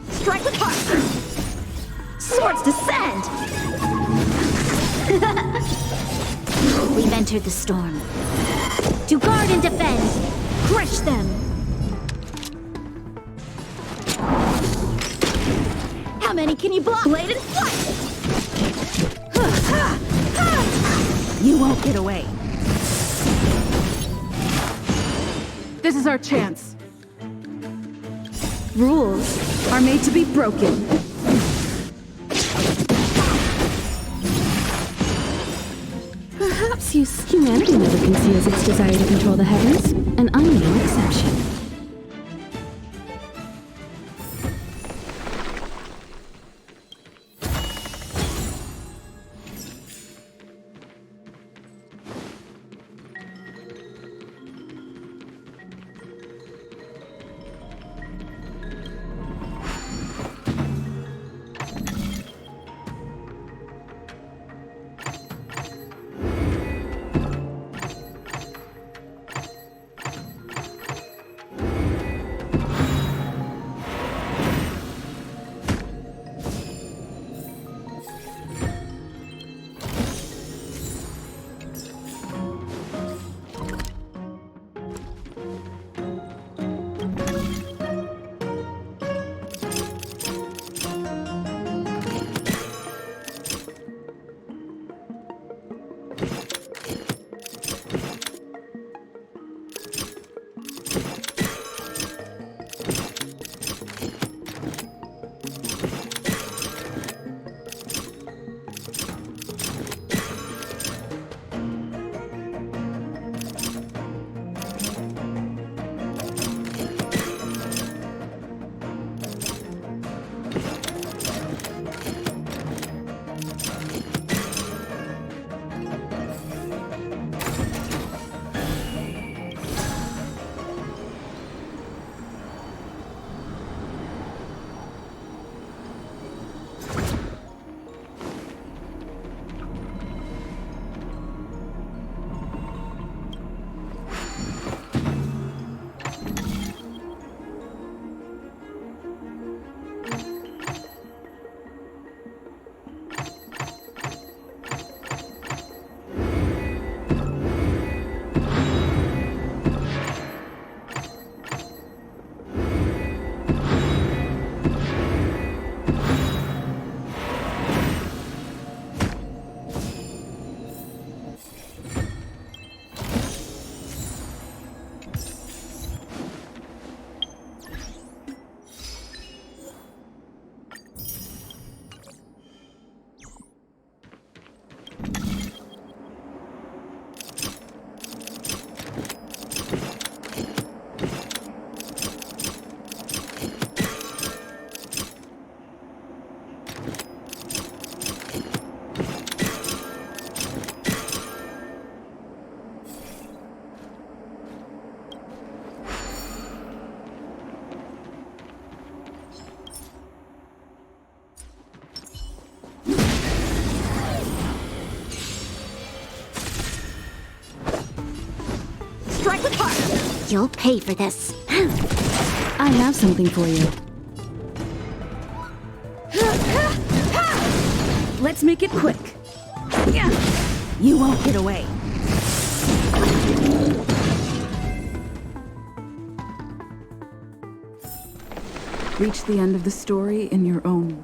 Strike with heart. Swords descend. We've entered the storm. To guard and defend. Crush them. How many can you block? Blade and flight. You won't get away. This is our chance. Rules are made to be broken. Perhaps humanity never conceals its desire to control the heavens, and I'm no exception. Strike with heart. You'll pay for this. I have something for you. Let's make it quick. You won't get away. Reach the end of the story in your own.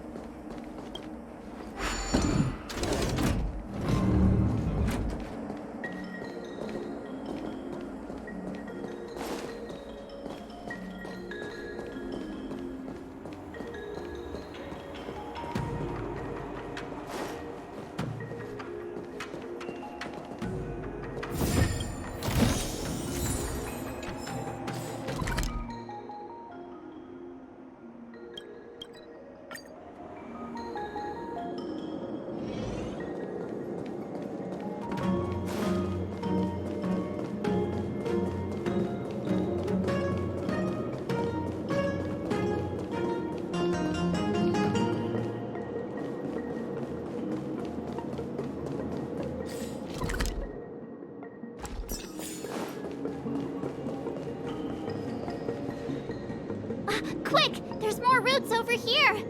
Quick! There's more roots over here!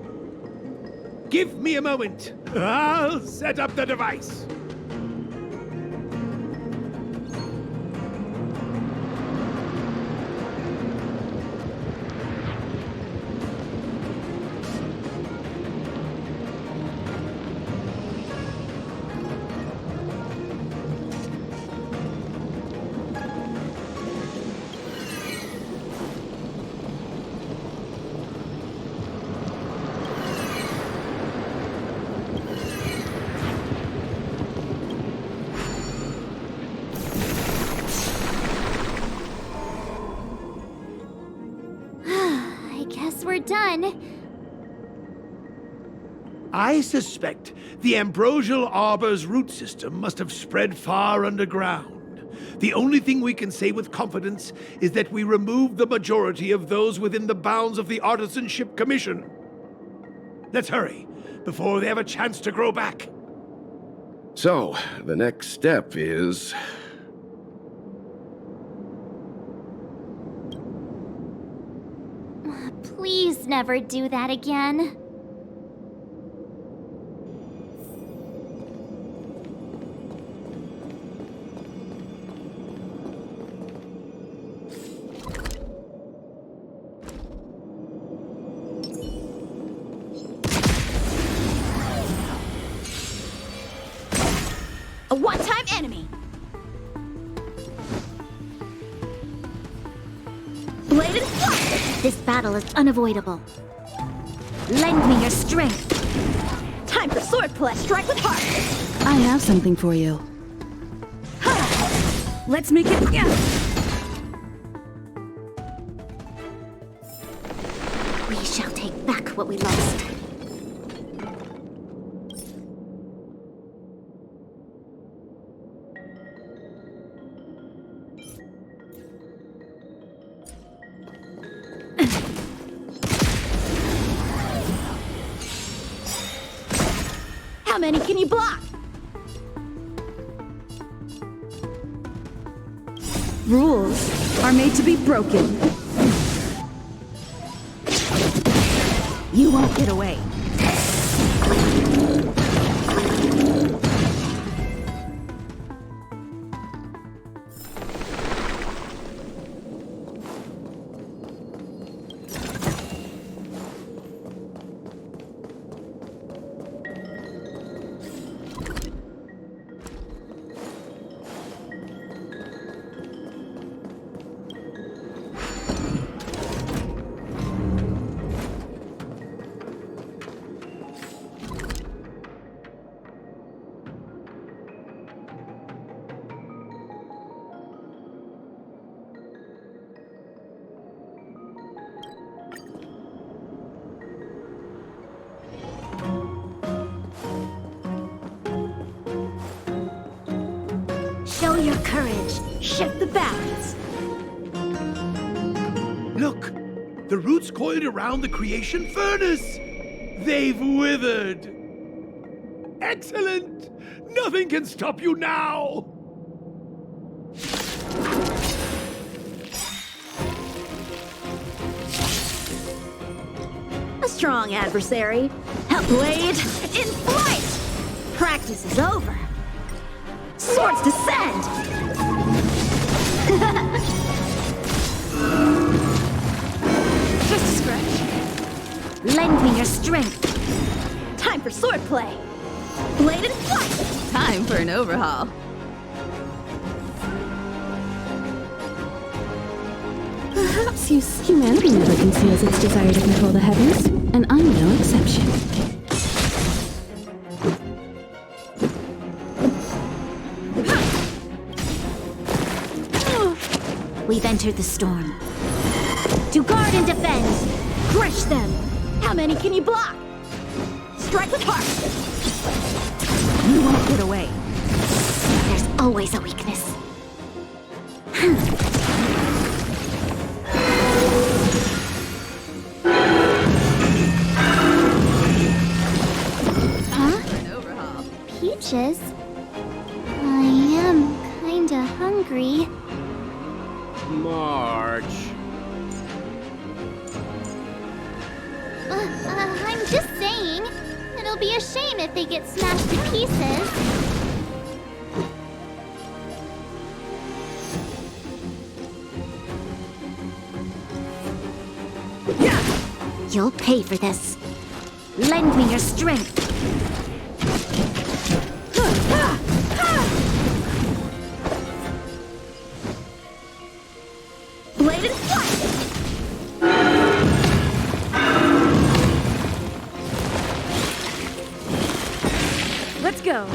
Give me a moment. I'll set up the device. We're done. I suspect the Ambrosial Arbor's root system must have spread far underground. The only thing we can say with confidence is that we removed the majority of those within the bounds of the Artisanship Commission. Let's hurry, before they have a chance to grow back. So, the next step is... Please never do that again. A one-time enemy! Bladed fire! This battle is unavoidable. Lend me your strength. Time for swordplay. Strike with heart. I have something for you. Let's make it. We shall take back what we lost. How many can you block? Rules are made to be broken. You won't get away. Show your courage. Shift the balance. Look! The roots coiled around the creation furnace! They've withered! Excellent! Nothing can stop you now! A strong adversary. A blade in flight! Practice is over. Swords descend! Just a scratch. Lend me your strength. Time for swordplay. Blade in flight! Time for an overhaul. Perhaps humanity never conceals its desire to control the heavens, and I'm no exception. We've entered the storm. To guard and defend! Crush them! How many can you block? Strike with heart! You won't get away. There's always a weakness. Huh? Peaches? I am kinda hungry. March. I'm just saying. It'll be a shame if they get smashed to pieces. You'll pay for this. Lend me your strength. Blade and flight! Let's go.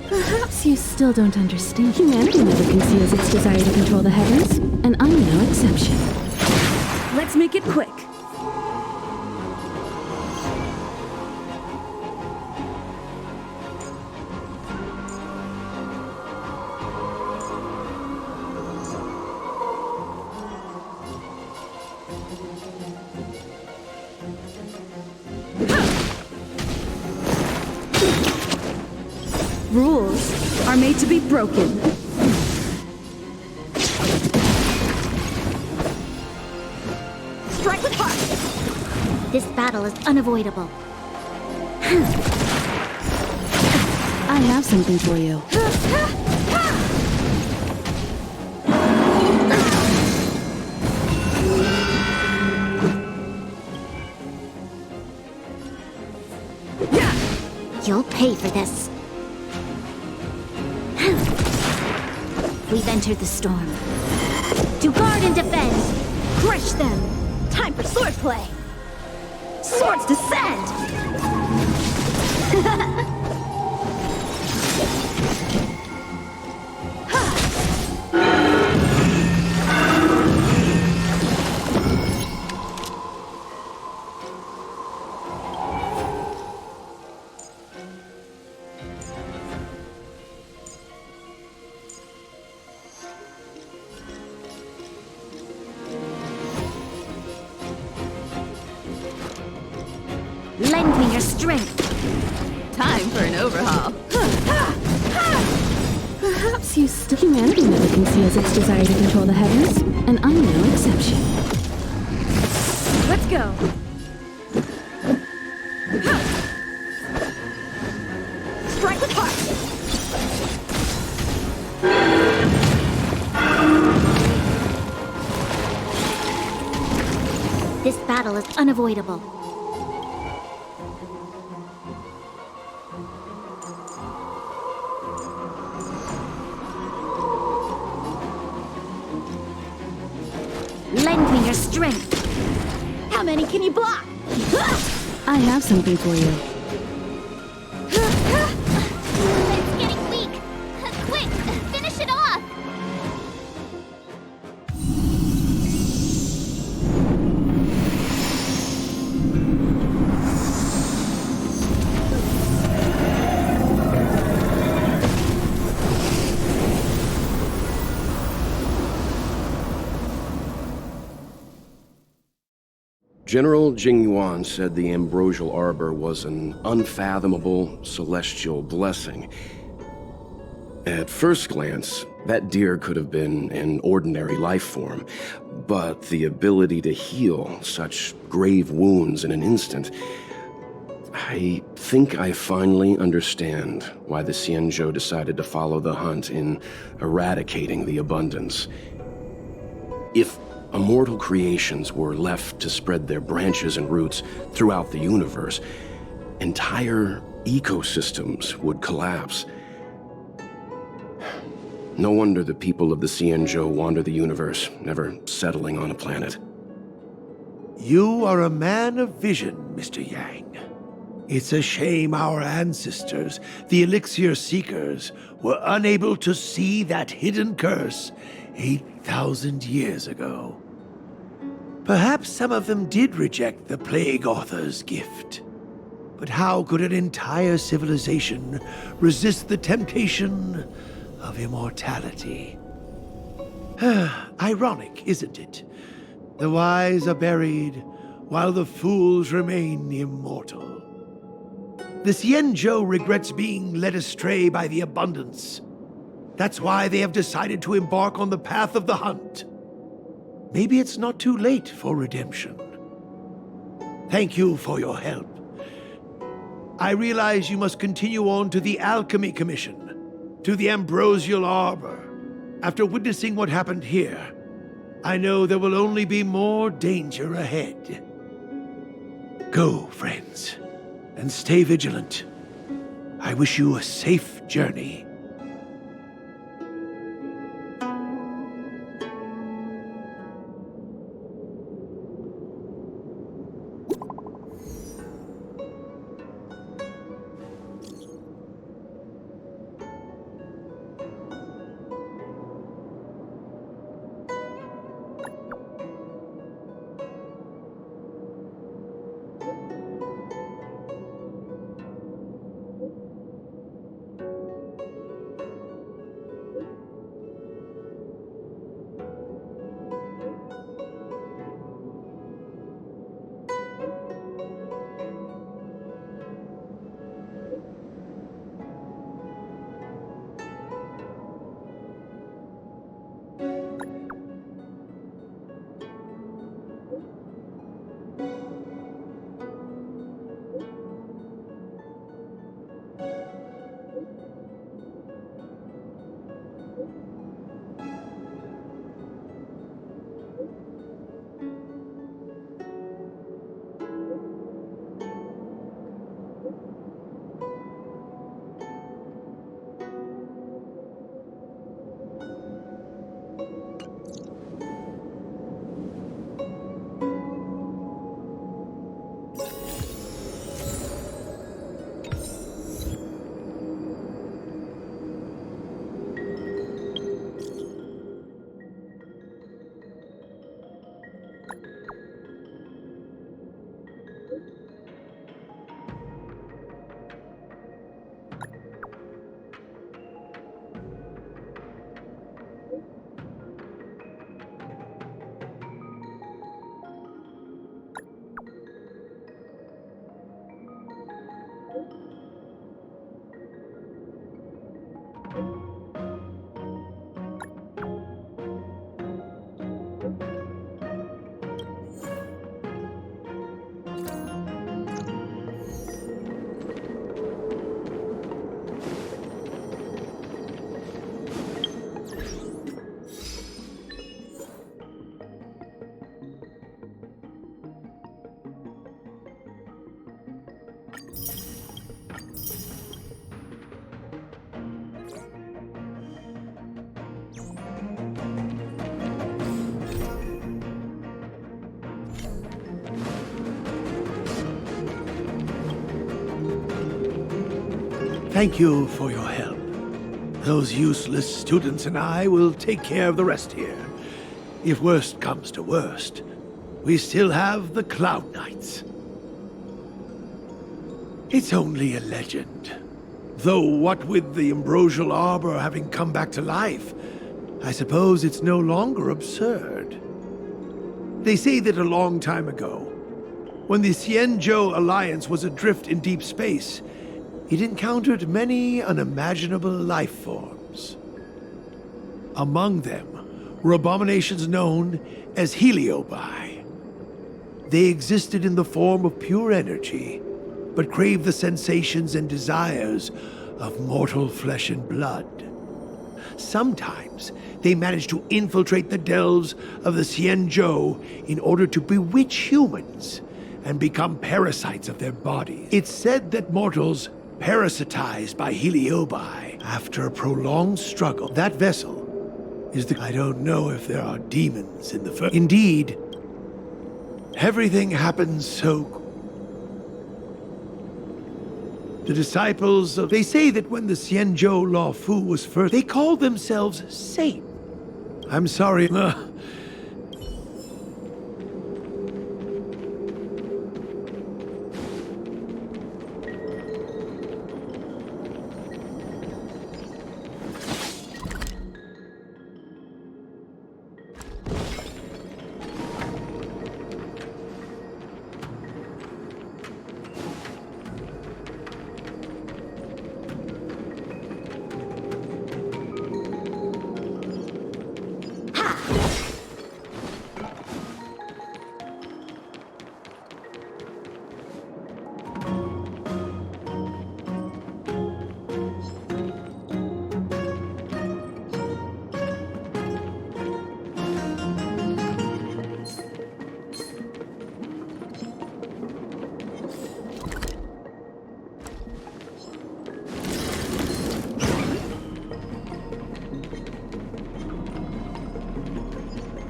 Perhaps you still don't understand. Humanity never conceals its desire to control the heavens, and I'm no exception. Let's make it quick. Rules are made to be broken. Strike with heart! This battle is unavoidable. I have something for you. You'll pay for this. We've entered the storm. To guard and defend! Crush them! Time for swordplay! Swords descend! Lend me your strength. Time for an overhaul. Perhaps you still. Humanity never conceals its desire to control the heavens, and I'm no exception. Let's go. Strike with heart. This battle is unavoidable. Lend me your strength. How many can you block? I have something for you. It's getting weak. Quick, finish it off. General Jing Yuan said the ambrosial arbor was an unfathomable celestial blessing. At first glance, that deer could have been an ordinary life form, but the ability to heal such grave wounds in an instant... I think I finally understand why the Xianzhou decided to follow the hunt in eradicating the abundance. If immortal creations were left to spread their branches and roots throughout the universe, entire ecosystems would collapse. No wonder the people of the Xianzhou wander the universe, never settling on a planet. You are a man of vision, Mr. Yang. It's a shame our ancestors, the Elixir Seekers, were unable to see that hidden curse 8,000 years ago. Perhaps some of them did reject the Plague Author's gift. But how could an entire civilization resist the temptation of immortality? Ironic, isn't it? The wise are buried, while the fools remain immortal. The Xianzhou regrets being led astray by the abundance. That's why they have decided to embark on the path of the hunt. Maybe it's not too late for redemption. Thank you for your help. I realize you must continue on to the Alchemy Commission, to the Ambrosial Arbor. After witnessing what happened here, I know there will only be more danger ahead. Go, friends, and stay vigilant. I wish you a safe journey. Thank you for your help. Those useless students and I will take care of the rest here. If worst comes to worst, we still have the Cloud Knights. It's only a legend. Though what with the Ambrosial Arbor having come back to life, I suppose it's no longer absurd. They say that a long time ago, when the Xianzhou Alliance was adrift in deep space, it encountered many unimaginable life forms. Among them were abominations known as Heliobi. They existed in the form of pure energy, but craved the sensations and desires of mortal flesh and blood. Sometimes they managed to infiltrate the delves of the Xianzhou in order to bewitch humans and become parasites of their bodies. It's said that mortals parasitized by Heliobi after a prolonged struggle. That vessel is the... I don't know if there are demons in the... Indeed, everything happens so... The disciples of... They say that when the Xianzhou Law Fu was first, they called themselves Satan. I'm sorry,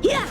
Yeah!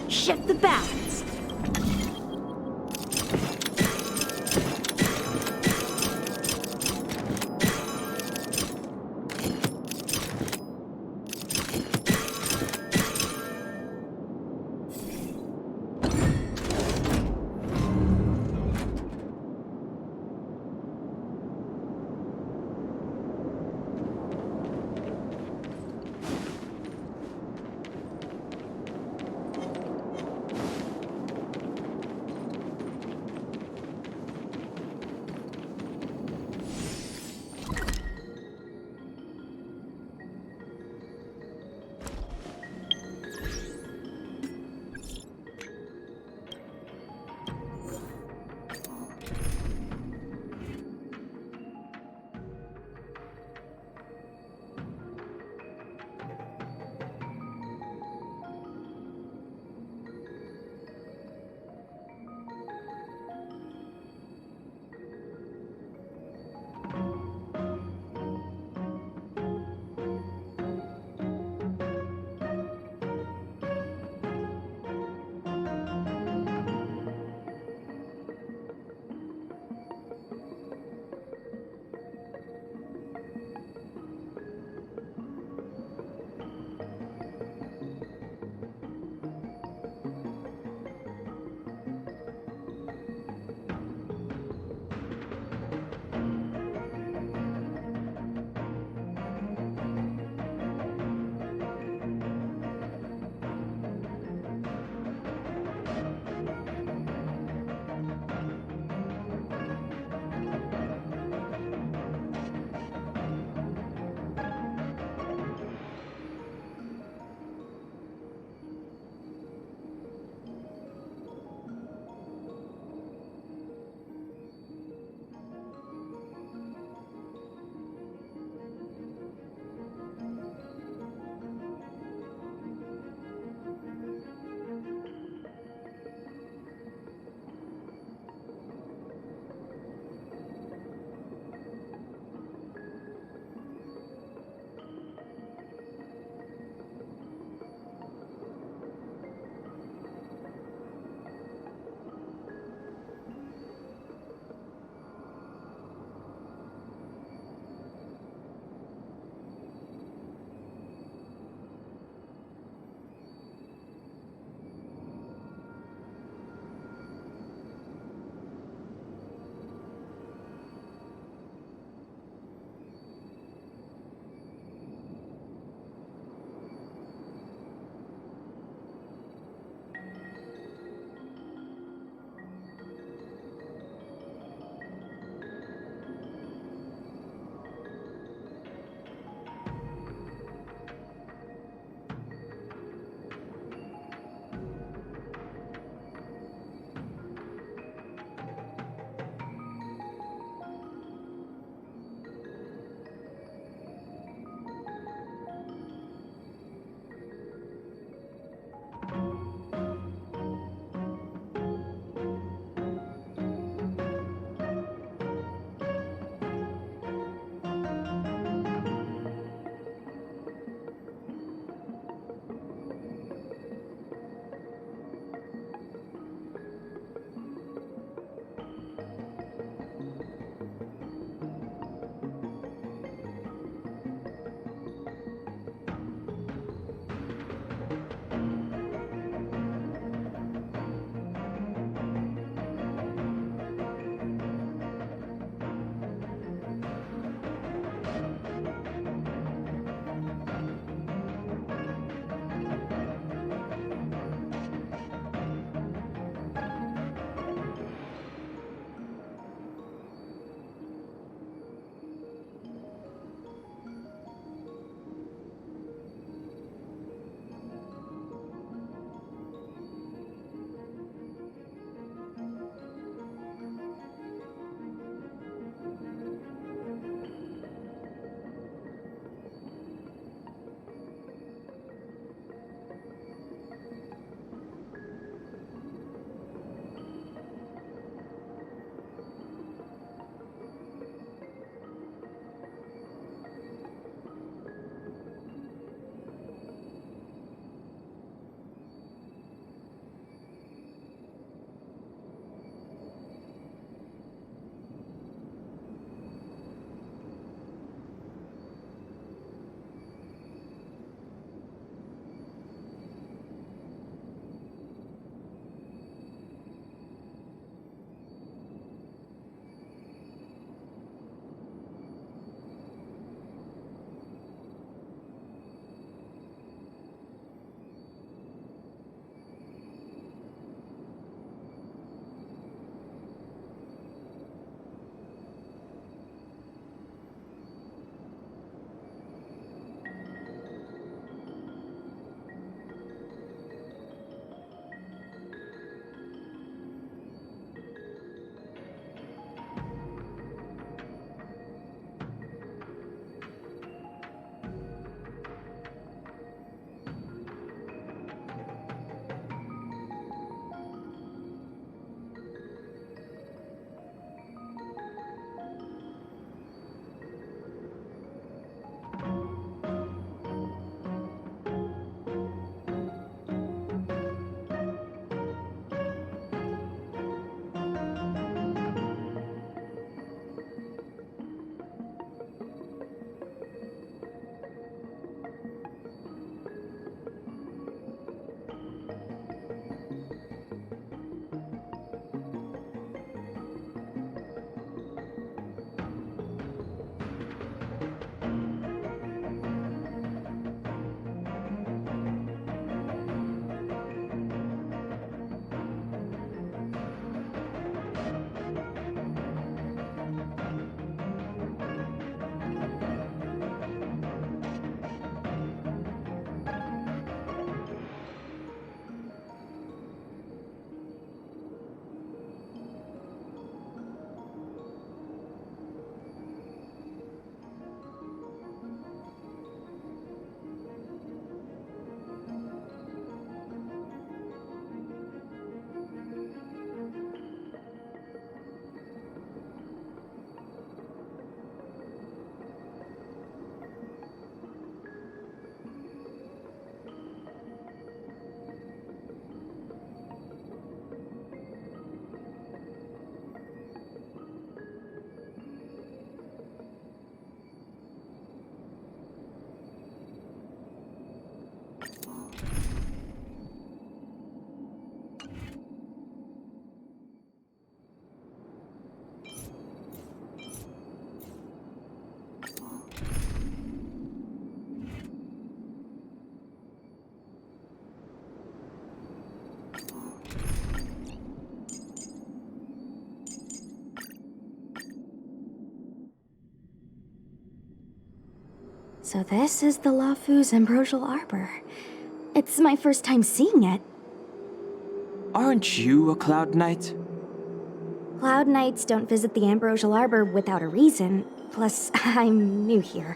Shift the balance. So this is the Lafu's Ambrosial Arbor. It's my first time seeing it. Aren't you a Cloud Knight? Cloud Knights don't visit the Ambrosial Arbor without a reason. Plus, I'm new here.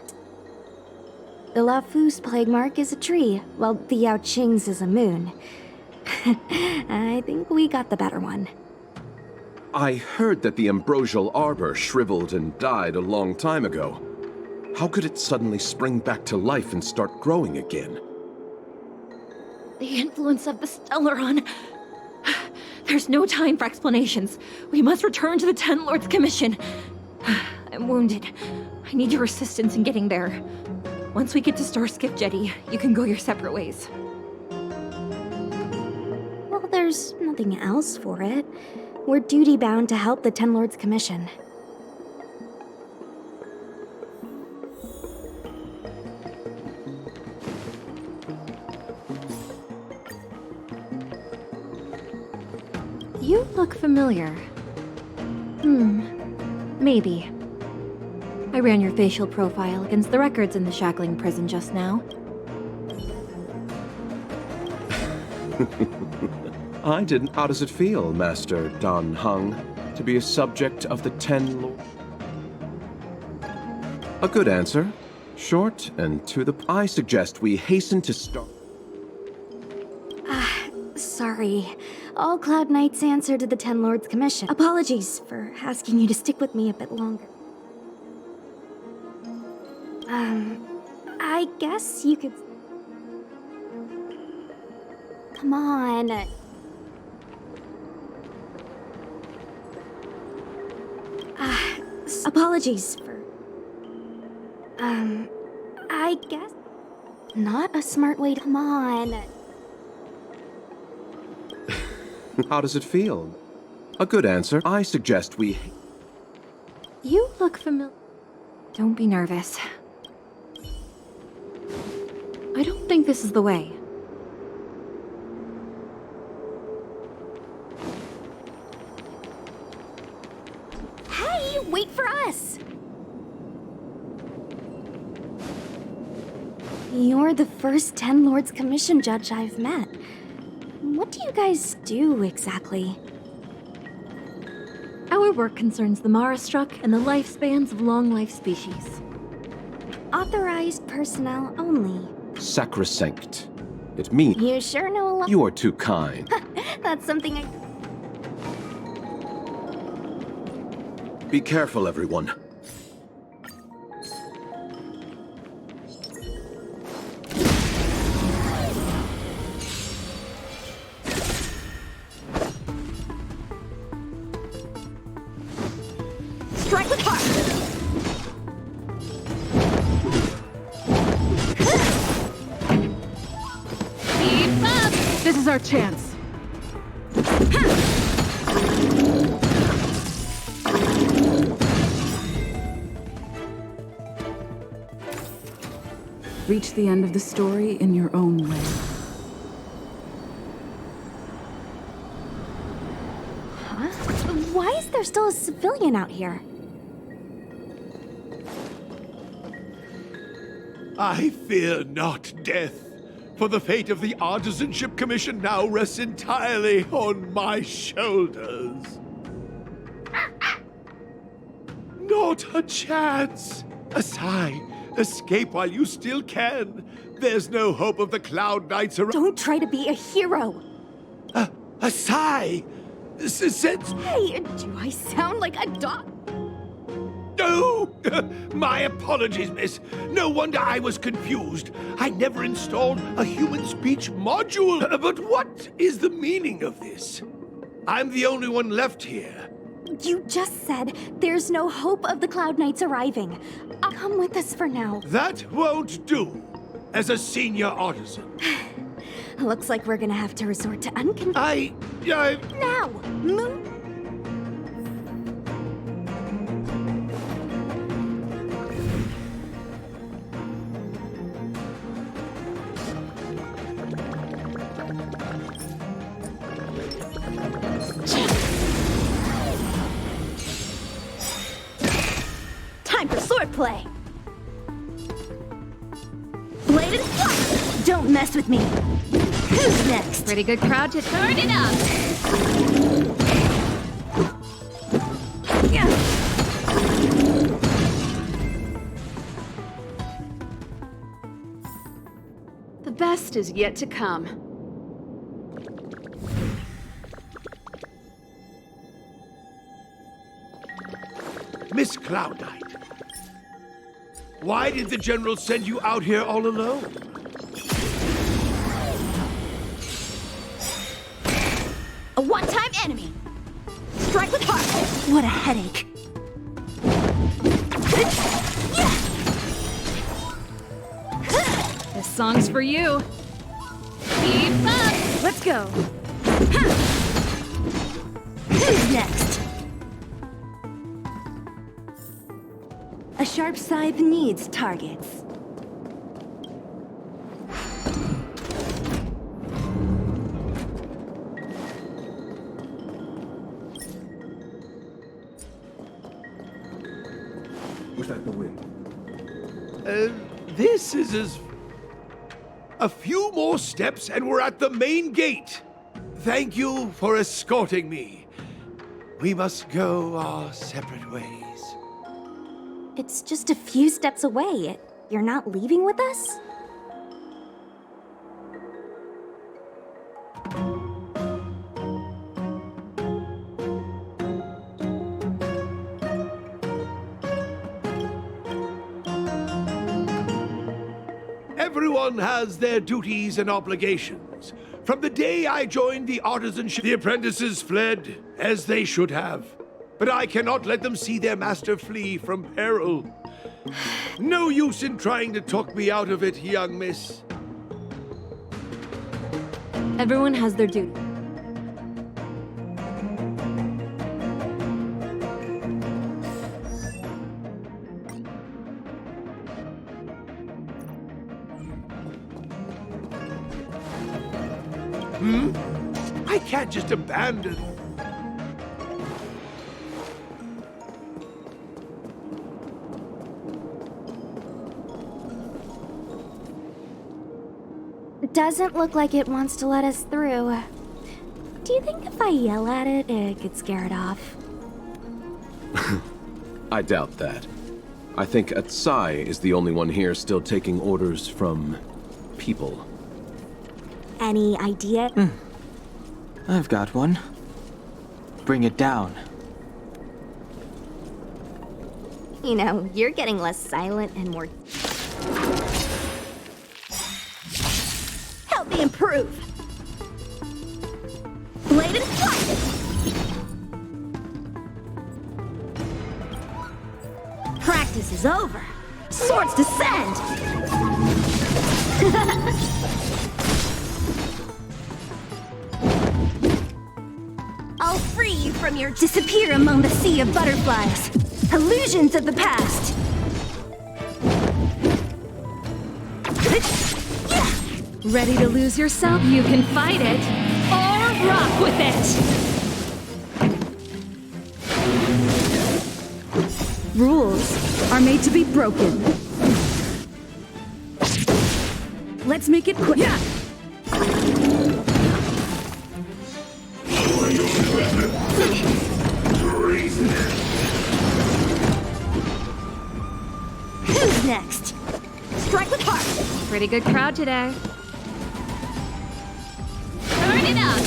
The Lafu's plague mark is a tree, while the Yao Qing's is a moon. I think we got the better one. I heard that the Ambrosial Arbor shriveled and died a long time ago. How could it suddenly spring back to life and start growing again? The influence of the Stellaron. There's no time for explanations. We must return to the Ten Lords Commission. I'm wounded. I need your assistance in getting there. Once we get to Starskiff Jetty, you can go your separate ways. Well, there's nothing else for it. We're duty-bound to help the Ten Lords Commission. You look familiar. Maybe. I ran your facial profile against the records in the shackling prison just now. I didn't. How does it feel, Master Dan Heng, to be a subject of the Ten Lords? A good answer. Short and to the... I suggest we hasten to start... Sorry. All Cloud Knights answer to the Ten Lords Commission. Apologies for asking you to stick with me a bit longer. I guess you could... Come on. Apologies for... I guess... Not a smart way to... Come on. How does it feel? A good answer. I suggest we... You look familiar. Don't be nervous. I don't think this is the way. Hey, wait for us! You're the first Ten Lords Commission judge I've met. What do you guys do exactly? Our work concerns the Marastruck and the lifespans of long-life species. Authorized personnel only. Sacrosanct. It means... You sure know a lot. You are too kind. That's something I... Be careful, everyone. Strike with heart! Keep up! This is our chance. Reach the end of the story in your own way. Huh? Why is there still a civilian out here? I fear not death, for the fate of the Artisanship Commission now rests entirely on my shoulders. Not a chance! Asai, escape while you still can. There's no hope of the Cloud Knights around. Don't try to be a hero! Asai! Since... Hey, do I sound like a dog? No! My apologies, miss. No wonder I was confused. I never installed a human speech module. But what is the meaning of this? I'm the only one left here. You just said there's no hope of the Cloud Knights arriving. Come with us for now. That won't do. As a senior artisan. Looks like we're gonna have to resort to Now! Move! Time for swordplay! Bladed fire! Don't mess with me. Who's next? Pretty good crowd to turn it up. The best is yet to come. Miss Cloud Knight, why did the General send you out here all alone? A one-time enemy. Strike with heart. What a headache. This song's for you. Keep up! Let's go. Who's next? A sharp scythe needs targets. Was that the wind? This is as... A few more steps and we're at the main gate. Thank you for escorting me. We must go our separate ways. It's just a few steps away. You're not leaving with us? Everyone has their duties and obligations. From the day I joined the artisanship, the apprentices fled, as they should have. But I cannot let them see their master flee from peril. No use in trying to talk me out of it, young miss. Everyone has their duty. I can't just abandon... Doesn't look like it wants to let us through. Do you think if I yell at it, it could scare it off? I doubt that. I think Atsai is the only one here still taking orders from people. Any idea? I've got one. Bring it down. You know, you're getting less silent and more... Help me improve. Bladed fire! Practice is over. Swords descend! I'll free you from your disappear among the sea of butterflies. Illusions of the past. Ready to lose yourself? You can fight it, or rock with it! Rules are made to be broken. Let's make it quick. Yeah. Who's next? Strike with heart. Pretty good crowd today. Turn it up!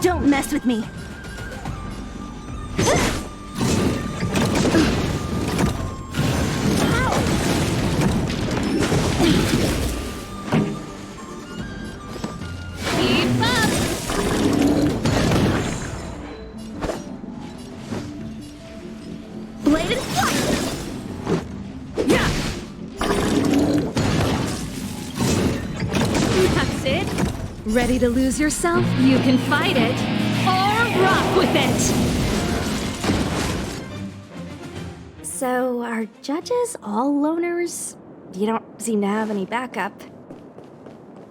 Don't mess with me. Keep up! Bladed fire! Yeah! That's it. Ready to lose yourself? You can fight it, or rock with it! So, are judges all loners? You don't seem to have any backup.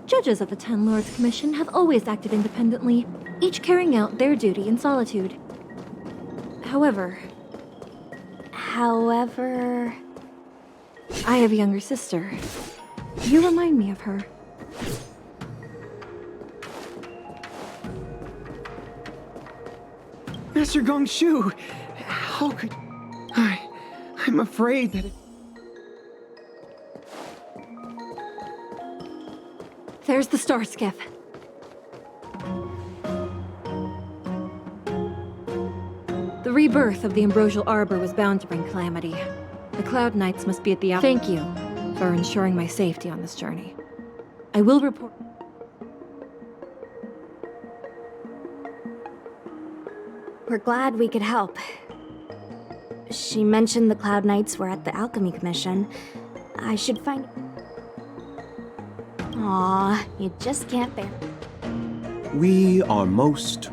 Judges of the Ten Lords Commission have always acted independently, each carrying out their duty in solitude. However, I have a younger sister. You remind me of her. Master Gongshu, how could... I'm afraid that... There's the star skiff. The rebirth of the Ambrosial Arbor was bound to bring calamity. The Cloud Knights must be at the Thank you for ensuring my safety on this journey. I will report... We're glad we could help. She mentioned the Cloud Knights were at the Alchemy Commission. I should find... Aw, you just can't bear... We are most...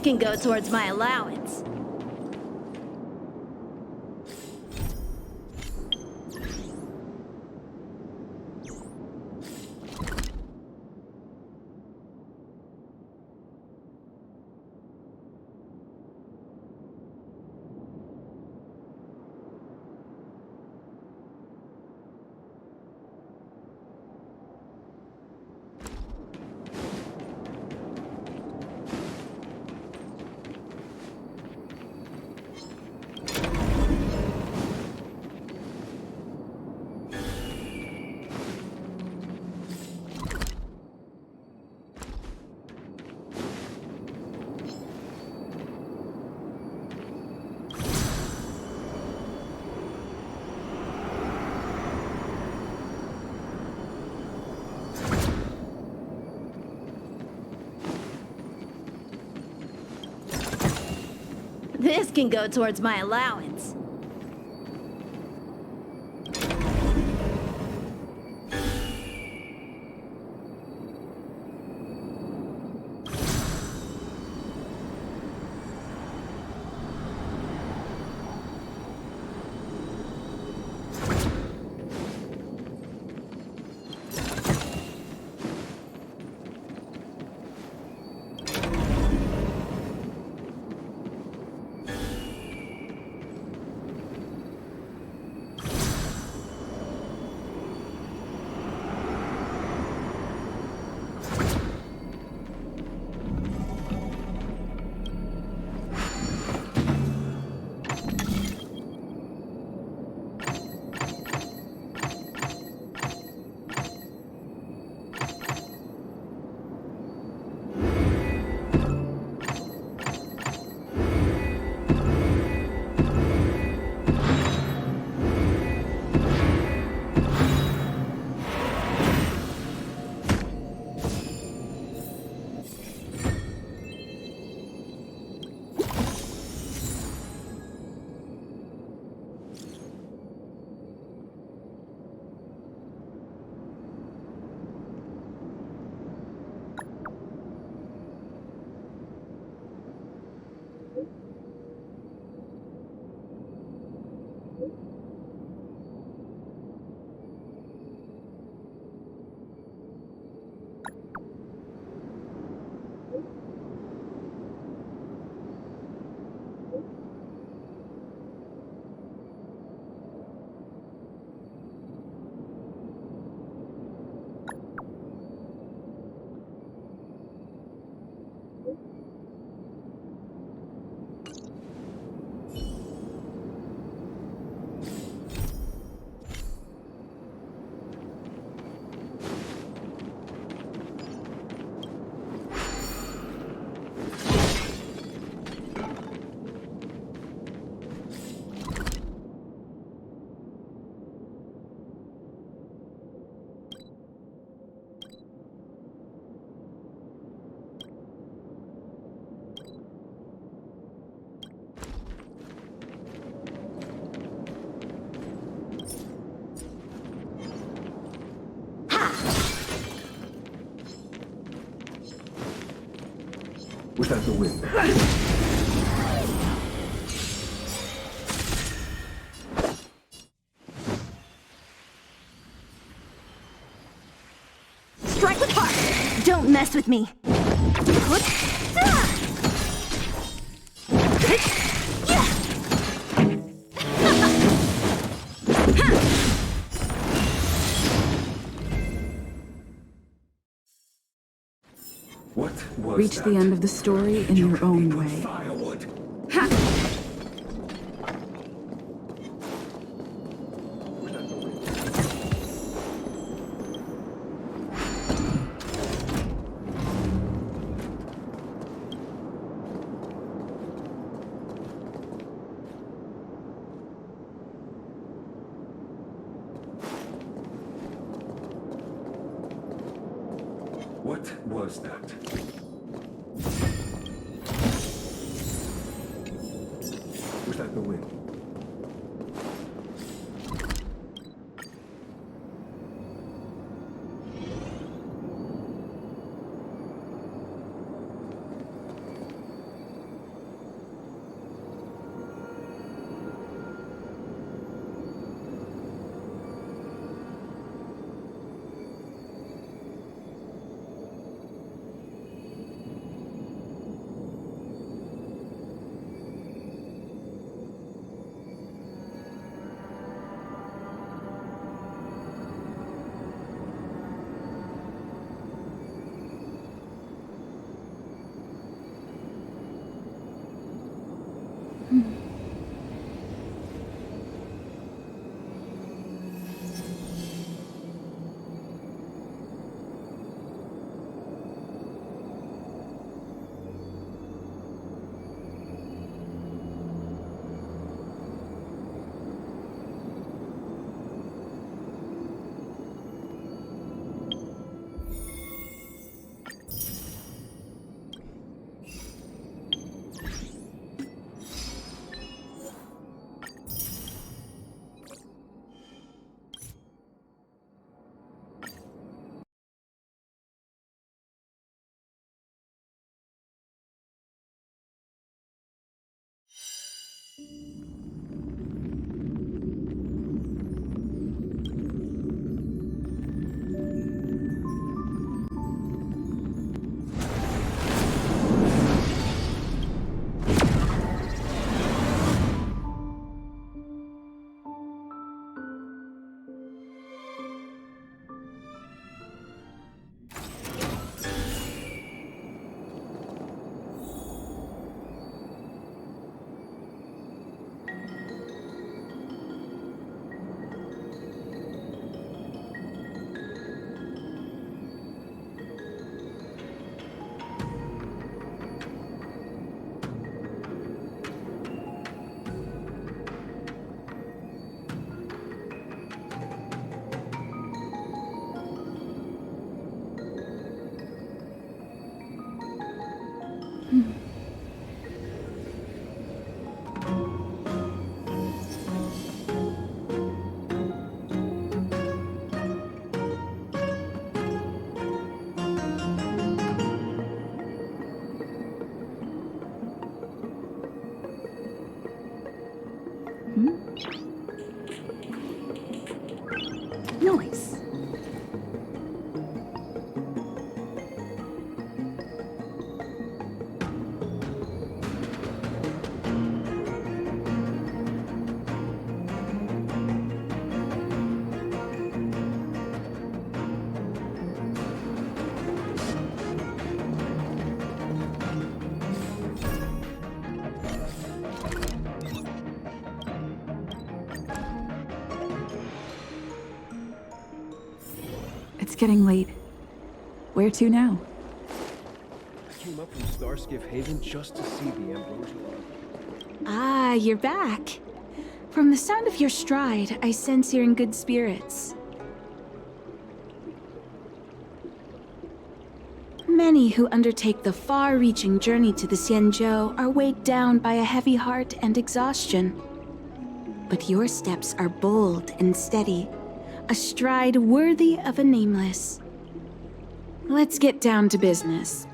This can go towards my allowance. This can go towards my allowance. Was that the wind? Strike with heart! Don't mess with me! What was Reach that? the end of the story in your own way. Firewood. What was that? Was that the wind? noise. It's getting late. Where to now? I came up from Starskiff Haven just to see the Ambrosial. Ah, you're back. From the sound of your stride, I sense you're in good spirits. Many who undertake the far-reaching journey to the Xianzhou are weighed down by a heavy heart and exhaustion. But your steps are bold and steady, a stride worthy of a nameless. Let's get down to business.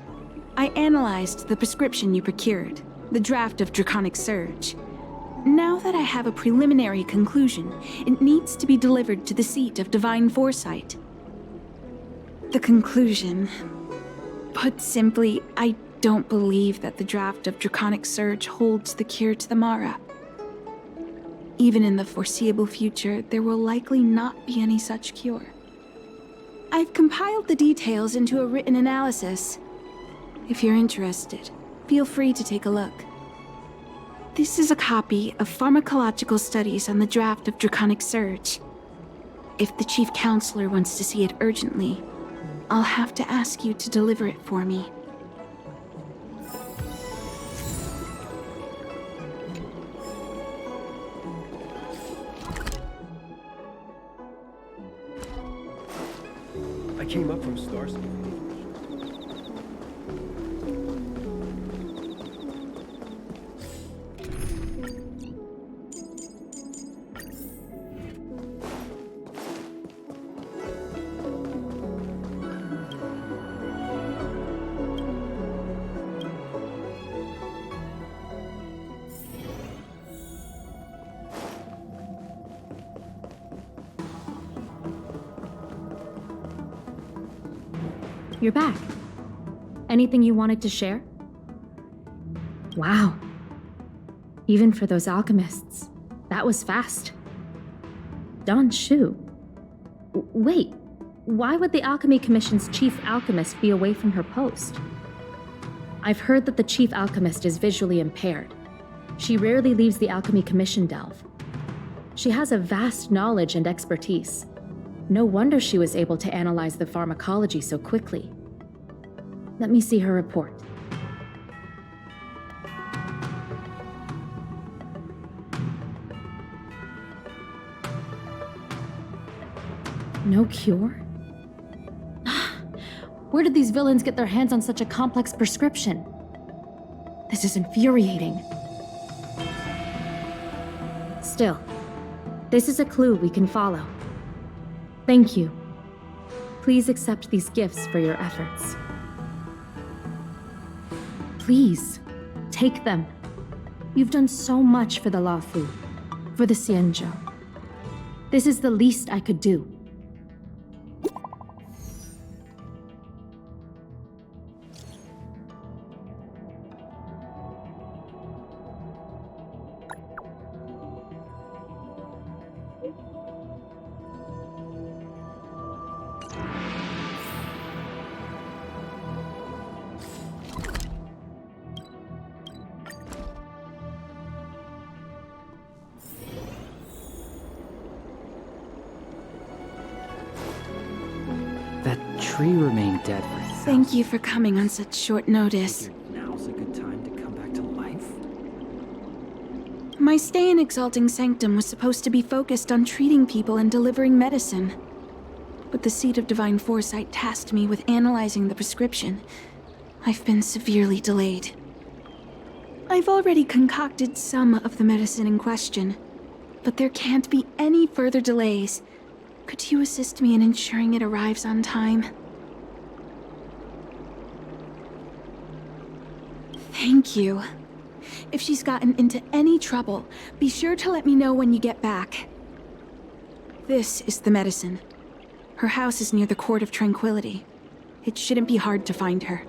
I analyzed the prescription you procured, the draft of Draconic Surge. Now that I have a preliminary conclusion, it needs to be delivered to the seat of Divine Foresight. The conclusion... Put simply, I don't believe that the draft of Draconic Surge holds the cure to the Mara. Even in the foreseeable future, there will likely not be any such cure. I've compiled the details into a written analysis. If you're interested, feel free to take a look. This is a copy of pharmacological studies on the draft of Draconic Surge. If the Chief Counselor wants to see it urgently, I'll have to ask you to deliver it for me. I came up from Starskiff. You're back. Anything you wanted to share? Wow. Even for those alchemists, that was fast. Don Shu. Wait, why would the Alchemy Commission's chief alchemist be away from her post? I've heard that the chief alchemist is visually impaired. She rarely leaves the Alchemy Commission delve. She has a vast knowledge and expertise. No wonder she was able to analyze the pharmacology so quickly. Let me see her report. No cure? Where did these villains get their hands on such a complex prescription? This is infuriating. Still, this is a clue we can follow. Thank you. Please accept these gifts for your efforts. Please, take them. You've done so much for the Luofu, for the Xianzhou. This is the least I could do. Tree remained dead for Thank you for coming on such short notice. Now's a good time to come back to life. My stay in Exalting Sanctum was supposed to be focused on treating people and delivering medicine. But the Seat of Divine Foresight tasked me with analyzing the prescription. I've been severely delayed. I've already concocted some of the medicine in question, but there can't be any further delays. Could you assist me in ensuring it arrives on time? Thank you. If she's gotten into any trouble, be sure to let me know when you get back. This is the medicine. Her house is near the Court of Tranquility. It shouldn't be hard to find her.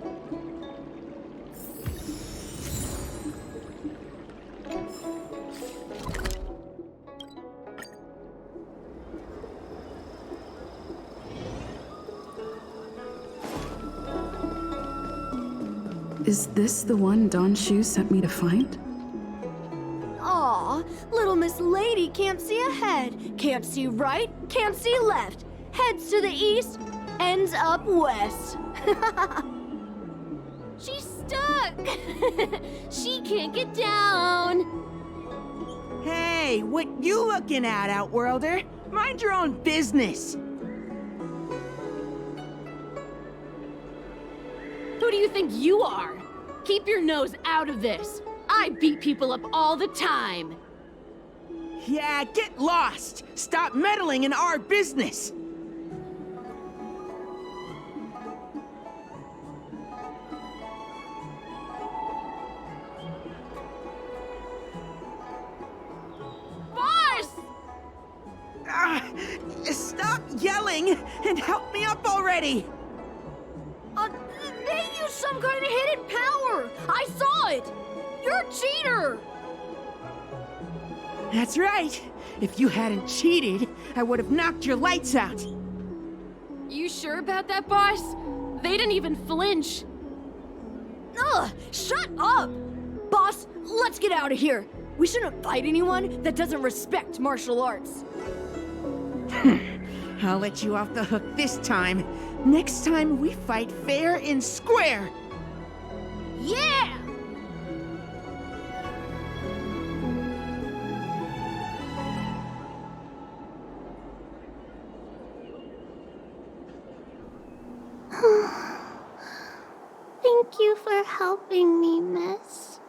Is this the one Don Shu sent me to find? Aw, little Miss Lady can't see ahead, can't see right, can't see left. Heads to the east, ends up west. She's stuck! She can't get down! Hey, what you looking at, Outworlder? Mind your own business! Who do you think you are? Keep your nose out of this. I beat people up all the time. Yeah, get lost! Stop meddling in our business! Boss! Stop yelling and help me up already! They used some kind of hidden power! I saw it! You're a cheater! That's right! If you hadn't cheated, I would have knocked your lights out! You sure about that, boss? They didn't even flinch. Ugh! Shut up! Boss, let's get out of here! We shouldn't fight anyone that doesn't respect martial arts. I'll let you off the hook this time. Next time we fight fair and square! Yeah! Thank you for helping me, miss.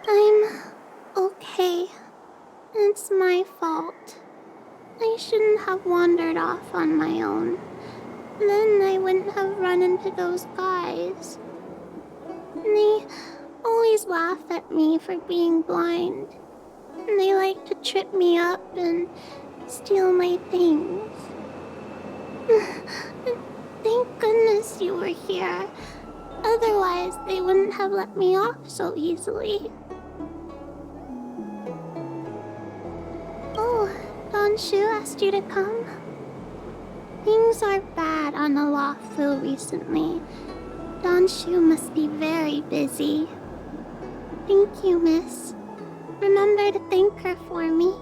I'm okay. It's my fault. I shouldn't have wandered off on my own. Then I wouldn't have run into those guys. They always laugh at me for being blind. And they like to trip me up and steal my things. Thank goodness you were here. Otherwise, they wouldn't have let me off so easily. Oh, Don Shu asked you to come? Things are bad on the Luofu recently. Don Shu must be very busy. Thank you, miss. Remember to thank her for me.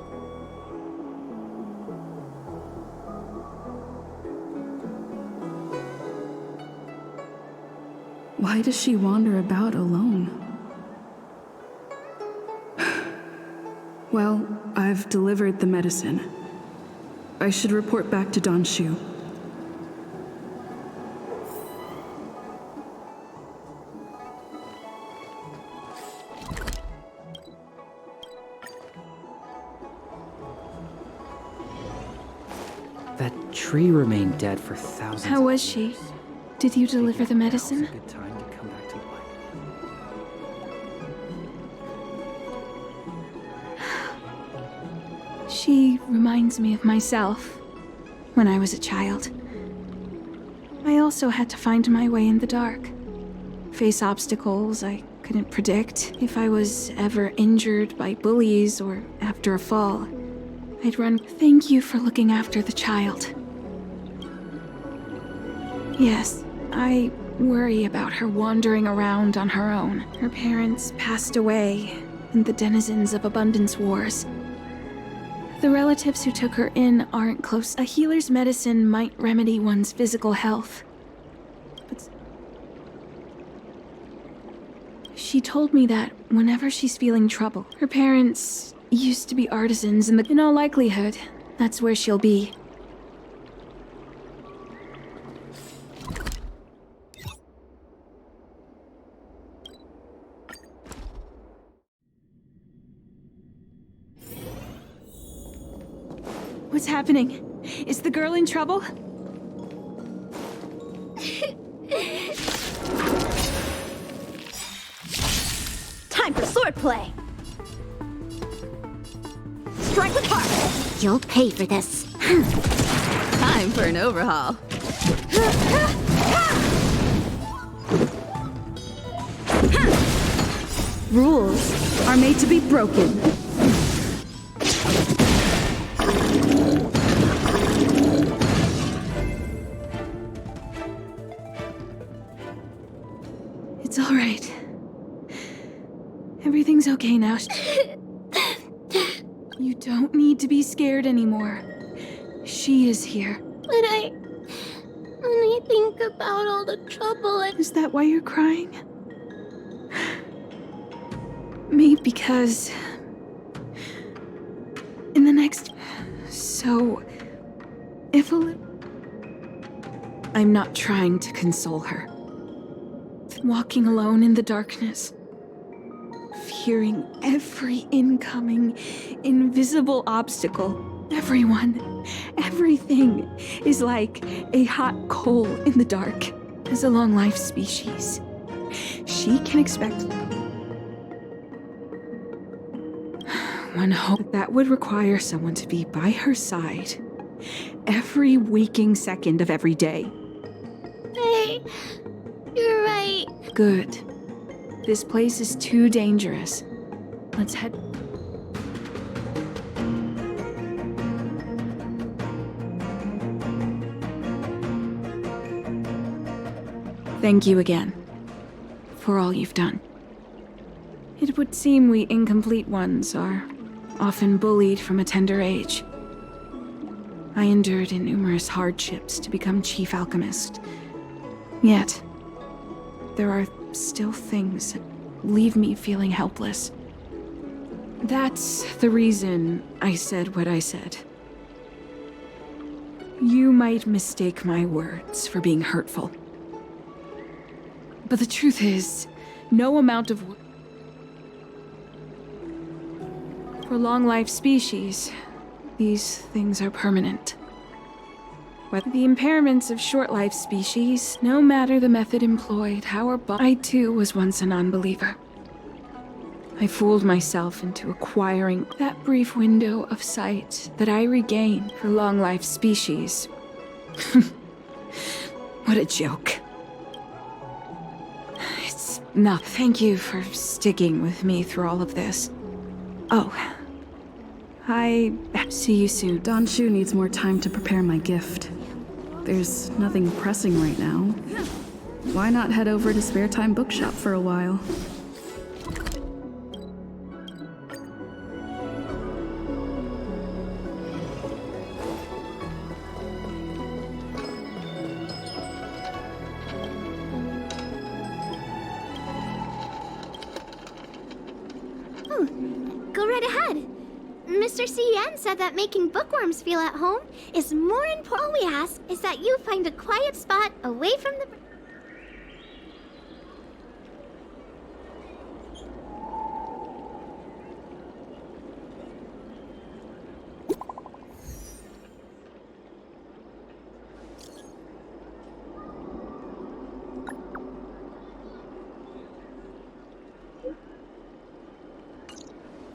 Why does she wander about alone? Well, I've delivered the medicine. I should report back to Don Shu. That tree remained dead for thousands How was she? Did you deliver the medicine? Good time to come back to life. She reminds me of myself when I was a child. I also had to find my way in the dark, face obstacles I couldn't predict. If I was ever injured by bullies or after a fall, I'd run. Thank you for looking after the child. Yes, I worry about her wandering around on her own. Her parents passed away in the denizens of Abundance Wars. The relatives who took her in aren't close. A healer's medicine might remedy one's physical health. But she told me that whenever she's feeling trouble, her parents used to be artisans, and in all likelihood, that's where she'll be. What's happening? Is the girl in trouble? Time for swordplay! Strike with heart! You'll pay for this. Time for an overhaul. Rules are made to be broken. It's all right. Everything's okay now. You don't need to be scared anymore. She is here. But when I think about all the trouble Is that why you're crying? Maybe because in the next... So, if a little... I'm not trying to console her. Walking alone in the darkness, fearing every incoming, invisible obstacle. Everyone, everything is like a hot coal in the dark. As a long-life species, she can expect... One hope that would require someone to be by her side every waking second of every day. Hey, you're right. Good. This place is too dangerous. Let's head... Thank you again for all you've done. It would seem we incomplete ones are often bullied from a tender age. I endured numerous hardships to become chief alchemist. Yet, there are still things that leave me feeling helpless. That's the reason I said what I said. You might mistake my words for being hurtful. But the truth is, no amount of... For long-life species, these things are permanent. Whether the impairments of short-life species, no matter the method employed, I too was once a non-believer. I fooled myself into acquiring that brief window of sight that I regained for long-life species. What a joke. It's not. Thank you for sticking with me through all of this. Oh. I see you soon. Don Shu needs more time to prepare my gift. There's nothing pressing right now. Why not head over to Spare Time Bookshop for a while? Go right ahead. Mr. Cien said that making bookworms feel at home is more important. All we ask is that you find a quiet spot away from the...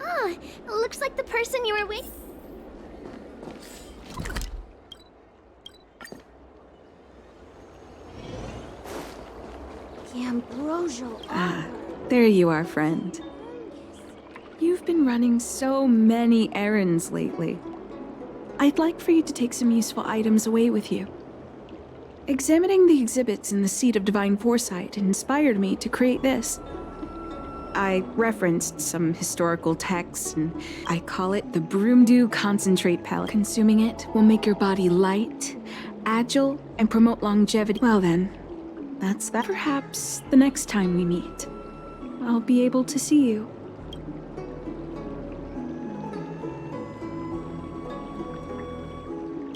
Ah, looks like the person you were waiting... The ambrosial Ah, there you are, friend. You've been running so many errands lately. I'd like for you to take some useful items away with you. Examining the exhibits in the Seat of Divine Foresight inspired me to create this. I referenced some historical texts, and I call it the Broomdew Concentrate Pellet. Consuming it will make your body light, agile, and promote longevity. Well then, that's that. Perhaps the next time we meet, I'll be able to see you.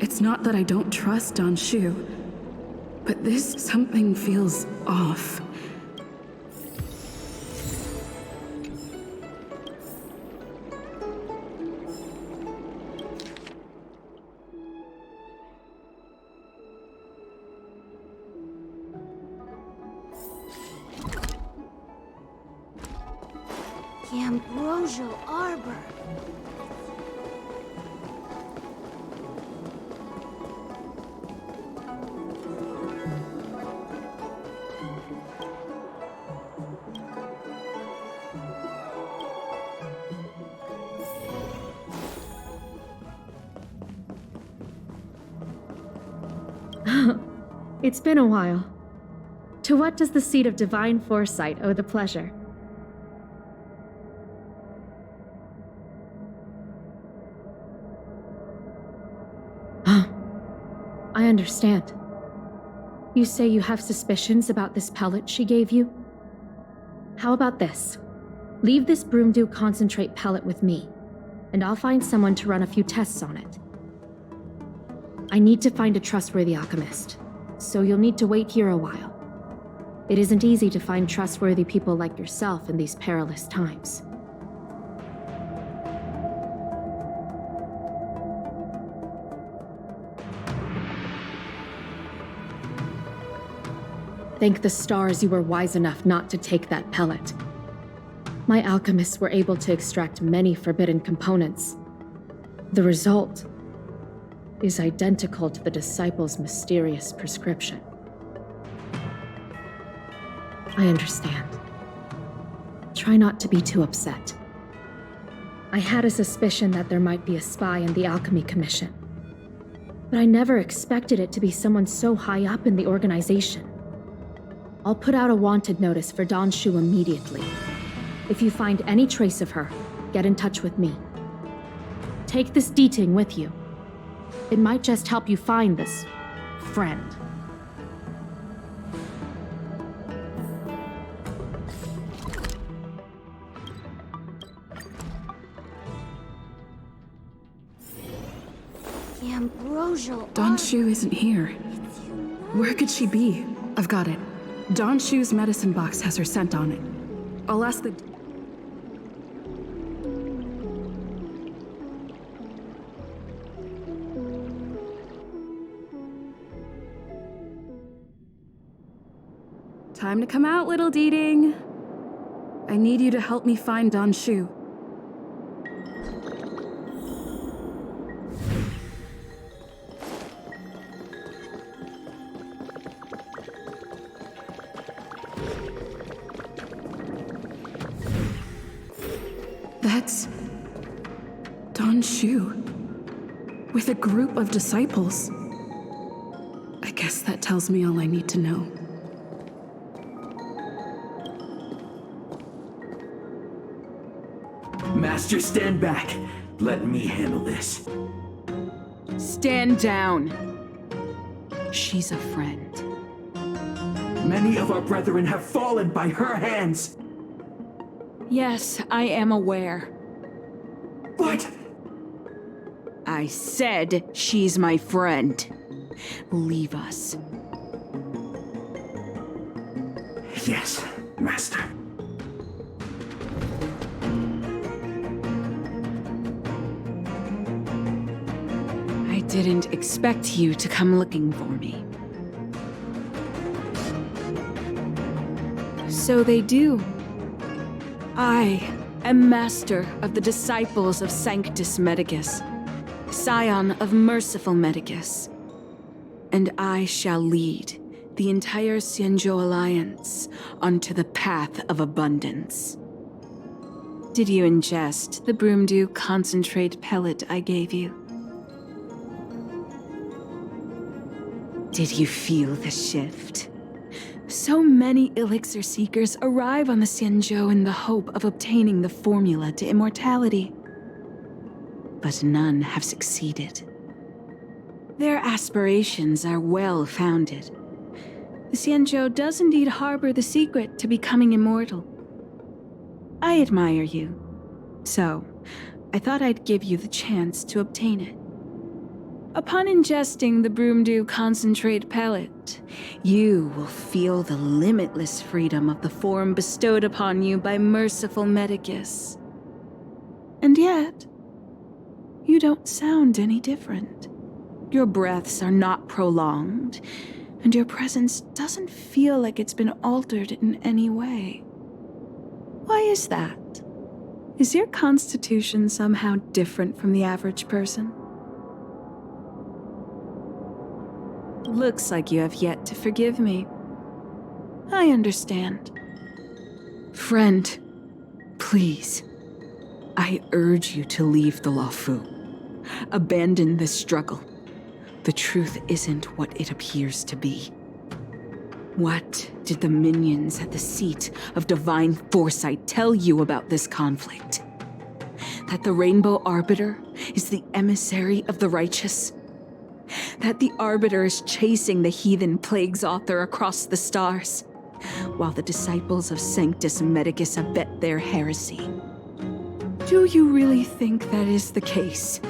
It's not that I don't trust Don Shu, but something feels off. The ambrosial arbor. It's been a while. To what does the seat of divine foresight owe the pleasure? I understand. You say you have suspicions about this pellet she gave you? How about this? Leave this Broomdew concentrate pellet with me, and I'll find someone to run a few tests on it. I need to find a trustworthy alchemist, so you'll need to wait here a while. It isn't easy to find trustworthy people like yourself in these perilous times. Thank the stars you were wise enough not to take that pellet. My alchemists were able to extract many forbidden components. The result is identical to the disciple's mysterious prescription. I understand. Try not to be too upset. I had a suspicion that there might be a spy in the Alchemy Commission, but I never expected it to be someone so high up in the organization. I'll put out a wanted notice for Dawn Shu immediately. If you find any trace of her, get in touch with me. Take this D-Ting with you. It might just help you find this friend. The ambrosial. Dawn Shu isn't here. Where could she be? I've got it. Dawn Shu's medicine box has her scent on it. I'll ask the... Time to come out, little D-Ting. I need you to help me find Dawn Shu. That's Dawn Shu, with a group of disciples. I guess that tells me all I need to know. Master, stand back. Let me handle this. Stand down. She's a friend. Many of our brethren have fallen by her hands. Yes, I am aware. What? I said she's my friend. Leave us. Yes, Master. I didn't expect you to come looking for me. So they do. I am master of the disciples of Sanctus Medicus, scion of merciful Medicus, and I shall lead the entire Xianzhou Alliance onto the path of abundance. Did you ingest the Broomdew concentrate pellet I gave you? Did you feel the shift? So many elixir seekers arrive on the Xianzhou in the hope of obtaining the formula to immortality. But none have succeeded. Their aspirations are well-founded. The Xianzhou does indeed harbor the secret to becoming immortal. I admire you, so I thought I'd give you the chance to obtain it. Upon ingesting the Broomdew concentrate pellet, you will feel the limitless freedom of the form bestowed upon you by merciful Medicus. And yet, you don't sound any different. Your breaths are not prolonged, and your presence doesn't feel like it's been altered in any way. Why is that? Is your constitution somehow different from the average person? Looks like you have yet to forgive me. I understand. Friend, please, I urge you to leave the Luofu. Abandon this struggle. the truth isn't what it appears to be. What did the minions at the seat of divine foresight tell you about this conflict? That the Rainbow Arbiter is the emissary of the righteous? That the Arbiter is chasing the heathen plague's author across the stars, while the disciples of Sanctus Medicus abet their heresy? Do you really think that is the case?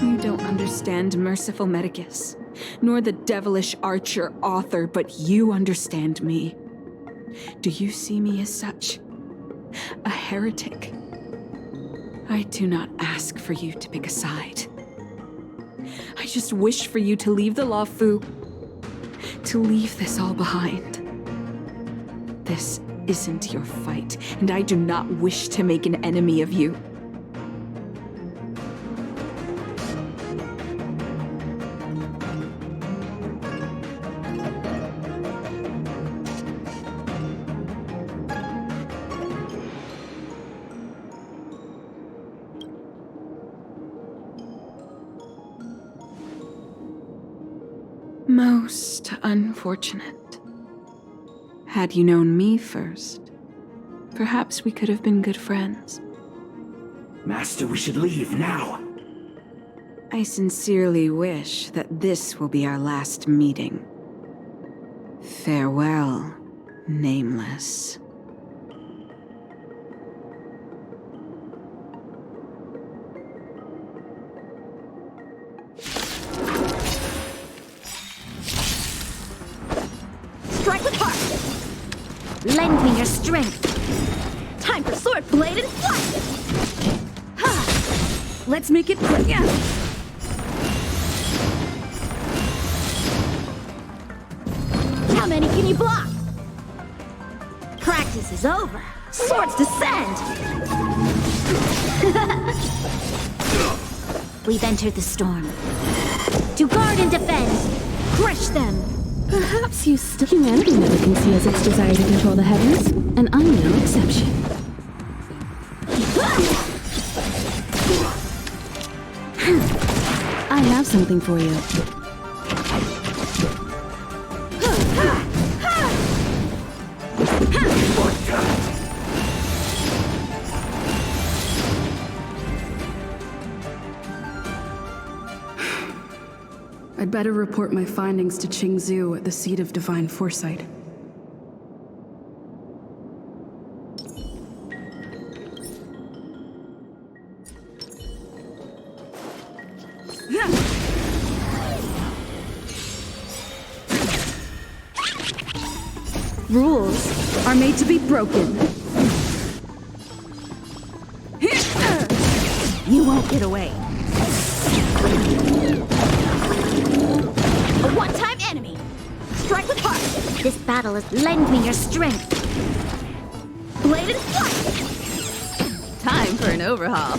You don't understand Merciful Medicus, nor the devilish archer author, but you understand me. Do you see me as such? A heretic? I do not ask for you to pick a side. I just wish for you to leave the Law Fu, to leave this all behind. This isn't your fight, and I do not wish to make an enemy of you. Most unfortunate. Had you known me first, perhaps we could have been good friends. Master, we should leave now. I sincerely wish that this will be our last meeting. Farewell, Nameless. Strike with heart! Lend me your strength! Time for sword blade and flight! Let's make it quick! How many can you block? Practice is over! Swords descend! We've entered the storm. To guard and defend! Crush them! Perhaps you still... Humanity never conceals its desire to control the heavens, and I'm no exception. I have something for you. I'd better report my findings to Qingzhou at the seat of divine foresight. Rules are made to be broken. You won't get away. A one-time enemy. Strike with heart. This battle is lend me your strength. Blade and flight. Time for an overhaul.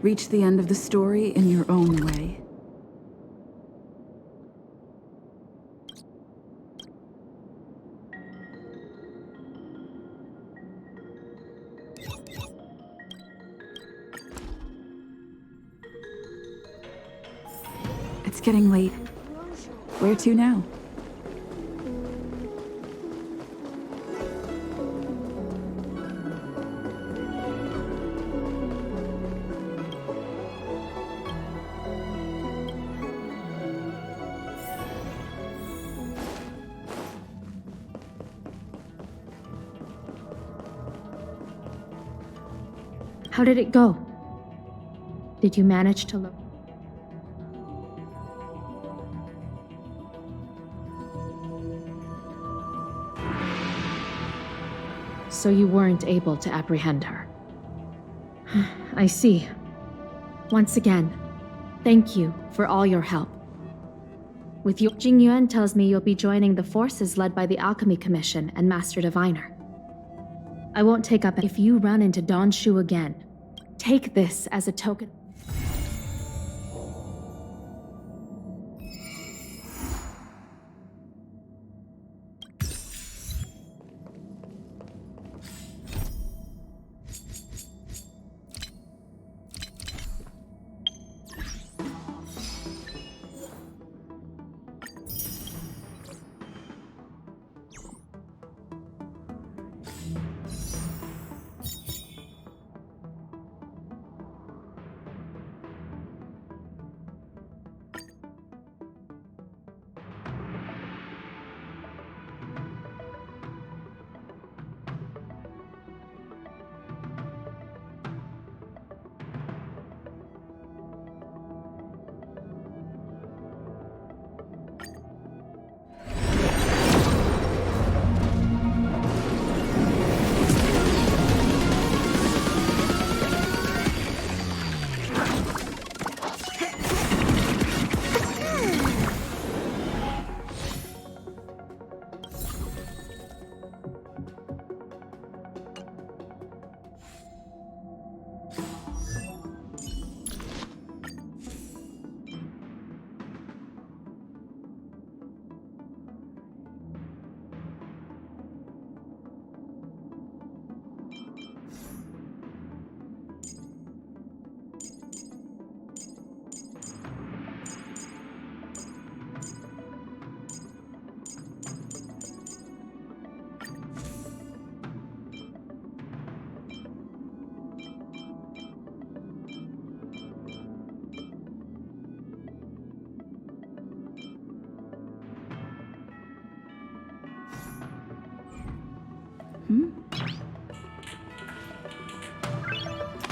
Reach the end of the story in your own way. It's getting late. Where to now? How did it go? Did you manage to look? So you weren't able to apprehend her. I see. Once again, thank you for all your help. With you, Jing Yuan tells me you'll be joining the forces led by the Alchemy Commission and Master Diviner. I won't take up if you run into Don Shu again. Take this as a token.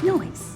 noise?